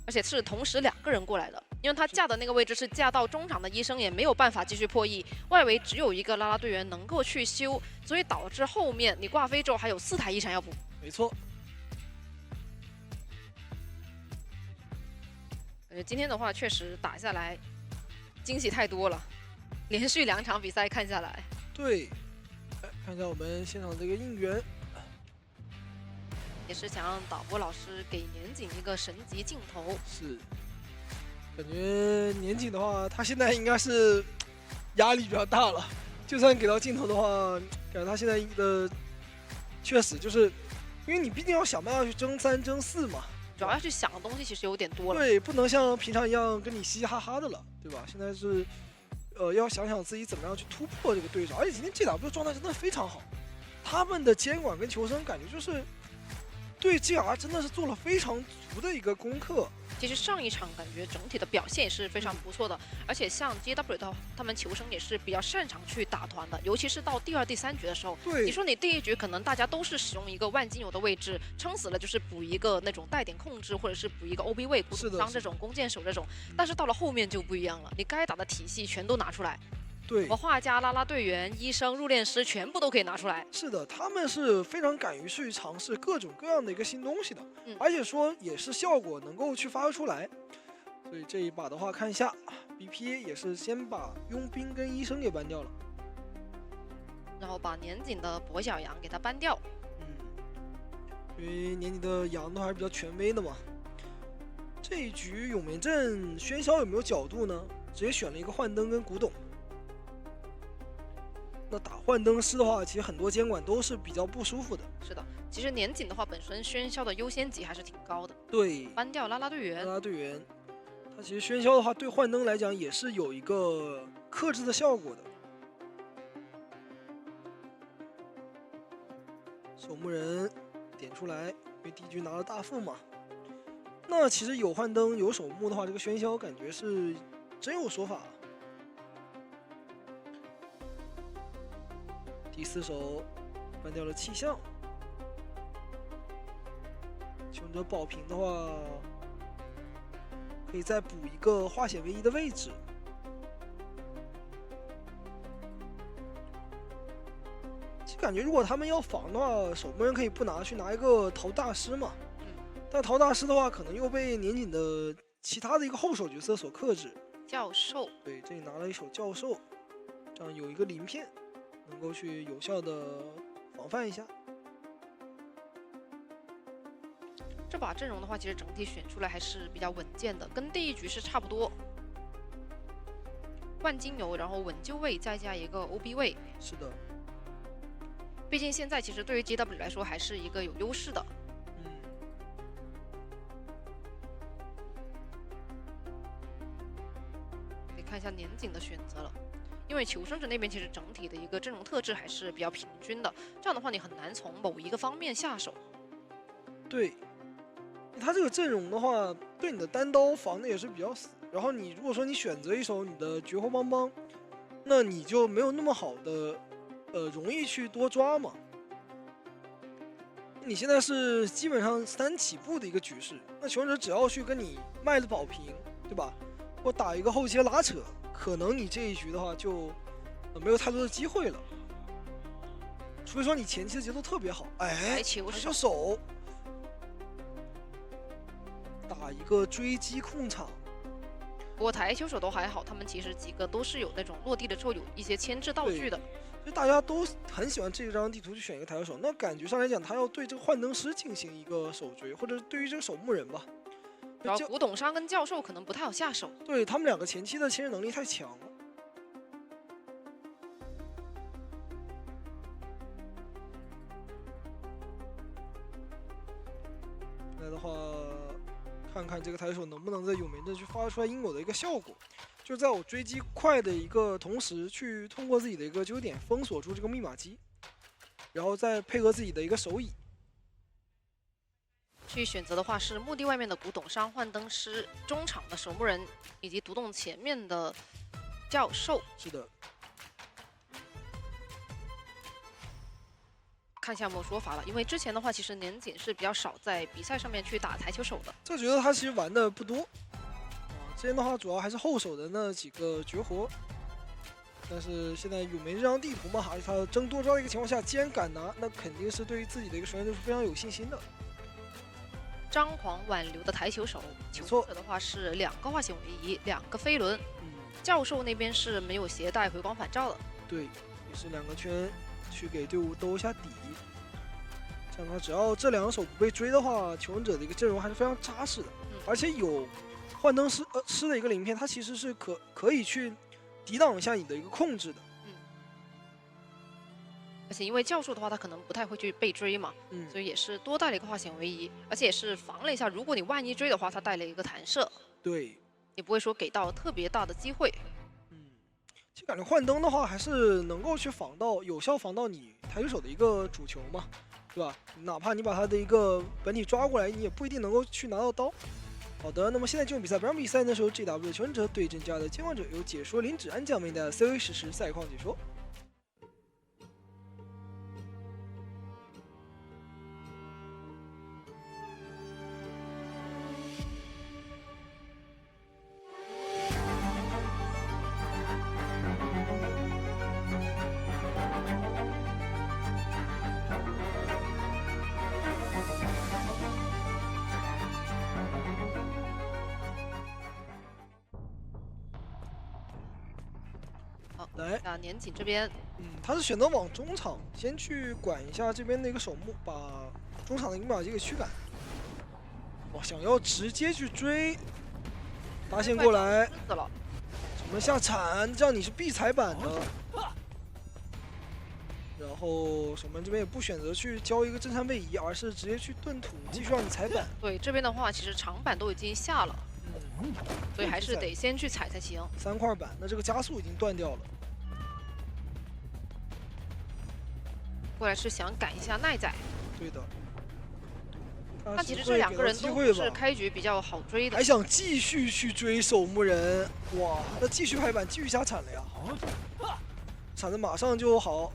而且是同时2个人过来的，因为他架的那个位置是架到中场的医生也没有办法继续破译，外围只有一个拉拉队员能够去修，所以导致后面你挂飞之后还有4台医闪要补。没错。今天的话确实打下来惊喜太多了，连续2场比赛看下来。对，看一下我们现场的一个应援，也是想让导播老师给年景一个神级镜头。是，感觉年景的话，他现在应该是压力比较大了。就算给到镜头的话，感觉他现在的确实就是，因为你毕竟要想办法去争3、争4嘛。主要去想的东西其实有点多了。对，不能像平常一样跟你嘻嘻哈哈的了，对吧？现在是，要想想自己怎么样去突破这个对手。而且今天 GW 状态真的非常好，他们的监管跟求生感觉就是对 GR 真的是做了非常足的一个功课。其实上一场感觉整体的表现也是非常不错的，而且像 GW 的他们求生也是比较擅长去打团的，尤其是到第2、第3局的时候。对，你说你第1局可能大家都是使用一个万金油的位置，撑死了就是补一个那种带点控制，或者是补一个 OB 位、古董商这种弓箭手这种，但是到了后面就不一样了，你该打的体系全都拿出来。对，什么画家、拉拉队员、医生、入殓师，全部都可以拿出来。是的，他们是非常敢于去尝试各种各样的一个新东西的，而且说也是效果能够去发挥出来。所以这一把的话，看一下 BP 也是先把佣兵跟医生给搬掉了，然后把年景的跛小羊给他搬掉。因为年景的羊都还是比较权威的嘛。这一局永眠阵喧嚣有没有角度呢？直接选了一个幻灯跟古董。那打幻灯师的话，其实很多监管都是比较不舒服的。是的，其实年景的话，本身喧嚣的优先级还是挺高的。对，搬掉拉拉队员。拉拉队员，它其实喧嚣的话，对幻灯来讲也是有一个克制的效果的。守墓人点出来，因为第1局拿了大副嘛。那其实有幻灯有守墓的话，这个喧嚣感觉是真有说法。第4手搬掉了气象，求者保平的话，可以再补一个化险为夷的位置。其实感觉如果他们要防的话，守墓人可以不拿，去拿一个陶大师嘛。但陶大师的话，可能又被年景的其他的一个后手角色所克制。教授，对，这里拿了一手教授，这样有一个鳞片，能够去有效的防范一下。这把阵容的话，其实整体选出来还是比较稳健的，跟第1局是差不多。万金油，然后稳就位，再加一个 OB 位。是的。毕竟现在其实对于 GW 来说还是一个有优势的。可以看一下年景的选择了。因为求生者那边其实整体的一个阵容特质还是比较平均的，这样的话你很难从某一个方面下手。对，他这个阵容的话，对你的单刀防的也是比较死。然后你如果说你选择一手你的绝活邦邦，那你就没有那么好的容易去多抓嘛。你现在是基本上3起步的一个局势，那求生者只要去跟你麦子保平，对吧？或打一个后期的拉扯，可能你这一局的话就没有太多的机会了。除非说你前期的节奏特别好，哎，抬球手打一个追击控场。不过台球手都还好，他们其实几个都是有那种落地的时候有一些牵制道具的。所以大家都很喜欢这张地图去选一个抬手。那感觉上来讲，他要对这个幻灯师进行一个手追，或者对于这个守墓人吧。然后古董商跟教授可能不太好下手。对他们两个前期的牵制能力太强了。现在的话，看看这个抬手能不能在永眠镇去发出来应有的一个效果。就在我追击快的一个同时，去通过自己的一个纠点封锁住这个密码机，然后再配合自己的一个手椅。去选择的话是墓地外面的古董商、幻灯师、中场的守墓人以及独栋前面的教授。是的。看一下有没有说法了，因为之前的话，其实年锦是比较少在比赛上面去打台球手的。这觉得他其实玩的不多。之前的话，主要还是后手的那几个绝活，但是现在永眠这张地图嘛，而且他争多招的一个情况下，既然敢拿，那肯定是对于自己的一个首选就是非常有信心的。张皇挽留的台球手，求生者的话是2个化险为夷，2个飞轮。教授那边是没有携带回光返照的。对，也是2个圈去给队伍兜一下底。这样的话，只要这2手不被追的话，求生者的一个阵容还是非常扎实的，而且有幻灯师的一个鳞片，它其实是可以去抵挡一下你的一个控制的。而且因为教授的话，他可能不太会去被追嘛，所以也是多带了一个化险为夷，而且也是防了一下，如果你万一追的话，他带了一个弹射，对，也不会说给到特别大的机会。其实感觉幻灯的话，还是能够去有效防到你台球手的一个主球嘛，对吧？哪怕你把他的一个本体抓过来，你也不一定能够去拿到刀。好的，那么现在进入比赛，本场比赛呢是由 GW 的求生者对阵家的监管者，由解说林芷安将为您带来 COA 实时赛况解说。来，年锦这边，他是选择往中场先去管一下这边的一个守墓，把中场的一个密码机给驱赶。哇，想要直接去追，发现过来，我们下铲，这样你是必踩板的。然后守门这边也不选择去交一个震颤位移，而是直接去遁土，继续让你踩板。对，这边的话其实长板都已经下了，所以还是得先去踩才行。3块板，那这个加速已经断掉了。过来是想赶一下奈仔。对的。那其实这2个人都是开局比较好追的，还想继续去追守墓人，哇，那继续拍板，继续下铲了呀！铲子马上就好，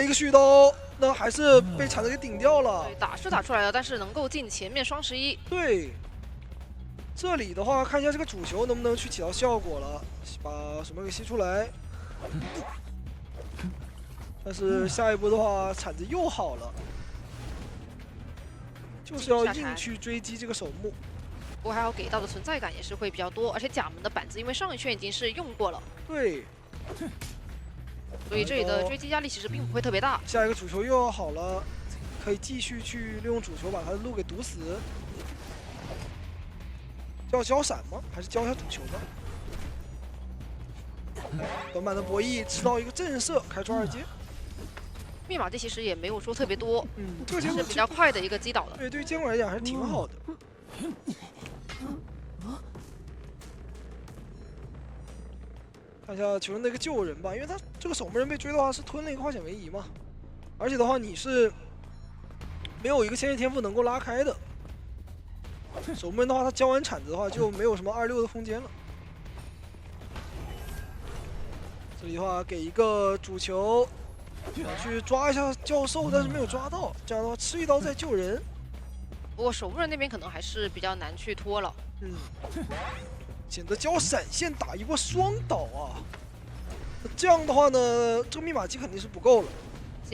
一个续刀，那还是被铲子给顶掉了。对，打是打出来了，但是能够进前面双11。对，这里的话看一下这个主球能不能去起到效果了，把什么给吸出来。但是下一步的话，铲子又好了。就是要硬去追击这个守墓，不过还要给到的存在感也是会比较多，而且甲门的板子因为上一圈已经是用过了，对，所以这里的追击压力其实并不会特别大。下一个主球又要好了，可以继续去利用主球把他的路给堵死。要交闪吗？还是交一下主球呢？短板的博弈吃到一个震慑，开出2阶。密码机其实也没有说特别多，这个是比较快的一个击倒的。对，对于监管来讲还是挺好的。看看一下球人的一个救人吧，因为他这个守门人被追的话是吞了一个化险为夷嘛，而且的话你是没有一个先见天赋能够拉开的。守门人的话，他交完铲子的话就没有什么26的空间了。这里的话给一个主球，想去抓一下教授，但是没有抓到。这样的话吃一刀再救人。不过守门人那边可能还是比较难去拖了。选择交闪现打一波双倒啊！这样的话呢，这个密码机肯定是不够了。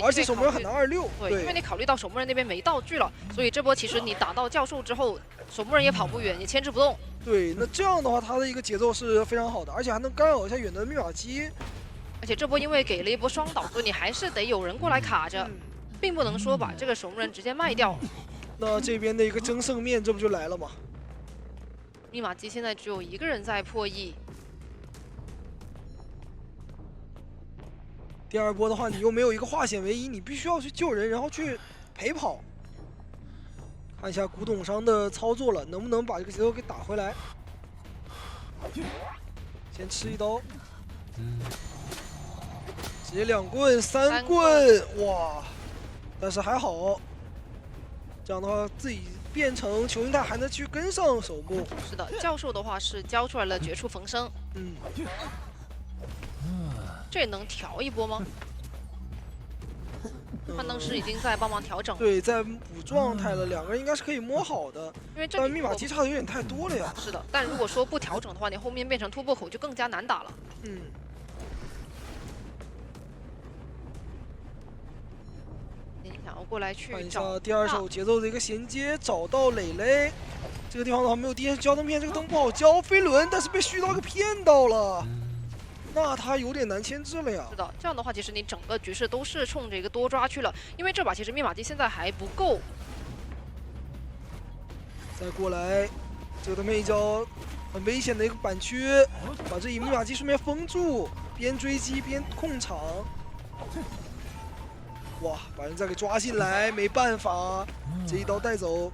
而且守门人很难26，对，因为你考虑到守门人那边没道具了，所以这波其实你打到教授之后，守门人也跑不远，也牵制不动。对，那这样的话，他的一个节奏是非常好的，而且还能干扰一下远端密码机。而且这波因为给了一波双倒，所以你还是得有人过来卡着，并不能说把这个守门人直接卖掉。那这边的一个争胜面，这不就来了吗？密码机现在只有一个人在破亿。第二波的话，你又没有一个化险为夷，你必须要去救人，然后去陪跑。看一下古董商的操作了，能不能把这个节奏给打回来？先吃一刀，直接2棍3棍，哇！但是还好，这样的话自己变成球形态还能去跟上守墓。是的，教授的话是交出来了绝处逢生。这能调一波吗？幻灯师已经在帮忙调整。对，在补状态了，2个人应该是可以摸好的。因为这但密码机差的有点太多了呀。是的，但如果说不调整的话，你后面变成突破口就更加难打了。你想要过来去看一找下第二手节奏的一个衔接，找到磊磊。这个地方的话没有第一交灯片，这个灯不好交。飞轮，但是被絮刀给骗到了。那他有点难牵制了呀。是的，这样的话，其实你整个局势都是冲着一个多抓去了，因为这把其实密码机现在还不够。再过来，这个灯片一交，很危险的一个板区，把这一密码机顺便封住，边追击边控场。哇，把人再给抓进来，没办法，这一刀带走。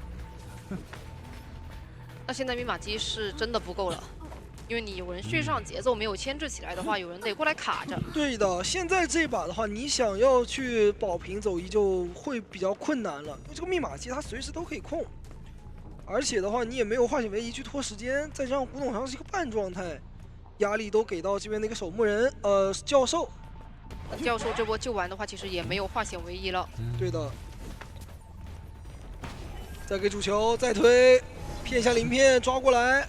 那现在密码机是真的不够了。因为你有人续上节奏没有牵制起来的话，有人得过来卡着。对的，现在这把的话，你想要去保平走一就会比较困难了，因为这个密码机它随时都可以控，而且的话你也没有化险为夷去拖时间，再加上古董商是一个半状态，压力都给到这边的一个守墓人教授。教授这波救完的话，其实也没有化险为夷了。对的。再给主球，再推，骗一下鳞片抓过来。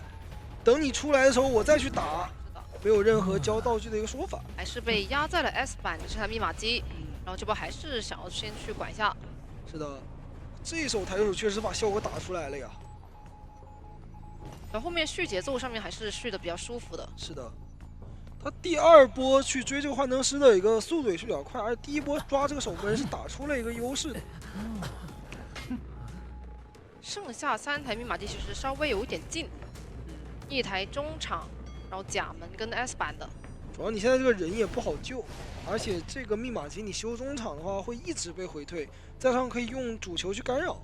等你出来的时候，我再去打，没有任何交道具的一个说法。还是被压在了 S 板的这台密码机，然后这波还是想要先去管一下。是的，这一手抬手确实把效果打出来了呀。然后后面续节奏上面还是续的比较舒服的。是的，他第二波去追这个幻灯师的一个速度也是比较快，而第一波抓这个守门人是打出了一个优势的。剩下3台密码机其实稍微有一点近。一台中场，然后甲门跟 S 板的。主要你现在这个人也不好救，而且这个密码机你修中场的话会一直被回退，加上可以用主球去干扰。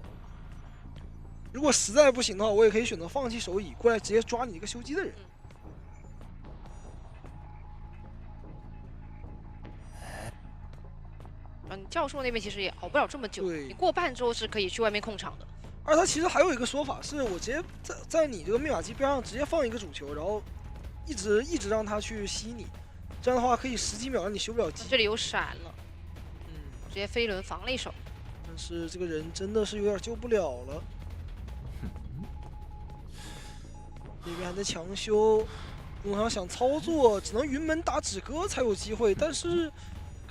如果实在不行的话，我也可以选择放弃手椅，过来直接抓你一个修机的人。教授那边其实也熬不了这么久，你过半之后是可以去外面控场的。而他其实还有一个说法是，我直接在你这个密码机边上直接放一个主球，然后一直让他去吸你，这样的话可以10几秒让你修不了机。这里有闪了，直接飞轮防了一手。但是这个人真的是有点救不了了。这边还在强修，路上想操作，只能云门打止戈才有机会，但是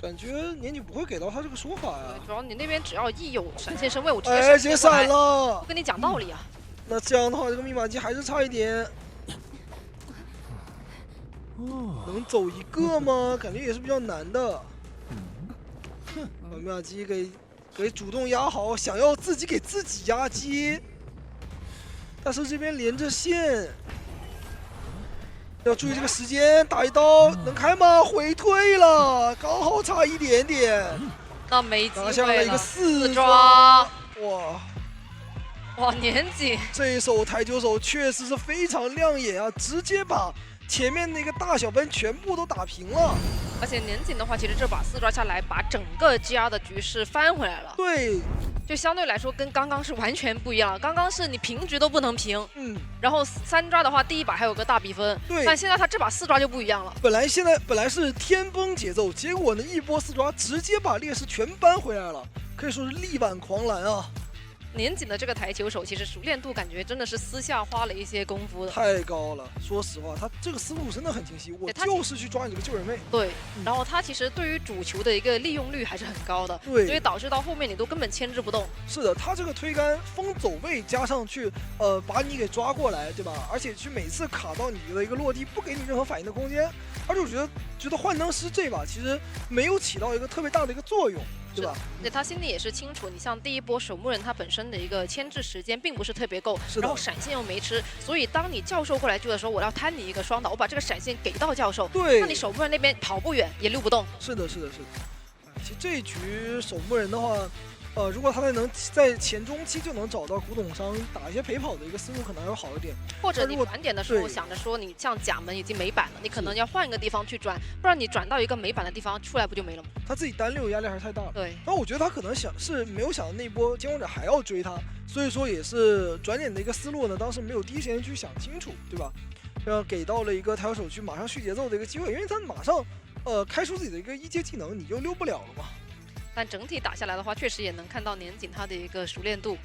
感觉年纪不会给到他这个说法呀。主要你那边只要一有闪现身位，我直接直接闪了，不跟你讲道理啊。那这样的话，这个密码机还是差一点。能走一个吗？感觉也是比较难的。把密码机给主动压好，想要自己给自己压机，但是这边连着线。要注意这个时间，打一刀能开吗？回退了，刚好差一点点。那没机会了。拿下了一个4抓，哇，年纪。这一手台球手确实是非常亮眼啊，直接把前面那个大小分全部都打平了。而且年景的话，其实这把4抓下来，把整个 GR 的局势翻回来了。对，就相对来说跟刚刚是完全不一样了。刚刚是你平局都不能平，然后3抓的话，第一把还有个大比分，对。但现在他这把4抓就不一样了。本来是天崩节奏，结果呢一波4抓直接把劣势全扳回来了，可以说是力挽狂澜啊。年景的这个台球手，其实熟练度感觉真的是私下花了一些功夫的，太高了。说实话，他这个思路真的很清晰，我就是去抓你这个救人位。对，然后他其实对于主球的一个利用率还是很高的，对，所以导致到后面你都根本牵制不动。是的，他这个推杆封走位加上去，把你给抓过来，对吧？而且去每次卡到你的一个落地，不给你任何反应的空间。而且我觉得幻灯师这把其实没有起到一个特别大的一个作用。对吧？对，他心里也是清楚。你像第一波守墓人，他本身的一个牵制时间并不是特别够，然后闪现又没吃，所以当你教授过来救的时候，我要摊你一个双导，我把这个闪现给到教授，对，那你守墓人那边跑不远也溜不动。是的。其实这一局守墓人的话，如果他能在前中期就能找到古董商打一些陪跑的一个思路，可能会好一点。或者你转点的时候想着说，你像甲门已经没板了，你可能要换一个地方去转，不然你转到一个没板的地方出来不就没了吗？他自己单溜压力还是太大了。对，但我觉得他可能没有想到那波监控者还要追他，所以说也是转点的一个思路呢，当时没有第一时间去想清楚，对吧？给到了一个台球手去马上续节奏的一个机会，因为他马上开出自己的一个1阶技能，你就溜不了了嘛。但整体打下来的话，确实也能看到年景他的一个熟练度，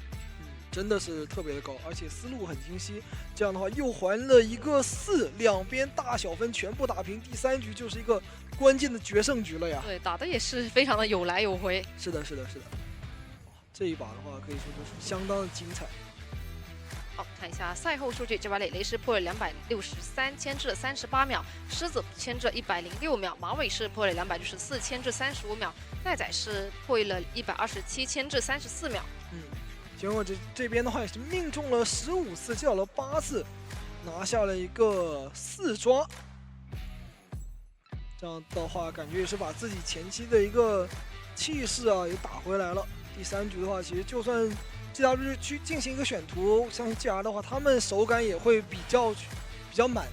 真的是特别的高，而且思路很清晰。这样的话又还了一个4，两边大小分全部打平，第3局就是一个关键的决胜局了呀。对，打的也是非常的有来有回。是的。这一把的话可以说就是相当的精彩。好，看一下赛后数据，这把磊雷是破了263，牵制了38秒；狮子牵制了106秒；马尾是破了294，牵制35秒；奈仔是破了127，牵制34秒。结果这边的话也是命中了15次，击倒了8次，拿下了一个4抓。这样的话，感觉也是把自己前期的一个气势啊也打回来了。第3局的话，其实就算 GW 去进行一个选图，相信 GR 的话，他们手感也会比较满。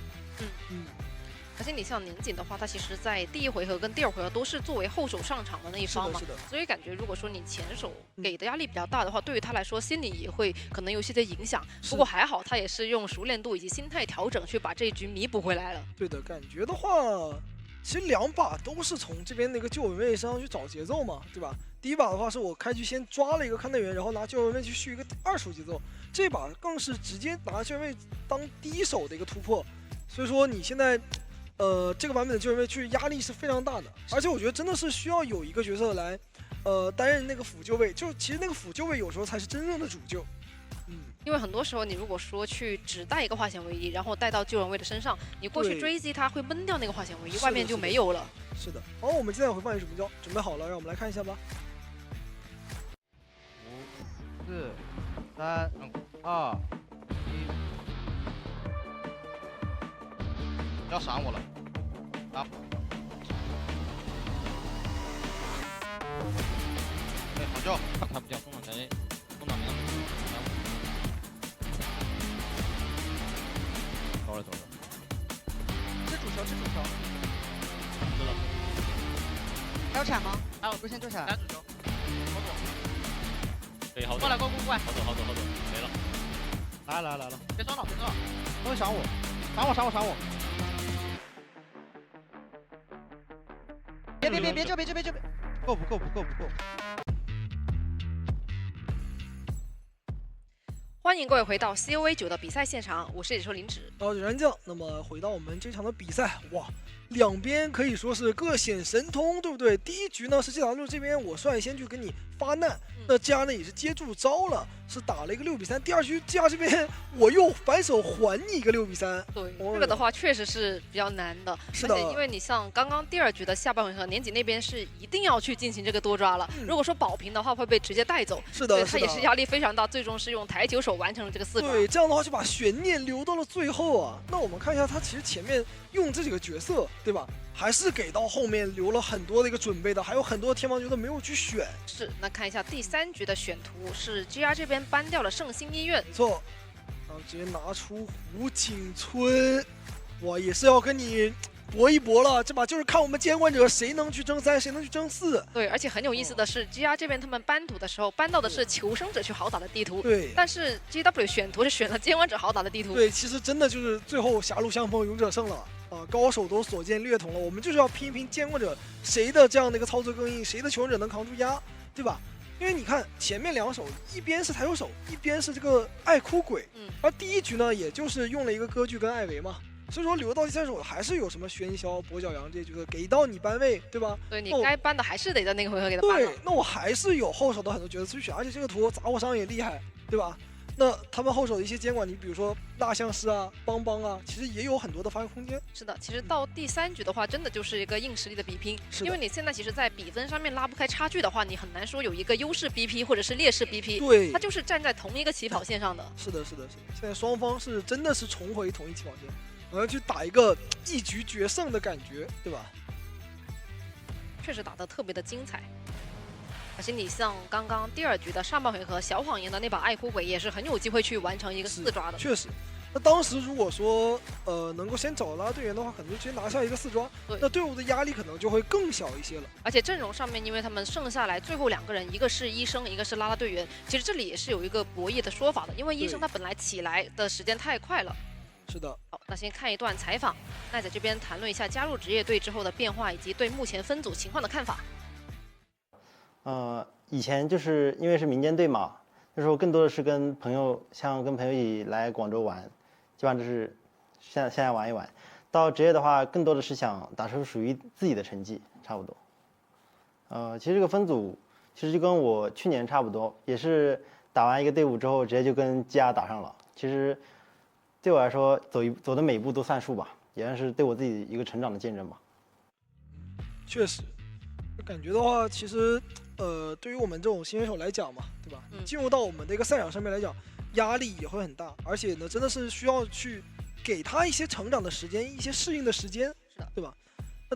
而且你像年景的话，他其实在第1回合跟第2回合都是作为后手上场的那一方嘛，所以感觉如果说你前手给的压力比较大的话，对于他来说心里也会可能有些影响。不过还好，他也是用熟练度以及心态调整去把这一局弥补回来了。对的，感觉的话，其实2把都是从这边那个救人位身上去找节奏嘛，对吧？第1把的话是我开局先抓了一个勘探员，然后拿救人位去续一个2手节奏，这把更是直接拿救人位当第1手的一个突破，所以说你现在。这个版本的救人位去压力是非常大的，而且我觉得真的是需要有一个角色来，担任那个辅救位，就其实那个辅救位有时候才是真正的主救。因为很多时候你如果说去只带一个化险为夷，然后带到救人位的身上，你过去追击他会闷掉那个化险为夷，外面就没有了。是的。好，我们现在回放也是准备好了，让我们来看一下吧。5、4、3、2、1。要闪我了，啊！哎，好叫，他不叫，风挡加 A， 风挡没了，走了。这主球，知道。还有闪吗？还有不先救闪。来主球，好走。可以好走。过来，好走，没了。来了。别双倒，他会闪我。别救！够不够？欢迎各位回到 COA9的比赛现场，我是解说林芷。我是燃酱。那么回到我们这场的比赛，哇，两边可以说是各显神通，对不对？第1局呢是 GW 这边我率先去给你发难，那 GR 呢也是接住招了，是打了一个6比3。第2局 GR 这边我又反手还你一个6比3。对，这个的话确实是比较难的。是的，而且因为你像刚刚第2局的下半回合，年景那边是一定要去进行这个多抓了。如果说保平的话，会被直接带走。是的，他也是压力非常大，最终是用台球手完成了这个4抓。对，这样的话就把悬念留到了最后啊。那我们看一下他其实前面用这几个角色，对吧？还是给到后面留了很多的一个准备的，还有很多天王角色没有去选。是，那看一下第3局的选图是 GR 这边搬掉了圣心医院，没错，然后直接拿出胡景村，我也是要跟你搏一搏了，这把就是看我们监管者谁能去争3，谁能去争4。对，而且很有意思的是，GR 这边他们搬图的时候搬到的是求生者去好打的地图，对。但是 GW 选图是选了监管者好打的地图。对，其实真的就是最后狭路相逢勇者胜了啊！高手都所见略同了，我们就是要拼一拼监管者谁的这样的一个操作更硬，谁的求生者能扛住压，对吧？因为你看前面2手，一边是台球手，一边是这个爱哭鬼，而第一局呢，也就是用了一个歌剧跟艾维嘛。所以说留到第3手还是有什么喧嚣、跛脚羊这些角色给到你搬位，对吧？对，你该搬的还是得在那个回合给他搬。对，那我还是有后手的很多角色去选，而且这个图杂货商也厉害，对吧？那他们后手的一些监管，你比如说蜡像师啊、邦邦啊，其实也有很多的发挥空间。是的，其实到第3局的话，真的就是一个硬实力的比拼。因为你现在其实，在比分上面拉不开差距的话，你很难说有一个优势 BP 或者是劣势 BP。对，它就是站在同一个起跑线上的。是的，是的，是的。现在双方是真的是重回同一起跑线。我要去打一个一局决胜的感觉，对吧？确实打得特别的精彩，而且你像刚刚第2局的上半回合，小谎言的那把爱哭鬼也是很有机会去完成一个4抓的。确实，那当时如果说能够先找拉队员的话，可能就直接拿下一个4抓，那队伍的压力可能就会更小一些了。而且阵容上面，因为他们剩下来最后2个人，一个是医生，一个是拉拉队员，其实这里也是有一个博弈的说法的，因为医生他本来起来的时间太快了。是的，好，那先看一段采访，奈在这边谈论一下加入职业队之后的变化，以及对目前分组情况的看法。以前就是因为是民间队嘛，那时候更多的是跟朋友一起来广州玩，基本上就是现在玩一玩。到职业的话，更多的是想打出属于自己的成绩，差不多。其实这个分组其实就跟我去年差不多，也是打完一个队伍之后，直接就跟 GR 打上了。其实对我来说，走的每一步都算数吧，也算是对我自己一个成长的见证吧。确实，感觉的话，其实对于我们这种新选手来讲嘛，对吧？进入到我们的一个赛场上面来讲，压力也会很大，而且呢，真的是需要去给他一些成长的时间，一些适应的时间，是的，对吧？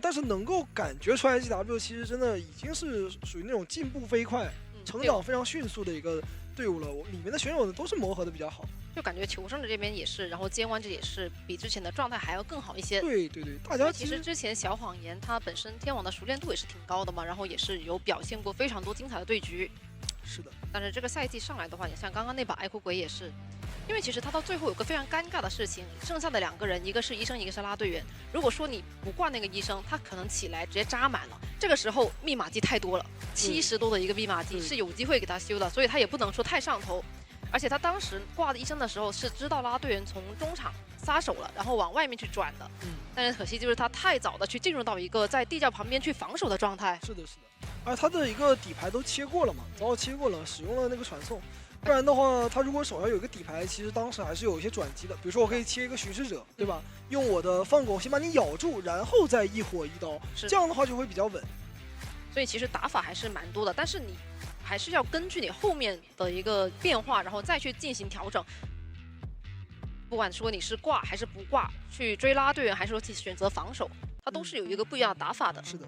但是能够感觉出来 GW 其实真的已经是属于那种进步飞快、成长非常迅速的一个队伍了。里面的选手呢都是磨合的比较好。就感觉求生者这边也是，然后监管者也是比之前的状态还要更好一些。对对对，大家其实之前小谎言他本身天网的熟练度也是挺高的嘛，然后也是有表现过非常多精彩的对局。是的，但是这个赛季上来的话，你像刚刚那把爱哭鬼也是，因为其实他到最后有个非常尴尬的事情，剩下的2个人，一个是医生，一个是拉队员。如果说你不挂那个医生，他可能起来直接扎满了，这个时候密码机太多了，70多的一个密码机是有机会给他修的，所以他也不能说太上头。而且他当时挂的医生的时候是知道拉队员从中场撒手了，然后往外面去转的。但是可惜就是他太早的去进入到一个在地窖旁边去防守的状态。是的，是的。而他的一个底牌都切过了嘛，早切过了，使用了那个传送。不然的话，他如果手上有一个底牌，其实当时还是有一些转机的。比如说，我可以切一个巡视者，对吧？用我的放狗先把你咬住，然后再一火一刀，这样的话就会比较稳。所以其实打法还是蛮多的，但是你还是要根据你后面的一个变化，然后再去进行调整。不管说你是挂还是不挂，去追拉队员，还是说去选择防守，它都是有一个不一样的打法的。是的，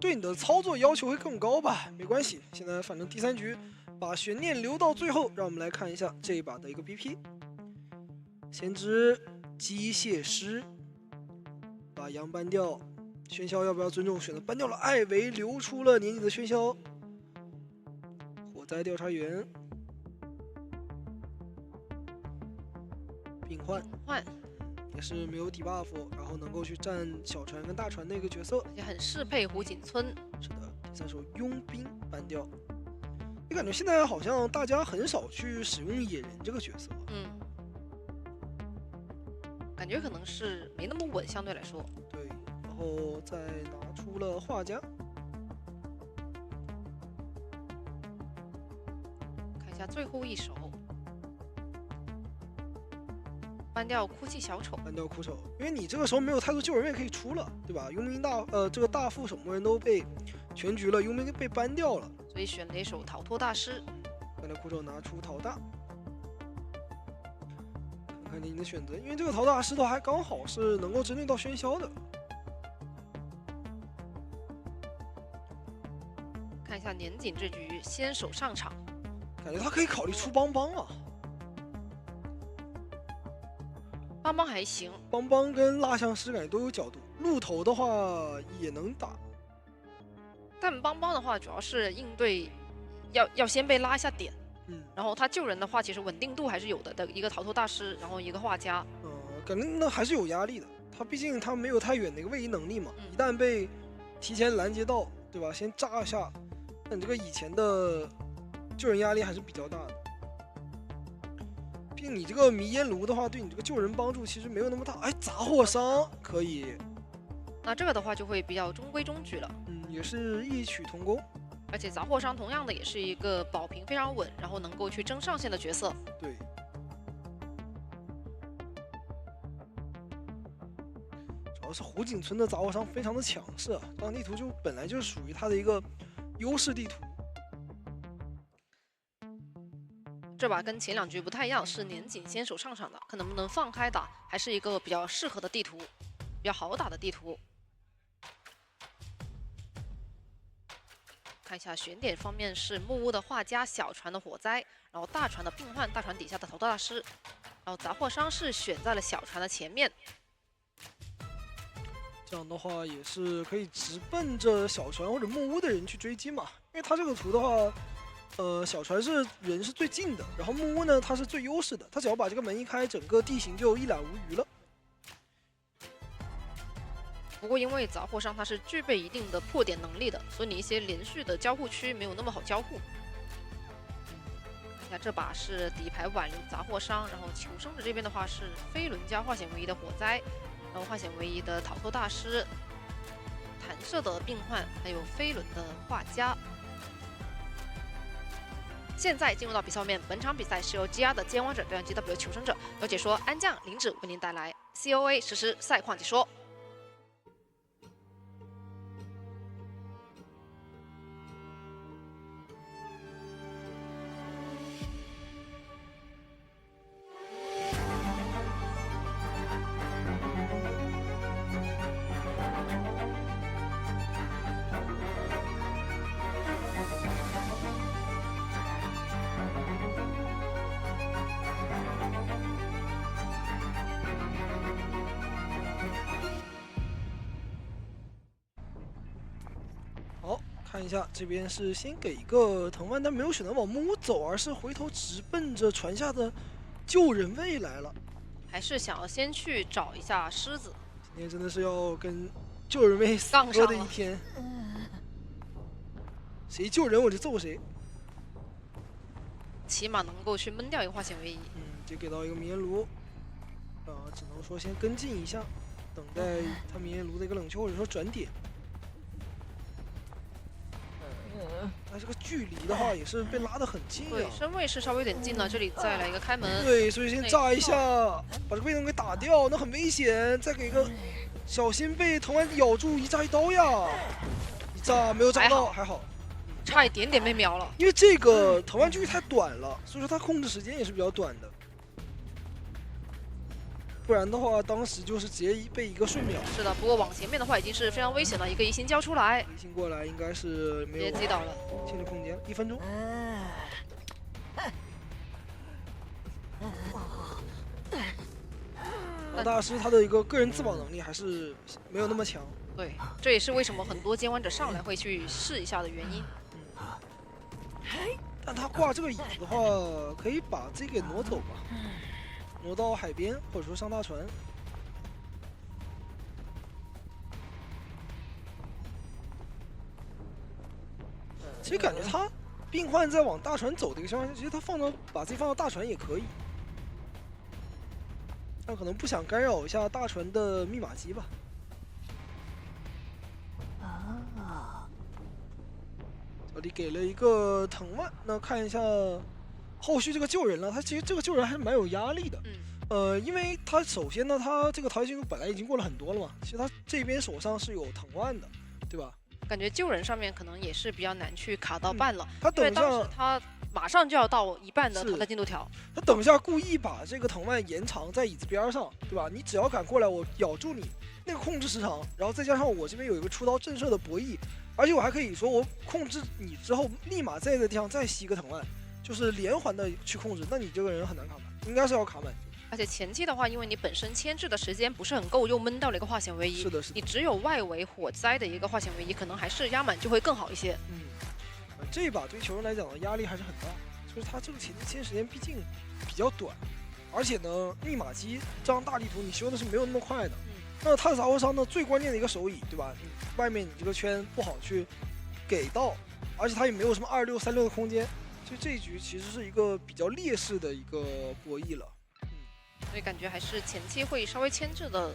对你的操作要求会更高吧？没关系，现在反正第3局把悬念留到最后，让我们来看一下这一把的一个 BP。先知机械师把羊搬掉，喧嚣要不要尊重？选择搬掉了艾维，留出了年纪的喧嚣。火灾调查员，病患也是没有底 buff， 然后能够去站小船跟大船的一个角色，也很适配胡锦村。是的，第3手佣兵搬掉。你感觉现在好像大家很少去使用野人这个角色。感觉可能是没那么稳，相对来说。对，然后再拿出了画家。看一下最后一手，搬掉哭泣小丑，搬掉哭手，因为你这个时候没有太多救人位可以出了，对吧？佣兵这个大副守门人都被全局了，佣兵被搬掉了，所以选了一手逃脱大师。搬掉哭手，拿出陶大。看看你的选择，因为这个陶大师的还刚好是能够针对到喧嚣的。看一下年景这局先手上场，感觉他可以考虑出邦邦啊。邦邦还行，邦邦跟蜡像师感觉都有角度，鹿头的话也能打。但邦邦的话主要是应对要先被拉一下点，然后他救人的话其实稳定度还是有的一个逃脱大师，然后一个画家，感觉那还是有压力的。他毕竟他没有太远的一个位移能力嘛，一旦被提前拦截到，对吧？先炸一下，那你这个以前的救人压力还是比较大的。毕竟你这个迷烟炉的话，对你这个救人帮助其实没有那么大。哎，杂货商可以，那这个的话就会比较中规中矩了。也是异曲同工。而且杂货商同样的也是一个保平非常稳，然后能够去争上线的角色。对。主要是湖景村的杂货商非常的强势啊，这张地图就本来就是属于他的一个优势地图。这把跟前2局不太一样，是年仅先手上场的，看能不能放开打，还是一个比较适合的地图，比较好打的地图。看一下选点方面是木屋的画家、小船的火灾，然后大船的病患、大船底下的逃脱大师，然后杂货商是选在了小船的前面。这样的话也是可以直奔着小船或者木屋的人去追击嘛，因为他这个图的话，小船是人是最近的，然后木屋呢它是最优势的，他只要把这个门一开，整个地形就一览无余了。不过因为杂货商它是具备一定的破点能力的，所以你一些连续的交互区没有那么好交互。那这把是底牌挽留杂货商，然后求生者这边的话是飞轮加化险为夷的火灾，然后化险为夷的逃脱大师，弹射的病患，还有飞轮的画家。现在进入到比赛面，本场比赛是由 GR 的监王者对战 GW 求生者，有解说安将、林芷为您带来 COA 实时赛况解说。看一下，这边是先给一个藤蔓，但没有选择往木屋走，而是回头直奔着船下的救人位来了。还是想要先去找一下狮子。今天真的是要跟救人位死磕的一天，谁救人我就揍谁，起码能够去闷掉一个化险为夷。就给到一个迷烟炉，只能说先跟进一下，等待他迷烟炉的一个冷却或者说转点。那这个距离的话也是被拉得很近啊。对，身位是稍微有点近了，这里再来一个开门。对，所以先炸一下，把这个被动给打掉，那很危险。再给个小心被藤蔓咬住，一炸一刀呀！一炸没有炸到，还好，差一点点被秒了。因为这个藤蔓距离太短了，所以说它控制时间也是比较短的。不然的话，当时就是直接被一个瞬秒。是的，不过往前面的话已经是非常危险了，一个移形交出来，移形过来应该是没有直接击倒了，限制空间1分钟。老大师他的一个个人自保能力还是没有那么强。对，这也是为什么很多监管者上来会去试一下的原因。但他挂这个椅子的话，可以把这个给挪走吧。挪到海边，或者说上大船。其实感觉他病患在往大船走的一个情况下，其实他把自己放到大船也可以，但可能不想干扰一下大船的密码机吧。这里给了一个藤蔓，那看一下。后续这个救人了，他其实这个救人还是蛮有压力的，因为他首先呢，他这个逃逸进度本来已经过了很多了嘛，其实他这边手上是有藤蔓的，对吧？感觉救人上面可能也是比较难去卡到半了，他等一下，因为当时他马上就要到一半的淘汰进度条，他等一下故意把这个藤蔓延长在椅子边上，对吧？你只要敢过来，我咬住你，那个控制时长，然后再加上我这边有一个出刀震慑的博弈，而且我还可以说我控制你之后，立马在这个地方再吸一个藤蔓。就是连环的去控制，那你这个人很难卡满，应该是要卡满。而且前期的话，因为你本身牵制的时间不是很够，又闷到了一个化险为夷。是的，是的。你只有外围火灾的一个化险为夷，可能还是压满就会更好一些。这一把对于球人来讲的压力还是很大，就是他这个前期牵时间毕竟比较短，而且呢，密码机这张大地图你修的是没有那么快的。那他的杂货商呢，最关键的一个手椅，对吧？你外面你这个圈不好去给到，而且他也没有什么26、36的空间，所以这一局其实是一个比较劣势的一个博弈了。所以感觉还是前期会稍微牵制的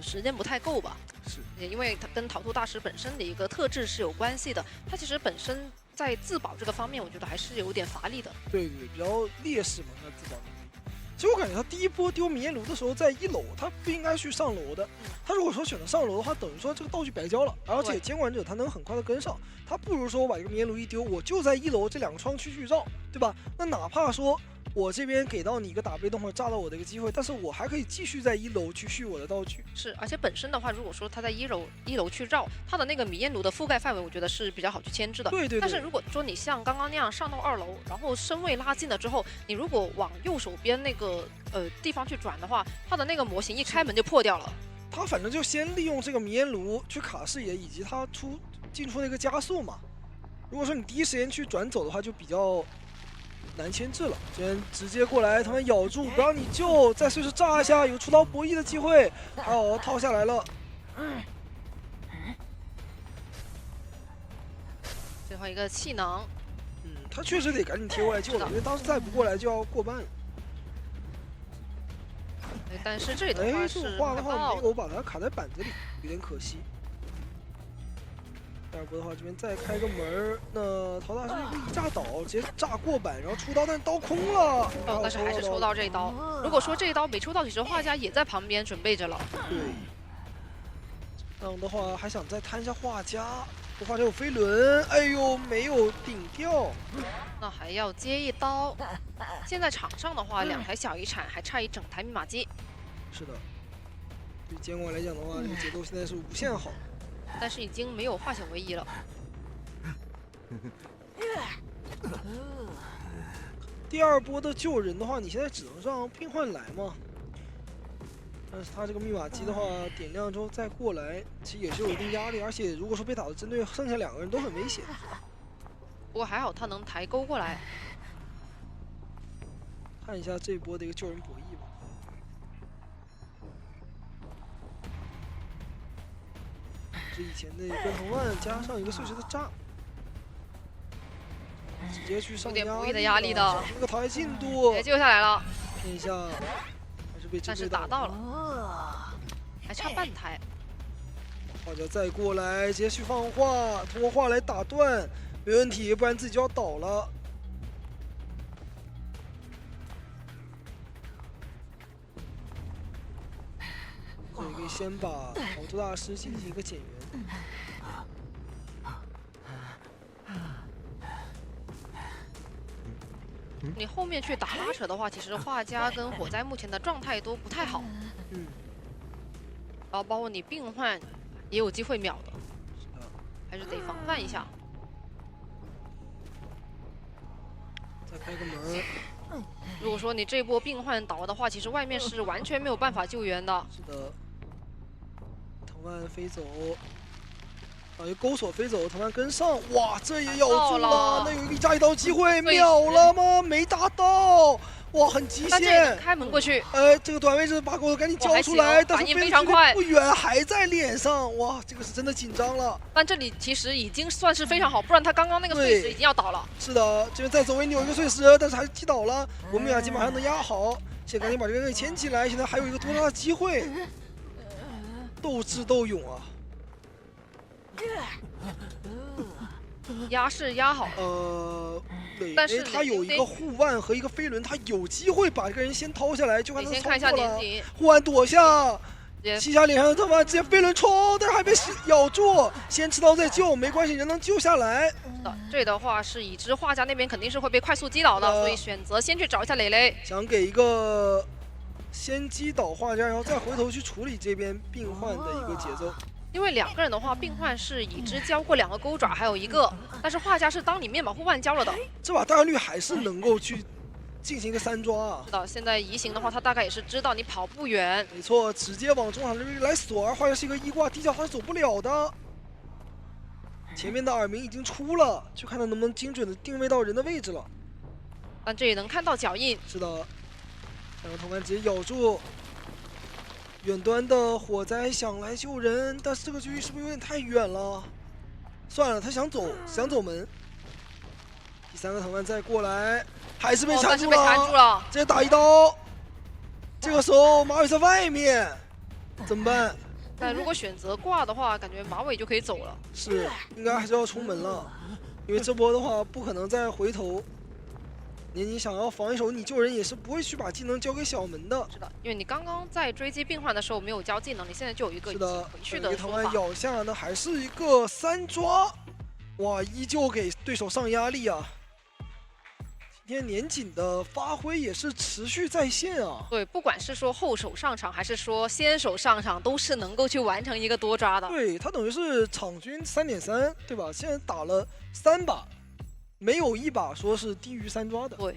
时间不太够吧？是，因为它跟逃脱大师本身的一个特质是有关系的。它其实本身在自保这个方面，我觉得还是有点乏力的。对，比较劣势嘛，他自保能力。其实我感觉他第一波丢迷烟炉的时候，在1楼，他不应该去上楼的。他如果说选择上楼的话，等于说这个道具白交了，而且监管者他能很快的跟上。他不如说我把这个迷烟炉一丢，我就在1楼这2个窗区去绕，对吧？那哪怕说我这边给到你一个打被动或者炸到我的一个机会，但是我还可以继续在1楼去续我的道具。是，而且本身的话，如果说他在一楼去绕，他的那个迷烟炉的覆盖范围，我觉得是比较好去牵制的。对。但是如果说你像刚刚那样上到2楼，然后身位拉近了之后，你如果往右手边那个地方去转的话，他的那个模型一开门就破掉了。他反正就先利用这个迷烟炉去卡视野，以及他进出的一个加速嘛。如果说你第一时间去转走的话，就比较难牵制了。这边直接过来，他们咬住不让你救，再试试炸一下，有出刀博弈的机会。好，套下来了。最后一个气囊。他确实得赶紧贴过来救了，因为当时再不过来就要过半了。但是这里的话是画的话没有把它卡在板子里，有点可惜。第二波的话，这边再开个门，那陶大师会一炸倒，直接炸过板，然后出刀，但是刀空了。但是还是抽到这一刀。如果说这一刀没抽到，其实画家也在旁边准备着了。对。这样的话还想再摊一下画家，画家有飞轮，哎呦没有顶掉。那还要接一刀。现在场上的话，2台小遗产，还差一整台密码机。是的。对监管来讲的话，这个节奏现在是无限好。但是已经没有化险为夷了。第二波的救人的话，你现在只能让病患来嘛。但是他这个密码机的话，点亮之后再过来，其实也是有一定压力。而且如果说被打的针对，剩下2个人都很危险。不过还好他能抬钩过来。看一下这一波的一个救人博弈吧。是以前的一个藤蔓加上一个碎石的炸，直接去上有点博弈的压力的。这个淘汰进度也救下来了，骗一下，还是被但是打到了，还差半台。画家再过来，直接去放画，通过画来打断，没问题，不然自己就要倒了。所以可以先把逃脱大师进行一个减员。你后面去打拉扯的话，其实画家跟火灾目前的状态都不太好。然后包括你病患也有机会秒的，还是得防范一下。再开个门。如果说你这波病患倒了的话，其实外面是完全没有办法救援的。是的。藤蔓飞走。一勾锁飞走，藤蔓跟上，哇，这也咬住了，那有一个1+1刀机会，秒了吗？没打到，哇，很极限。开门过去，这个短位置把狗头赶紧交出来，但是非常快，不远还在脸上，哇，这个是真的紧张了。但这里其实已经算是非常好，不然他刚刚那个碎石已经要倒了。是的，这边再走位扭一个碎石，但是还是击倒了，我们俩基本上能压好，现在赶紧把这个人给牵起来，现在还有一个多大的机会，斗智斗勇啊。压是压好，但是他有一个护腕和一个飞轮，他有机会把这个人先掏下来，就看他先看一下连击，护腕躲下，吸下脸上的藤蔓，直接飞轮冲，但是还被咬住，先持刀再救，没关系，人能救下来。这的话是已知画家那边肯定是会被快速击倒的，所以选择先去找一下磊磊，想给一个先击倒画家，然后再回头去处理这边病患的一个节奏。因为2个人的话，病患是已知交过2个钩爪，还有一个，但是画家是当你面保护腕交了的，这把大概率还是能够去进行一个3抓啊。是的，现在移形的话，他大概也是知道你跑不远。没错，直接往中场这边来锁，而画下是一个1挂低脚，他是走不了的。前面的耳鸣已经出了，就看他能不能精准的定位到人的位置了。但这也能看到脚印。是的，两个同伴直接咬住。远端的火灾想来救人，但是这个距离是不是有点太远了？算了，他想走门。第3个同伴再过来，还是被缠住了，直接打一刀。这个时候马尾在外面，怎么办？但如果选择挂的话，感觉马尾就可以走了。是，应该还是要冲门了，因为这波的话不可能再回头。你想要防一手，你救人也是不会去把技能交给小门的。是的，因为你刚刚在追击病患的时候没有交技能，你现在就有一个回去的说法。咬下的还是一个3抓，哇，依旧给对手上压力啊。今天年锦的发挥也是持续在线啊。对，不管是说后手上场还是说先手上场，都是能够去完成一个多抓的。对，他等于是场均3.3，对吧？现在打了3把。没有一把说是低于3抓的。对，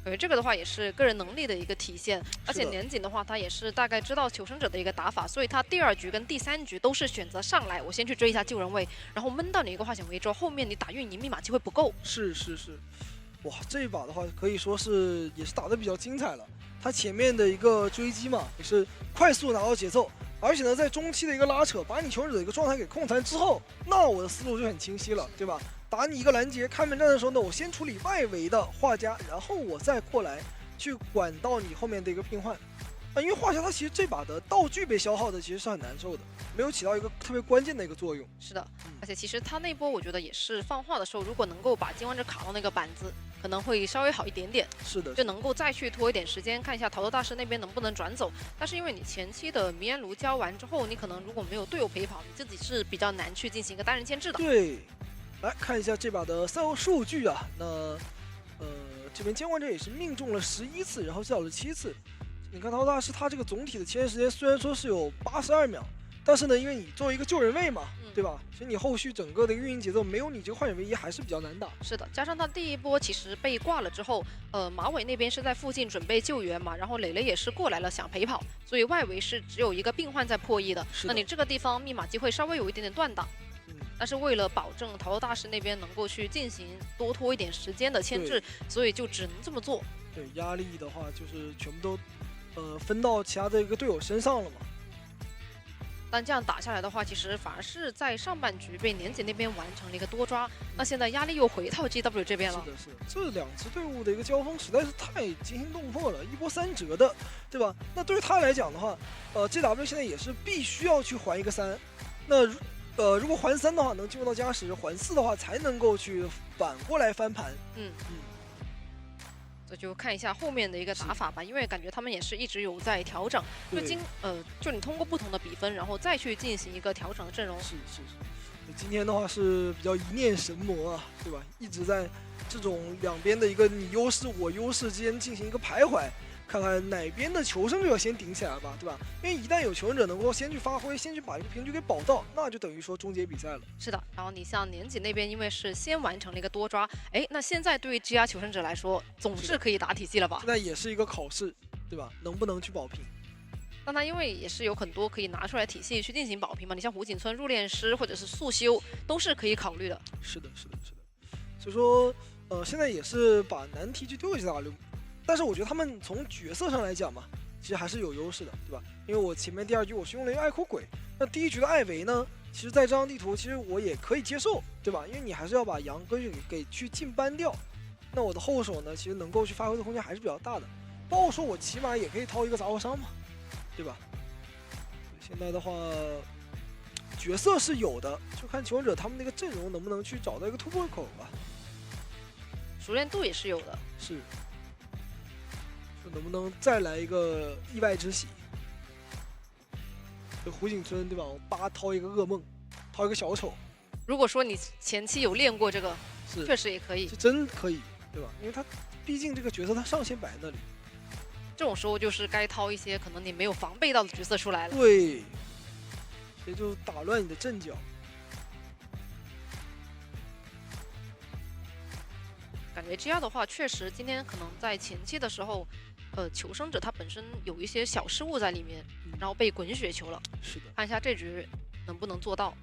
感觉这个的话也是个人能力的一个体现，而且年锦的话，他也是大概知道求生者的一个打法，所以他第2局跟第3局都是选择上来，我先去追一下救人位，然后闷到你一个化险为之后，后面你打运营密码机会不够。是，哇，这一把的话可以说是也是打得比较精彩了。他前面的一个追击嘛，也是快速拿到节奏，而且呢，在中期的一个拉扯，把你求生者的一个状态给控残之后，那我的思路就很清晰了，对吧？打你一个拦截，开门战的时候呢，我先处理外围的画家，然后我再过来去管到你后面的一个病患。因为画家他其实这把的道具被消耗的其实是很难受的，没有起到一个特别关键的一个作用。是的，而且其实他那波我觉得也是放话的时候，如果能够把金王者卡到那个板子，可能会稍微好一点点。是的，就能够再去拖一点时间，看一下桃豆大师那边能不能转走。但是因为你前期的迷烟炉交完之后，你可能如果没有队友陪跑，你自己是比较难去进行一个单人牵制的。对。来看一下这把的赛后数据啊，那这边监管者也是命中了11次，然后击倒了7次。你看桃大师他这个总体的牵制时间虽然说是有82秒，但是呢，因为你作为一个救人位嘛，对吧？所以你后续整个的运营节奏没有你这个化险为夷还是比较难打。是的，加上他第一波其实被挂了之后，马尾那边是在附近准备救援嘛，然后磊磊也是过来了想陪跑，所以外围是只有一个病患在破译的。那你这个地方密码机会稍微有一点点断档。但是为了保证桃豆大师那边能够去进行多拖一点时间的牵制，所以就只能这么做。对，压力的话就是全部都分到其他的一个队友身上了嘛。但这样打下来的话，其实反而是在上半局被年锦那边完成了一个多抓，那现在压力又回到 GW 这边了。是的，这2支队伍的一个交锋实在是太惊心动魄了，一波3折的，对吧？那对于他来讲的话，GW 现在也是必须要去还一个3，那如果还3的话，能进入到加时；还4的话，才能够去反过来翻盘。这就看一下后面的一个打法吧，因为感觉他们也是一直有在调整，就你通过不同的比分，然后再去进行一个调整的阵容。是。今天的话是比较一念神魔啊，对吧？一直在这种两边的一个你优势我优势之间进行一个徘徊。看看哪边的求生者先顶起来吧，对吧？因为一旦有求生者能够先去发挥，先去把这个平局给保到，那就等于说终结比赛了。是的，然后你像年锦那边，因为是先完成了一个多抓，那现在对于 GR 求生者来说，总是可以打体系了吧？现在也是一个考试，对吧？能不能去保平？但他因为也是有很多可以拿出来体系去进行保平嘛，你像胡锦村入殓师或者是速修，都是可以考虑的。是的。所以说，现在也是把难题去丢给 GW。但是我觉得他们从角色上来讲嘛，其实还是有优势的，对吧？因为我前面第2局我是用了一个爱哭鬼，那第1局的艾维呢，其实在这张地图其实我也可以接受，对吧？因为你还是要把杨哥给去进班掉，那我的后手呢，其实能够去发挥的空间还是比较大的。包括说我起码也可以掏一个杂货商嘛，对吧？现在的话，角色是有的，就看求生者他们那个阵容能不能去找到一个突破口吧。熟练度也是有的，是。能不能再来一个意外之喜？这胡锦村对吧？我8掏一个噩梦，掏一个小丑。如果说你前期有练过这个，确实也可以，是真可以，对吧？因为他毕竟这个角色他上限摆在那里，这种时候就是该掏一些可能你没有防备到的角色出来了。对，也就打乱你的阵脚。 感感觉 GR 的话，确实今天可能在前期的时候，求生者他本身有一些小失误在里面，然后被滚雪球了。是的，看一下这局能不能做到。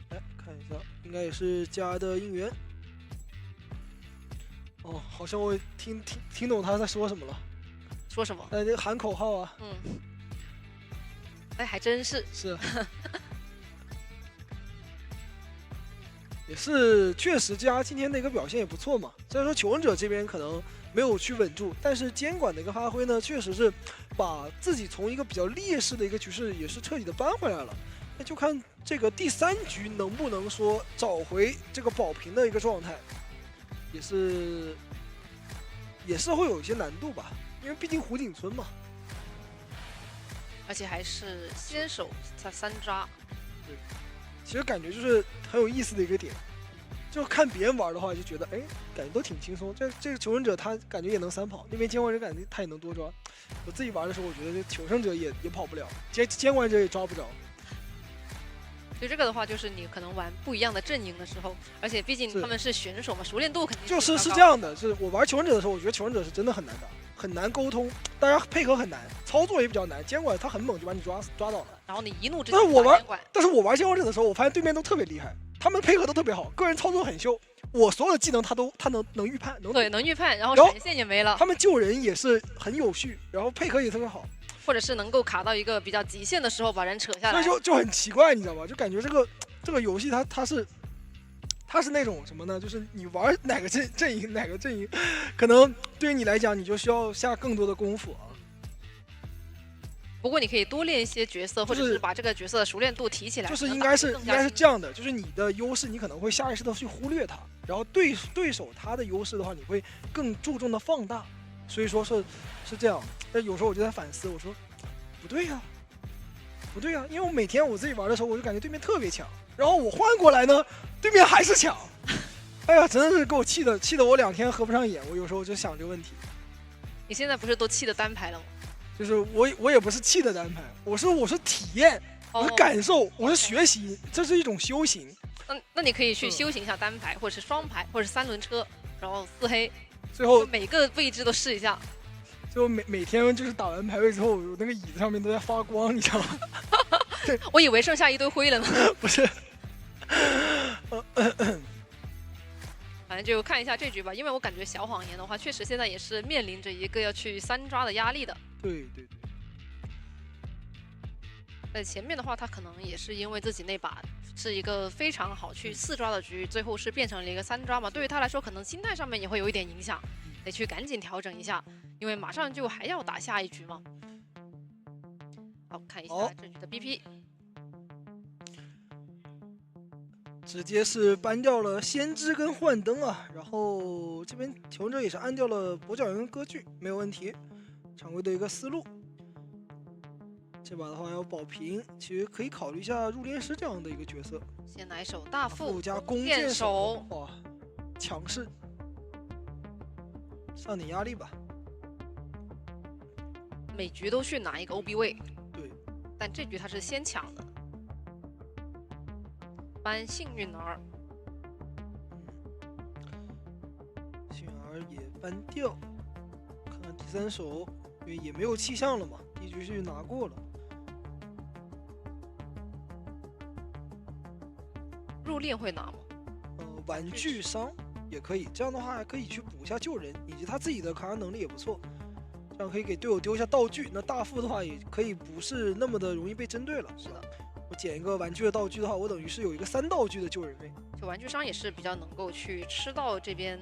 来看一下，应该也是加的应援。哦，好像我听懂他在说什么了。说什么？喊口号啊。哎，还真是。是。也是，确实加今天的一个表现也不错嘛。虽然说求生者这边可能没有去稳住，但是监管的一个发挥呢，确实是把自己从一个比较劣势的一个局势也是彻底的扳回来了。那就看这个第3局能不能说找回这个保平的一个状态，也是会有一些难度吧，因为毕竟胡锦村嘛，而且还是先手才3抓。对，其实感觉就是很有意思的一个点，就看别人玩的话就觉得，哎，感觉都挺轻松。这个求生者他感觉也能3跑，那边监管者感觉他也能多抓。我自己玩的时候，我觉得这求生者也跑不了，监管者也抓不着。对这个的话，就是你可能玩不一样的阵营的时候，而且毕竟他们是选手嘛，熟练度肯定是这样的。是我玩求生者的时候，我觉得求生者是真的很难打，很难沟通，大家配合很难，操作也比较难。监管他很猛，就把你抓倒了。然后你一怒之下但是我玩监管者的时候，我发现对面都特别厉害，他们配合都特别好，个人操作很秀。我所有的技能他能预判，能预判，然后闪现也没了。他们救人也是很有序，然后配合也特别好。或者是能够卡到一个比较极限的时候把人扯下来，所以就很奇怪，你知道吧？就感觉这个游戏它是那种什么呢？就是你玩哪个阵营，可能对于你来讲，你就需要下更多的功夫啊。不过你可以多练一些角色，或者是把这个角色的熟练度提起来。就是应该是这样的，就是你的优势，你可能会下意识的去忽略它，然后对手他的优势的话，你会更注重的放大。所以说是这样。但有时候我就在反思，我说不对呀，因为我每天我自己玩的时候，我就感觉对面特别强，然后我换过来呢，对面还是强。哎呀，真的是给我气的我2天合不上眼。我有时候就想这个问题。你现在不是都气的单排了吗？就是我也不是气的单排，我是体验，我是感受，我是学习，这是一种修行。那你可以去修行一下单排，或者是双排，或者是3轮车，然后4黑，最后每个位置都试一下。最后每天就是打完排位之后，我那个椅子上面都在发光，你知道吗？对，我以为剩下一堆灰了呢。不是，反正就看一下这局吧，因为我感觉小谎言的话，确实现在也是面临着一个要去3抓的压力的。对。在前面的话，他可能也是因为自己那把是一个非常好去4抓的局，最后是变成了一个3抓嘛，对于他来说，可能心态上面也会有一点影响。得去赶紧调整一下，因为马上就还要打下一局嘛。好，看一下这局的 BP，直接是搬掉了先知跟幻灯啊，然后这边求生者也是按掉了跛脚猿割据，没有问题，常规的一个思路。这把的话要保平，其实可以考虑一下入殓师这样的一个角色。先来手大副加弓箭手，哇，强势。上点压力吧，每局都去拿一个 OB 位，对，但这局他是先抢的，搬幸运儿，幸运儿也搬掉，看看第3手，因为也没有气象了嘛，第1局是拿过了，入殓会拿吗？玩具商。也可以，这样的话还可以去补一下救人，以及他自己的抗压能力也不错，这样可以给队友丢一下道具。那大副的话也可以不是那么的容易被针对了。是的，我捡一个玩具的道具的话，我等于是有一个3道具的救人位。就玩具商也是比较能够去吃到这边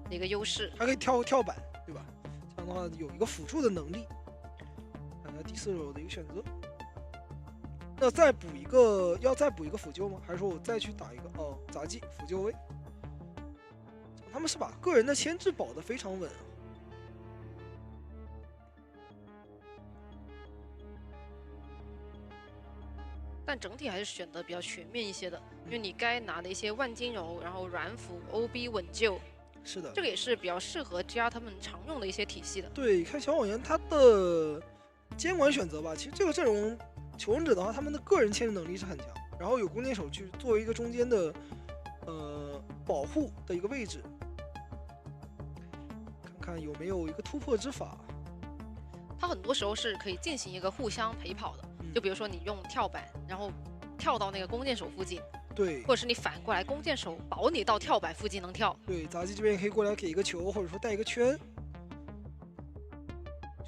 的一个优势，还可以跳板，对吧？这样的话有一个辅助的能力。看看第4手的一个选择，要再补一个辅救吗？还是说我再去打一个杂技辅救位？他们是把个人的牵制保得非常稳，但整体还是选择比较全面一些的，因为你该拿的一些万金油，然后软辅、OB 稳救，是的，这个也是比较适合 GR 他们常用的一些体系的。对，看小谎言他的监管选择吧，其实这个阵容求生者的话，他们的个人牵制能力是很强，然后有弓箭手去作为一个中间的保护的一个位置。看有没有一个突破之法。它很多时候是可以进行一个互相陪跑的，就比如说你用跳板，然后跳到那个弓箭手附近，对，或者是你反过来弓箭手保你到跳板附近能跳。对，杂技这边也可以过来给一个球，或者说带一个圈。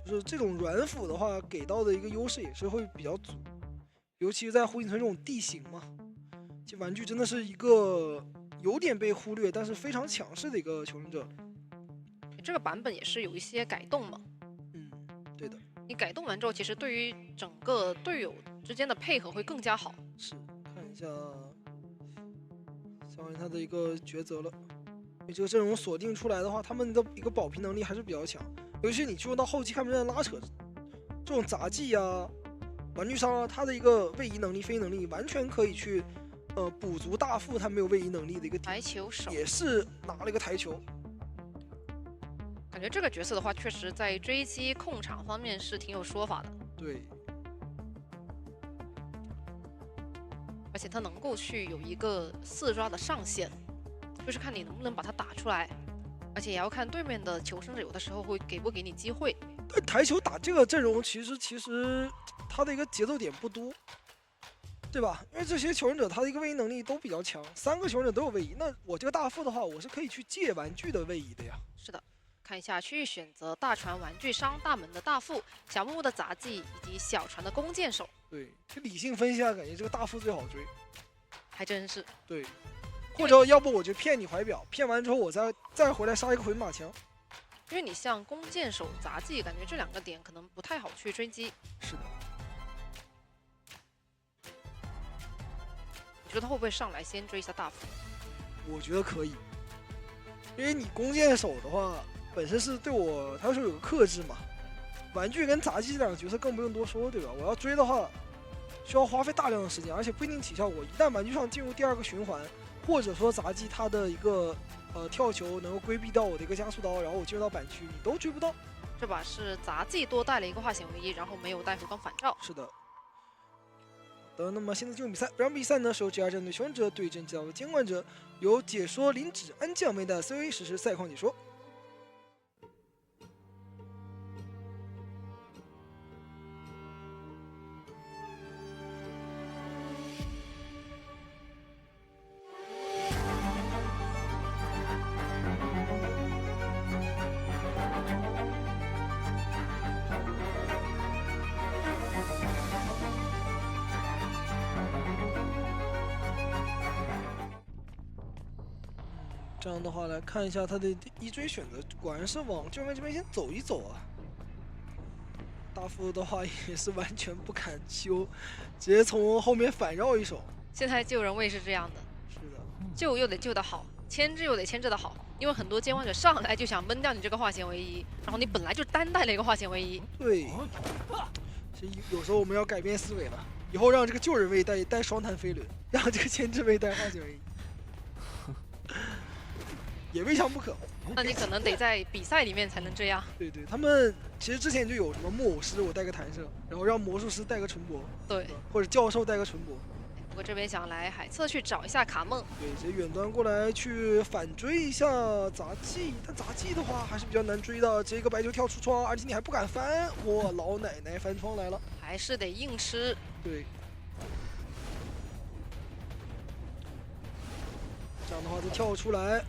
就是这种软辅的话，给到的一个优势也是会比较足，尤其是在胡锦村这种地形嘛。其实玩具真的是一个有点被忽略，但是非常强势的一个求生者。这个版本也是有一些改动嘛。对的。你改动完之后，其实对于整个队友之间的配合会更加好。是，看一下小人他的一个抉择了。因为这个阵容锁定出来的话，他们的一个保平能力还是比较强。尤其你进入到后期看不见的拉扯，这种杂技啊、玩具商啊，他的一个位移能力、飞移能力，完全可以去补足大副他没有位移能力的一个台球手，也是拿了一个台球。感觉这个角色的话，确实在追击控场方面是挺有说法的。对，而且他能够去有一个4抓的上限，就是看你能不能把它打出来。而且也要看对面的求生者有的时候会给不给你机会。但台球打这个阵容，其实他的一个节奏点不多，对吧？因为这些求生者他的一个位移能力都比较强，3个求生者都有位移。那我这个大副的话，我是可以去借玩具的位移的呀。是的，看一下区域选择：大船玩具商、大门的大副、小木屋的杂技以及小船的弓箭手。对，就理性分析下，感觉这个大副最好追。还真是。对。或者要不我就骗你怀表，骗完之后我再回来杀一个回马枪。因为你像弓箭手、杂技，感觉这2个点可能不太好去追击。是的。你觉得他会不会上来先追一下大副？我觉得可以，因为你弓箭手的话，本身是对我他说有个克制嘛，玩具跟杂技这2个角色更不用多说，对吧？我要追的话，需要花费大量的时间，而且不一定起效果。一旦玩具上进入第2个循环。或者说杂技它的一个跳球能够规避掉我的一个加速刀，然后我进入到板区，你都追不到。这把是杂技多带了一个化险为夷，然后没有带回光返照。是的。好的，那么现在进入比赛，本场比赛呢是由 GR 战队求生者对阵教监管者，由解说林芷安酱为的 COA 实时赛况解说。这样的话来看一下他的一追选择，果然是往救援这边先走一走啊。大副的话也是完全不敢修，直接从后面反绕一手。现在救人位是这样的，是的，救又得救得好，牵制又得牵制得好，因为很多监管者上来就想闷掉你这个化险为夷，然后你本来就单带了一个化险为夷。对，其实有时候我们要改变思维了，以后让这个救人位带双弹飞轮，让这个牵制位带化险为夷。也未尝不可，那你可能得在比赛里面才能这样。对对，他们其实之前就有什么木偶师，我带个弹射，然后让魔术师带个唇帛，对，或者教授带个唇帛。不过这边想来海侧去找一下卡梦，对，直接远端过来去反追一下杂技，但杂技的话还是比较难追的。这个白球跳出窗，而且你还不敢翻，哇，老奶奶翻窗来了，还是得硬吃。对。这样的话再跳出来。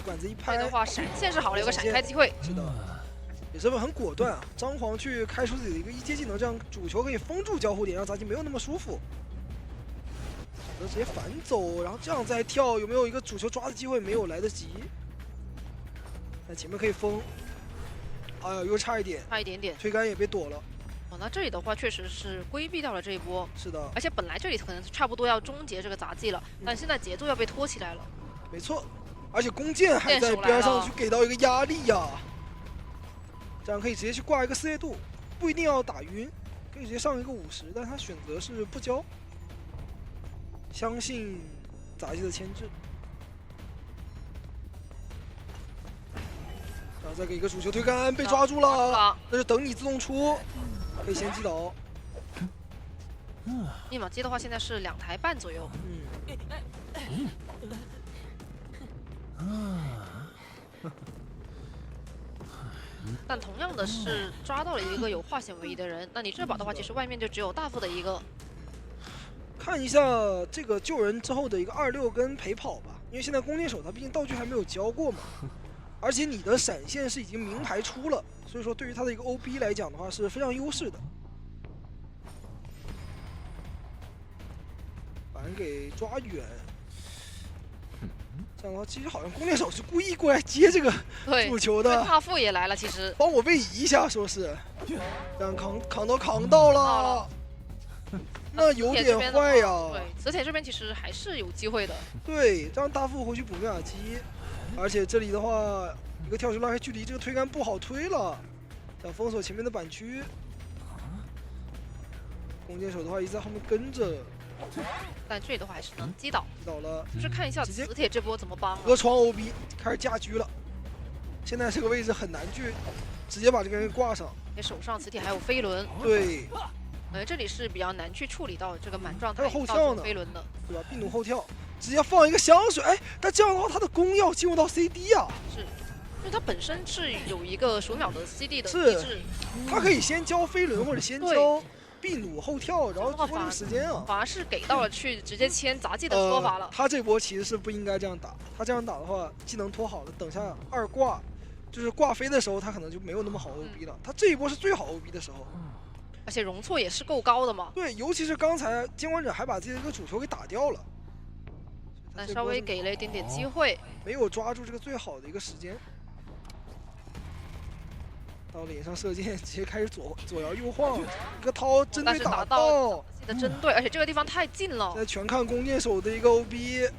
管子一拍的话，闪现是好了，有个闪开机会。是的，也是很果断啊。张皇去开出自己的一个一阶技能，这样主球可以封住交互点，让杂技没有那么舒服。直接反走，然后这样再跳，有没有一个主球抓的机会？没有来得及。但前面可以封。哎呀，又差一点，差一点点，推杆也被躲了。哦，那这里的话确实是规避掉了这一波。是的，而且本来这里可能差不多要终结这个杂技了，但现在节奏要被拖起来了。没错。而且弓箭还在边上去给到一个压力呀，这样可以直接去挂一个4叶度，不一定要打晕，可以直接上一个50，但他选择是不交，相信杂技的牵制，然后再给一个主球推杆，被抓住了，那就等你自动出，可以先击倒。密码机的话，现在是2台半左右。但同样的是抓到了一个有化险为夷的人，那你这把的话，其实外面就只有大副的一个。看一下这个救人之后的一个26跟陪跑吧，因为现在弓箭手他毕竟道具还没有交过嘛，而且你的闪现是已经明牌出了，所以说对于他的一个 OB 来讲的话是非常优势的。把人给抓远，这样的话其实好像弓箭手是故意过来接这个主球的。大副也来了，其实帮我位移一下，说是这样扛到了。那有点坏呀。对，磁铁这边其实还是有机会的。对，让大副回去补密码机，而且这里的话，一个跳球拉开距离，这个推杆不好推了，想封锁前面的板区。弓箭手的话一直在后面跟着，但这里的话还是能击倒了。就是看一下磁铁这波怎么帮。河床 OB 开始架狙了，现在这个位置很难去直接把这个人挂上。手上磁铁还有飞轮。对。这里是比较难去处理到这个满状态，他有后跳呢，飞轮的，对吧？并弩后跳，直接放一个香水，哎，但这样的话，他的弓要进入到 CD 啊。是，因为他本身是有一个数秒的 CD 的机制，他可以先交飞轮或者先交并弩后跳，然后拖这个时间啊。反而是给到了去直接签杂技的说法了。他这波其实是不应该这样打，他这样打的话，技能拖好了，等下2挂，就是挂飞的时候，他可能就没有那么好 OB 了。他这一波是最好 OB 的时候。而且容错也是够高的嘛。对，尤其是刚才监管者还把自己的一个主球给打掉了，但稍微给了一点点机会，没有抓住这个最好的一个时间。到脸上射箭，直接开始左摇右晃，一个掏针对打到，自己的针对，而且这个地方太近了。现在全看弓箭手的一个 OB。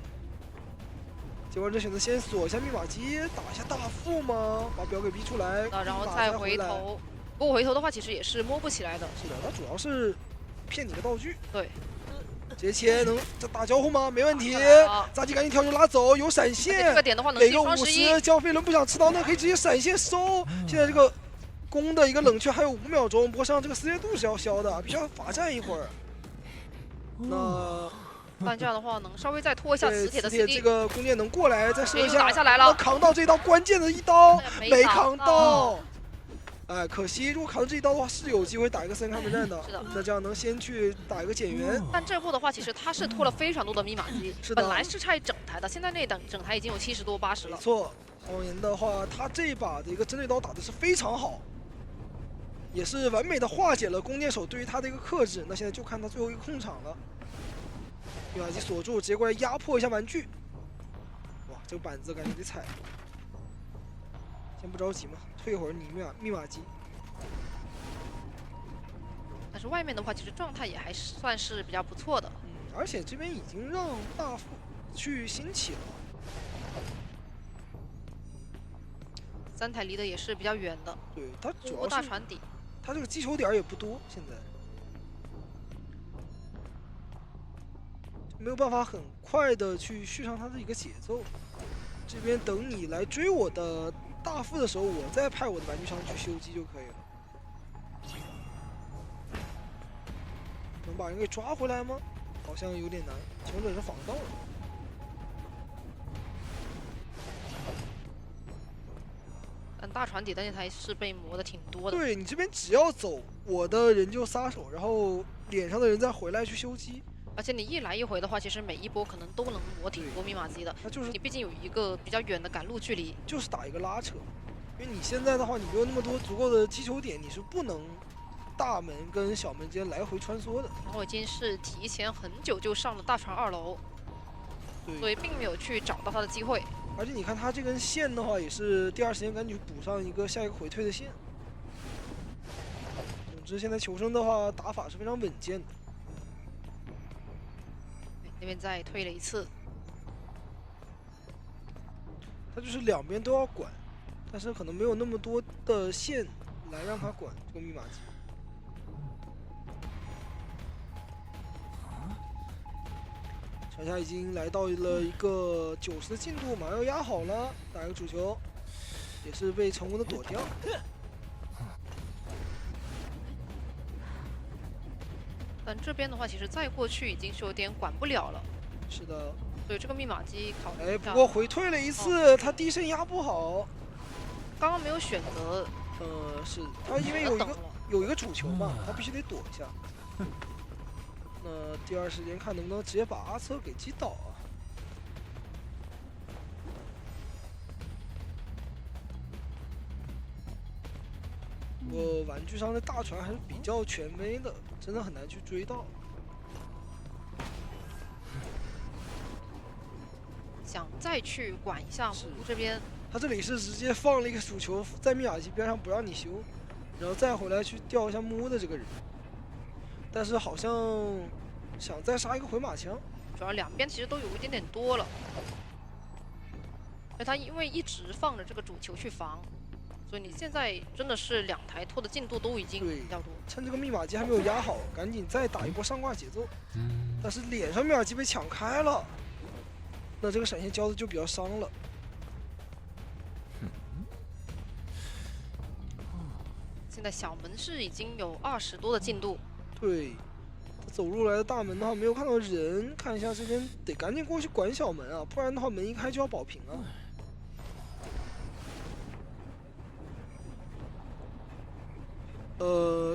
监管者选择先锁一下密码机，打一下大副吗？把表给逼出来，然后再回头。不过回头的话，其实也是摸不起来的。是的，他主要是骗你的道具。对，直接切能这打交互吗？没问题。杂技赶紧跳球拉走，有闪现。这个点的话能给个50，交飞轮不想吃到，那可以直接闪现收。现在这个弓的一个冷却还有5秒钟，不过上这个撕裂度是要消的，必须要罚站一会儿。但这样的话能稍微再拖一下磁铁的 CD。这个弓箭能过来再射一下，打下来了，扛到这刀关键的一刀，没扛到。哎，可惜，如果扛到这一刀的话，是有机会打一个3开门战的。是的，那这样能先去打一个减员。但这波的话，其实他是拖了非常多的密码机，本来是差一整台的，现在那整台已经有70多80了。没错，黄岩的话，他这一把的一个针对刀打的是非常好，也是完美的化解了弓箭手对于他的一个克制。那现在就看他最后一个控场了，密码机锁住，直接过来压迫一下玩具。哇，这个板子感觉得踩。先不着急嘛，退一会儿你密码机。但是外面的话，其实状态也还算是比较不错的。而且这边已经让大副去兴起了。3台离得也是比较远的。对，他主要是大船底，他这个击球点也不多，现在没有办法很快的去续上他的一个节奏。这边等你来追我的大副的时候，我再派我的玩具商去修机就可以了。能把人给抓回来吗？好像有点难，强者是防到了。但大船底的那台是被磨的挺多的。对你这边只要走，我的人就撒手，然后脸上的人再回来去修机。而且你一来一回的话，其实每一波可能都能磨挺多密码机的。它就是你毕竟有一个比较远的赶路距离，就是打一个拉扯。因为你现在的话，你没有那么多足够的击球点，你是不能大门跟小门之间来回穿梭的。然后已经是提前很久就上了大船2楼，所以并没有去找到他的机会。而且你看他这根线的话，也是第二时间赶紧去补上一个下一个回退的线。总之，现在求生的话打法是非常稳健的。那边再推了一次，他就是两边都要管，但是可能没有那么多的线来让他管这个密码机。小夏已经来到了一个90的进度，马上要压好了，打一个主球，也是被成功的躲掉。但这边的话，其实再过去已经是有点管不了了。是的，所以这个密码机考虑。哎，不过回退了一次，他低身压不好。刚刚没有选择是他因为有一个主球嘛，他必须得躲一下。那第二时间看能不能直接把阿策给击倒啊？我玩具上的大船还是比较权威的，真的很难去追到。想再去管一下母这边，他这里是直接放了一个主球在密码机边上不让你修，然后再回来去吊一下木的这个人，但是好像想再杀一个回马枪。主要两边其实都有一点点多了，所以他因为一直放着这个主球去防。所以你现在真的是2台拖的进度都已经比较多，趁这个密码机还没有压好，赶紧再打一波上挂节奏。但是脸上密码机被抢开了，那这个闪现交的就比较伤了。现在小门市已经有20多的进度。对，他走入来的大门的话没有看到人，看一下这边得赶紧过去管小门啊，不然的话门一开就要保平啊。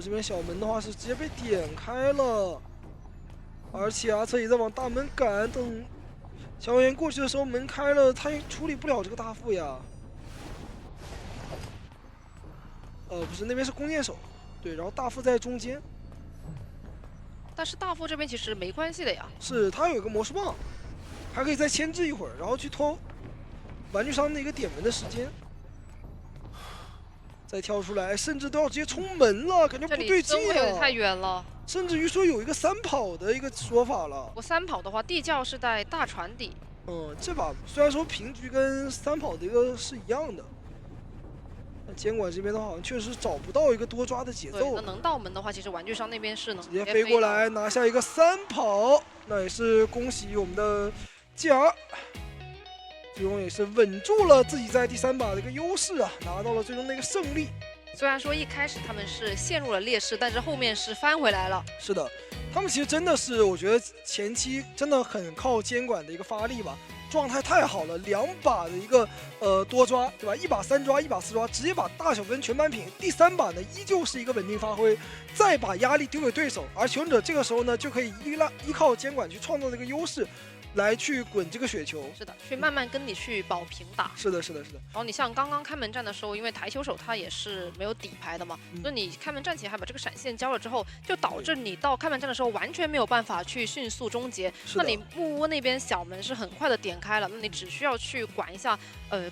这边小门的话是直接被点开了，而且阿策也在往大门赶。等小演员过去的时候，门开了，他也处理不了这个大副呀。不是，那边是弓箭手，对，然后大副在中间。但是大副这边其实没关系的呀，是他有一个魔术棒，还可以再牵制一会儿，然后去拖玩具商的一个点门的时间。再跳出来，甚至都要直接冲门了，感觉不对劲啊！有点太远了，甚至于说有一个3跑的一个说法了。我3跑的话，地窖是在大船底。这把虽然说平局跟3跑的一个是一样的，那监管这边的话好像确实找不到一个多抓的节奏。那能到门的话，其实玩具商那边是能直接飞过来拿下一个3跑，那也是恭喜我们的JR。最终也是稳住了自己在第3把的一个优势啊，拿到了最终的一个胜利。虽然说一开始他们是陷入了劣势，但是后面是翻回来了。是的，他们其实真的是，我觉得前期真的很靠监管的一个发力吧，状态太好了，2把的一个多抓，对吧？1把3抓，1把4抓，直接把大小分全扳平。第3把呢，依旧是一个稳定发挥，再把压力丢给对手，而求生者这个时候呢，就可以依靠监管去创造这个优势。来去滚这个雪球，是的，去慢慢跟你去保平打。是的，是的，是的。然后你像刚刚开门战的时候，因为台球手他也是没有底牌的嘛，所以你开门战前还把这个闪现交了之后，就导致你到开门战的时候完全没有办法去迅速终结。那你木屋那边小门是很快的点开了，那你只需要去管一下，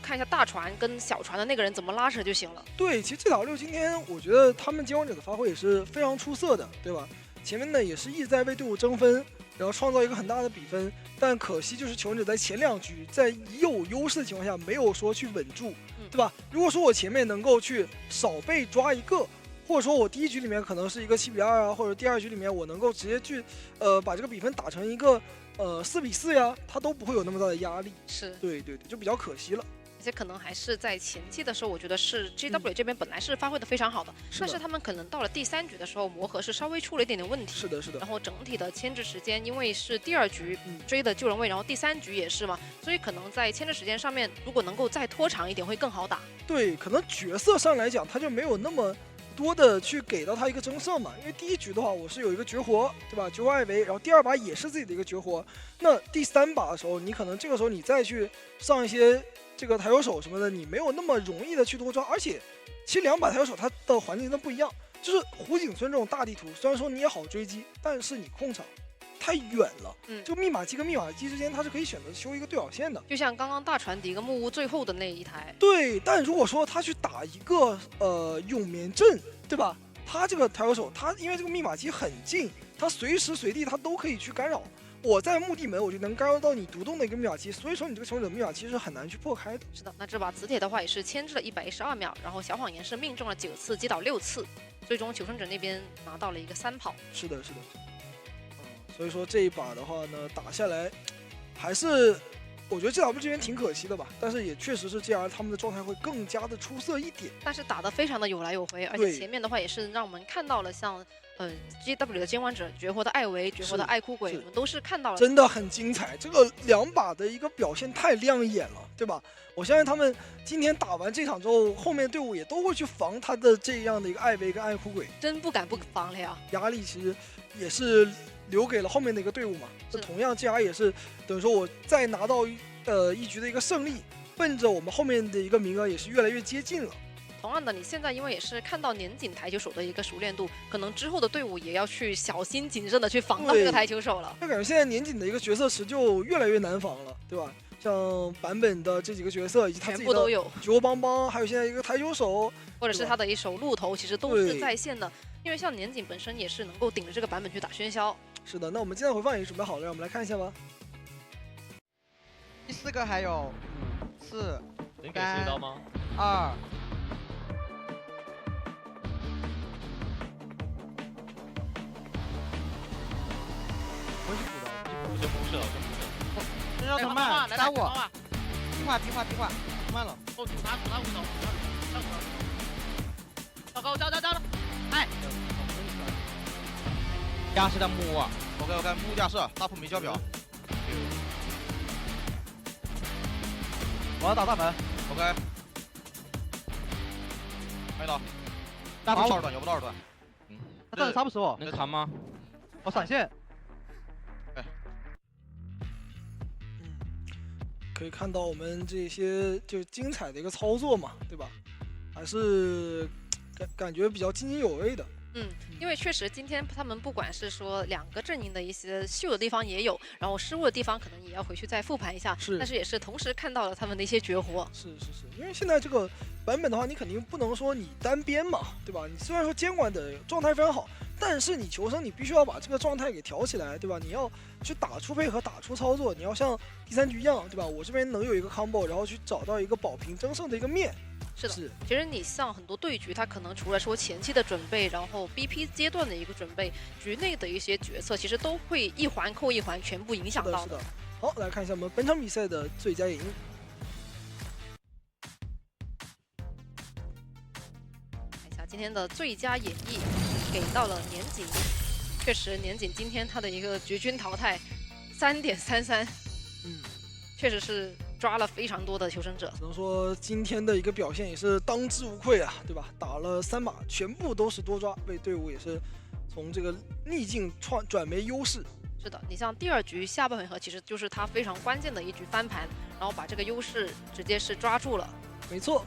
看一下大船跟小船的那个人怎么拉扯就行了。对，其实这6今天我觉得他们监管者的发挥也是非常出色的，对吧？前面呢也是一直在为队伍争分，然后创造一个很大的比分，但可惜就是求生者在前2局在已有优势的情况下没有说去稳住，对吧？如果说我前面能够去少被抓一个，或者说我第1局里面可能是一个7比2啊，或者第2局里面我能够直接去把这个比分打成一个4比4呀，他都不会有那么大的压力。是，对对对，就比较可惜了。而且可能还是在前期的时候，我觉得是 GW 这边本来是发挥的非常好的，但是他们可能到了第3局的时候，磨合是稍微出了一点点问题。是的，是的。然后整体的牵制时间，因为是第2局追的救人位，然后第3局也是嘛，所以可能在牵制时间上面，如果能够再拖长一点，会更好打。对，可能角色上来讲，他就没有那么多的去给到他一个增色嘛。因为第1局的话，我是有一个绝活，对吧？绝活外围，然后第2把也是自己的一个绝活。那第3把的时候，你可能这个时候你再去上一些。这个台球手什么的，你没有那么容易的去多抓，而且其实2把台球手它的环境真的不一样。就是湖景村这种大地图，虽然说你也好追击，但是你控场太远了。这个密码机跟密码机之间，它是可以选择修一个对角线的。就像刚刚大船底跟木屋最后的那一台。对，但如果说他去打一个永眠阵，对吧？他这个台球手，他因为这个密码机很近，他随时随地他都可以去干扰。我在墓地门，我就能干扰到你独栋的一个密码机，所以说你这个求生者密码机是很难去破开的。是的，那这把磁铁的话也是牵制了112秒，然后小谎言是命中了9次，击倒6次，最终求生者那边拿到了一个3跑。是的，是的。所以说这一把的话呢，打下来还是我觉得这 GW 这边挺可惜的吧，但是也确实是 GR 他们的状态会更加的出色一点。但是打得非常的有来有回，而且前面的话也是让我们看到了像GW 的监管者、绝活的艾维、绝活的爱哭鬼，我们都是看到了，真的很精彩。这个2把的一个表现太亮眼了，对吧？我相信他们今天打完这场之后，后面队伍也都会去防他的这样的一个艾维跟爱哭鬼，真不敢不防了呀。压力其实也是留给了后面的一个队伍嘛。这同样 GR 也是等于说我再拿到一局的一个胜利，奔着我们后面的一个名额也是越来越接近了。同样的，你现在因为也是看到年仅台球手的一个熟练度，可能之后的队伍也要去小心谨慎的去防到这个台球手了。就感觉现在年仅的一个角色池就越来越难防了，对吧？像版本的这几个角色以及他自己的全部都有，绝活邦邦，还有现在一个台球手，或者是他的一手鹿头，其实都是在线的。因为像年仅本身也是能够顶着这个版本去打喧嚣。是的，那我们今天的回放也准备好了，让我们来看一下吧。第4个还有5、4、能给谁刀吗？2。我先不是了，真要怎么办？杀我！壁画，慢了。后主他无头，糟糕，交了！哎，压式的木屋 ，OK， 木屋架势，大铺没交表。我要打大门 ，OK。没到，大铺2段，有不到2段。他暂时杀不死我，能扛吗？我闪现。可以看到我们这些就精彩的一个操作嘛，对吧？还是感觉比较津津有味的。因为确实今天他们不管是说2个阵营的一些秀的地方也有，然后失误的地方可能也要回去再复盘一下，但是也是同时看到了他们的一些绝活。是，因为现在这个版本的话，你肯定不能说你单边嘛，对吧？你虽然说监管的状态非常好，但是你求生你必须要把这个状态给调起来，对吧？你要去打出配合，打出操作，你要像第3局一样，对吧？我这边能有一个 combo， 然后去找到一个保平争胜的一个面。是的，其实你像很多对局，它可能除了说前期的准备，然后 BP 阶段的一个准备，局内的一些决策，其实都会一环扣一环，全部影响到的。好，来看一下我们本场比赛的最佳演绎。看一下今天的最佳演绎给到了年仅，确实年仅今天他的一个局均淘汰3.33，确实是抓了非常多的求生者。只能说今天的一个表现也是当之无愧啊，对吧？打了3把，全部都是多抓，为队伍也是从这个逆境转为优势。是的，你像第2局下半回合，其实就是他非常关键的一局翻盘，然后把这个优势直接是抓住了。没错，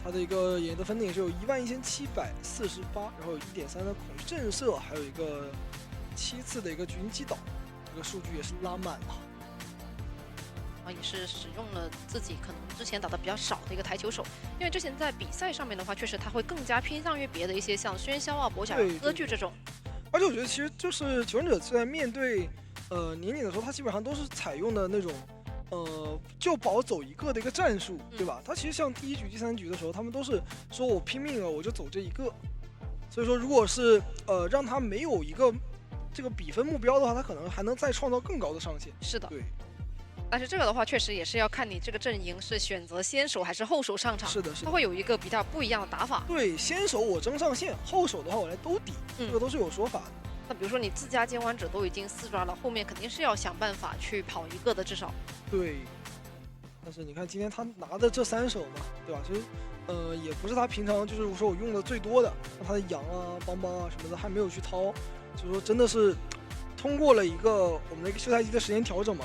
他的一个演绎的分点是有11748，然后有1.3的恐惧震慑，还有一个7次的一个局击倒，这个数据也是拉满了。也是使用了自己可能之前打的比较少的一个台球手，因为之前在比赛上面的话，确实他会更加偏向于别的一些像喧嚣啊、博小歌剧这种。而且我觉得其实就是求生者在面对年仅的时候，他基本上都是采用的那种就保走一个的一个战术，对吧？他其实像第1局、第3局的时候，他们都是说我拼命了，我就走这一个。所以说，如果是让他没有一个这个比分目标的话，他可能还能再创造更高的上限。是的，对。但是这个的话，确实也是要看你这个阵营是选择先手还是后手上场。是的，它会有一个比较不一样的打法。对，先手我争上线，后手的话我来兜底，这个都是有说法的。那比如说你自家监管者都已经4抓了，后面肯定是要想办法去跑一个的，至少。对。但是你看今天他拿的这3手嘛，对吧？其实也不是他平常就是说我用的最多的，他的羊啊、邦邦啊什么的还没有去掏，所以说真的是通过了一个我们的一个休赛期的时间调整嘛。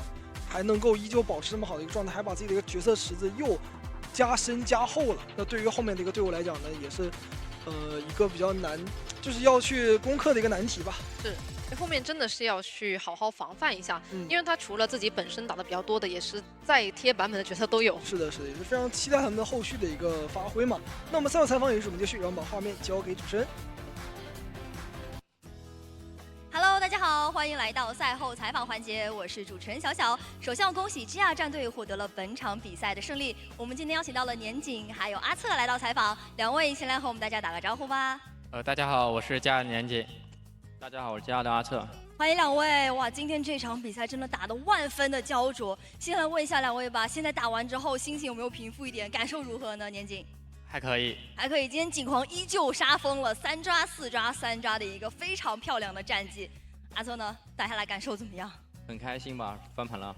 还能够依旧保持这么好的一个状态，还把自己的一个角色池子又加深加厚了。那对于后面的一个队伍来讲呢，也是一个比较难，就是要去攻克的一个难题吧。是，后面真的是要去好好防范一下，因为他除了自己本身打的比较多的，也是在贴版本的角色都有。是的，也是非常期待他们的后续的一个发挥嘛。那我们3个采访也是我们继续，让我们把画面交给主持人。Hello， 大家好，欢迎来到赛后采访环节，我是主持人小小。首先要恭喜 GR 战队获得了本场比赛的胜利。我们今天邀请到了年仅还有阿策来到采访，两位先来和我们大家打个招呼吧。大家好，我是GR年仅。大家好，我是GR的阿策。欢迎两位！哇，今天这场比赛真的打得万分的焦灼。先来问一下两位吧，现在打完之后心情有没有平复一点？感受如何呢？年景还可以，还可以。今天景狂依旧杀疯了，3抓4抓3抓的一个非常漂亮的战绩。阿策呢，打下来感受怎么样？很开心吧，翻盘了。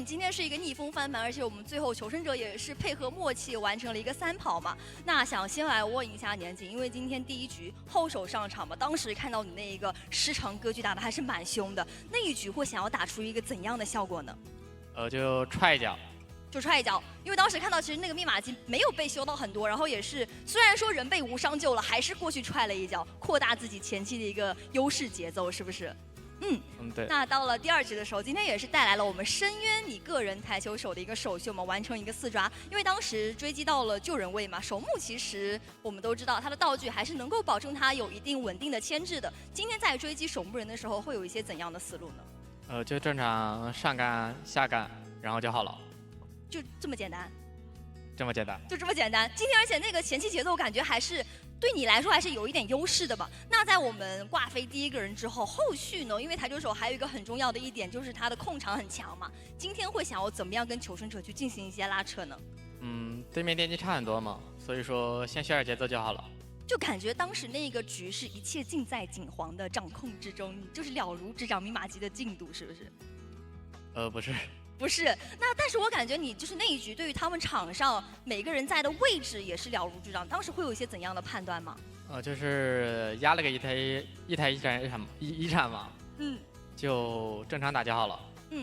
今天是一个逆风翻盘，而且我们最后求生者也是配合默契完成了一个3跑嘛。那想先来问一下年景，因为今天第一局后手上场嘛，当时看到你那一个失常割据打的还是蛮凶的，那一局会想要打出一个怎样的效果呢？就踹一脚。就踹一脚，因为当时看到其实那个密码机没有被修到很多，然后也是虽然说人被无伤救了，还是过去踹了一脚，扩大自己前期的一个优势节奏，是不是？对。那到了第2局的时候，今天也是带来了我们深渊你个人台球手的一个首秀嘛，完成一个4抓。因为当时追击到了救人位嘛，首目其实我们都知道它的道具还是能够保证它有一定稳定的牵制的。今天在追击首目人的时候，会有一些怎样的思路呢？就正常上杆下杆，然后就好了。就这么简单？这么简单？就这么简单。今天而且那个前期节奏感觉还是对你来说还是有一点优势的吧？那在我们挂飞第1个人之后，后续呢？因为台球手还有一个很重要的一点就是他的控场很强嘛。今天会想要怎么样跟求生者去进行一些拉扯呢？对面电机差很多嘛，所以说先学点节奏就好了。就感觉当时那个局是一切尽在景皇的掌控之中，你就是了如指掌密码机的进度，是不是？不是。不是，那但是我感觉你就是那一局对于他们场上每个人在的位置也是了如指掌，当时会有一些怎样的判断吗？就是压了个一铲嘛，就正常打就好了。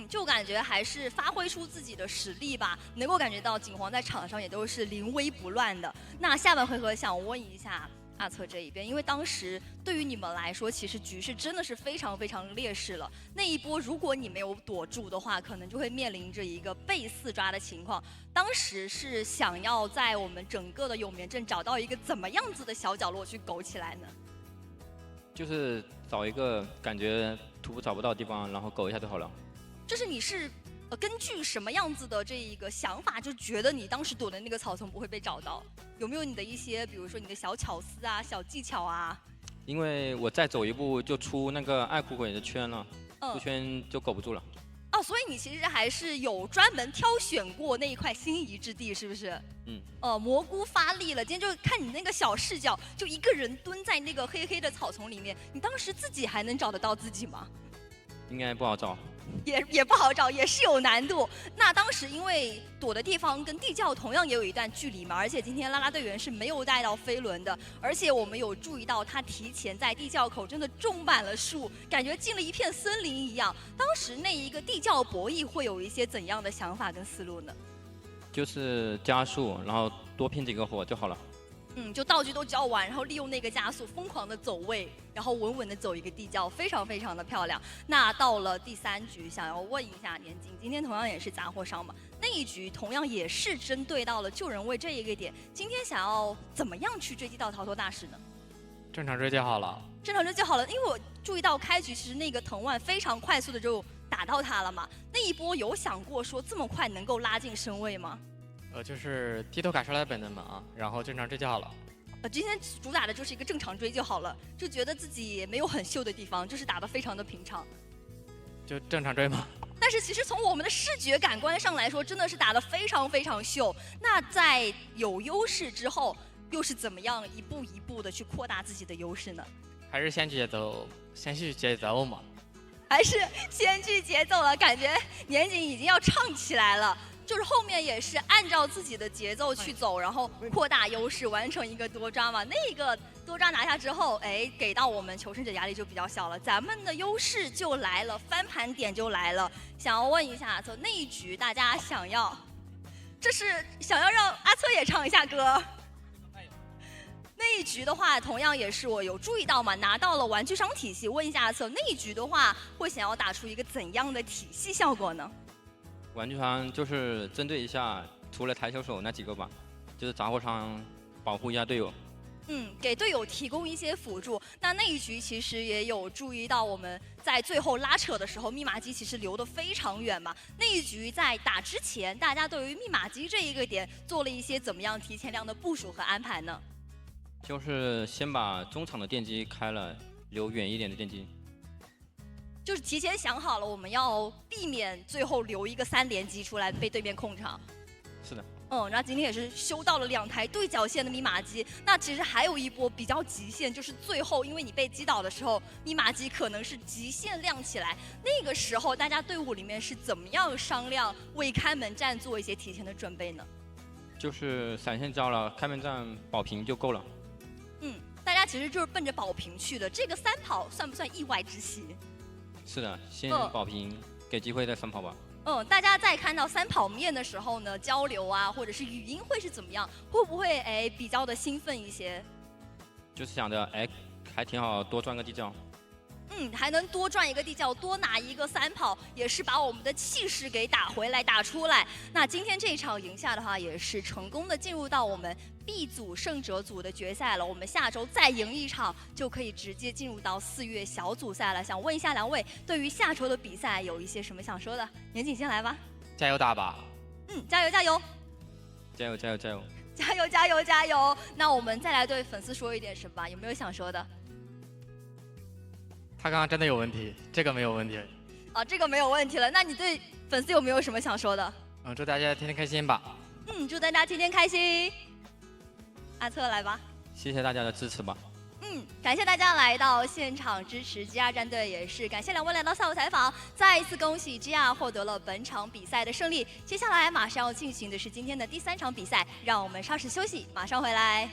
就感觉还是发挥出自己的实力吧，能够感觉到景皇在场上也都是临危不乱的。那下半回合想问一下阿策这一边，因为当时对于你们来说，其实局势真的是非常非常劣势了。那一波如果你没有躲住的话，可能就会面临着一个被4抓的情况。当时是想要在我们整个的永眠镇找到一个怎么样子的小角落去苟起来呢？就是找一个感觉图找不到的地方，然后苟一下就好了。就是你是根据什么样子的这一个想法，就觉得你当时躲的那个草丛不会被找到？有没有你的一些，比如说你的小巧思啊、小技巧啊？因为我再走一步就出那个爱哭鬼的圈了，出圈就苟不住了。所以你其实还是有专门挑选过那一块心仪之地，是不是？蘑菇发力了，今天就看你那个小视角，就一个人蹲在那个黑黑的草丛里面，你当时自己还能找得到自己吗？应该不好找。也不好找，也是有难度。那当时因为躲的地方跟地窖同样也有一段距离嘛，而且今天啦啦队员是没有带到飞轮的，而且我们有注意到他提前在地窖口真的种满了树，感觉进了一片森林一样。当时那一个地窖博弈会有一些怎样的想法跟思路呢？就是加速，然后多拼几个火就好了。就道具都交完，然后利用那个加速疯狂的走位，然后稳稳的走一个地窖，非常非常的漂亮。那到了第3局，想要问一下年景，今天同样也是杂货商嘛，那一局同样也是针对到了救人位这一个点，今天想要怎么样去追击到逃脱大师呢？正常追就好了。正常追就好了，因为我注意到开局其实那个藤万非常快速的就打到他了嘛，那一波有想过说这么快能够拉进身位吗？就是低头卡出来本能嘛，然后正常追就好了。今天主打的就是一个正常追就好了，就觉得自己也没有很秀的地方，就是打得非常的平常。就正常追嘛。但是其实从我们的视觉感官上来说，真的是打得非常非常秀。那在有优势之后，又是怎么样一步一步的去扩大自己的优势呢？还是先去节奏嘛。还是先去节奏了，感觉年景已经要唱起来了。就是后面也是按照自己的节奏去走，然后扩大优势，完成一个多抓嘛。那个多抓拿下之后，给到我们求生者压力就比较小了，咱们的优势就来了，翻盘点就来了。想要问一下，从那一局大家想要让阿策也唱一下歌。那一局的话，同样也是我有注意到嘛，拿到了玩具商体系。问一下阿策，那一局的话，会想要打出一个怎样的体系效果呢？玩具商就是针对一下除了台球手那几个吧，就是杂货商保护一下队友。给队友提供一些辅助。那一局其实也有注意到，我们在最后拉扯的时候，密码机其实留得非常远嘛。那一局在打之前，大家对于密码机这一个点做了一些怎么样提前量的部署和安排呢？就是先把中场的电机开了，留远一点的电机。就是提前想好了，我们要避免最后留一个3连击出来被对面控场。是的。然后今天也是修到了2台对角线的密码机。那其实还有一波比较极限，就是最后因为你被击倒的时候，密码机可能是极限亮起来。那个时候大家队伍里面是怎么样商量为开门战做一些提前的准备呢？就是闪现交了，开门战保平就够了。大家其实就是奔着保平去的。这个3跑算不算意外之喜？是的，先保平，给机会再3跑吧。大家在看到3跑面的时候呢，交流啊，或者是语音会是怎么样？会不会比较的兴奋一些？就是想着还挺好，多赚个地窖。还能多赚一个地窖，多拿一个3跑，也是把我们的气势给打回来、打出来。那今天这一场赢下的话，也是成功的进入到我们 B 组胜者组的决赛了。我们下周再赢一场，就可以直接进入到4月小组赛了。想问一下2位，对于下周的比赛有一些什么想说的？年景先来吧。加油大吧！加油加油！加油加油加油！加油加油加油！那我们再来对粉丝说一点什么吧？有没有想说的？他刚刚真的有问题，这个没有问题。这个没有问题了。那你对粉丝有没有什么想说的？祝大家天天开心吧。祝大家天天开心。阿策来吧。谢谢大家的支持吧。感谢大家来到现场支持 GR 战队，也是感谢2位来到赛后采访。再一次恭喜 GR 获得了本场比赛的胜利。接下来马上要进行的是今天的第3场比赛，让我们稍事休息，马上回来。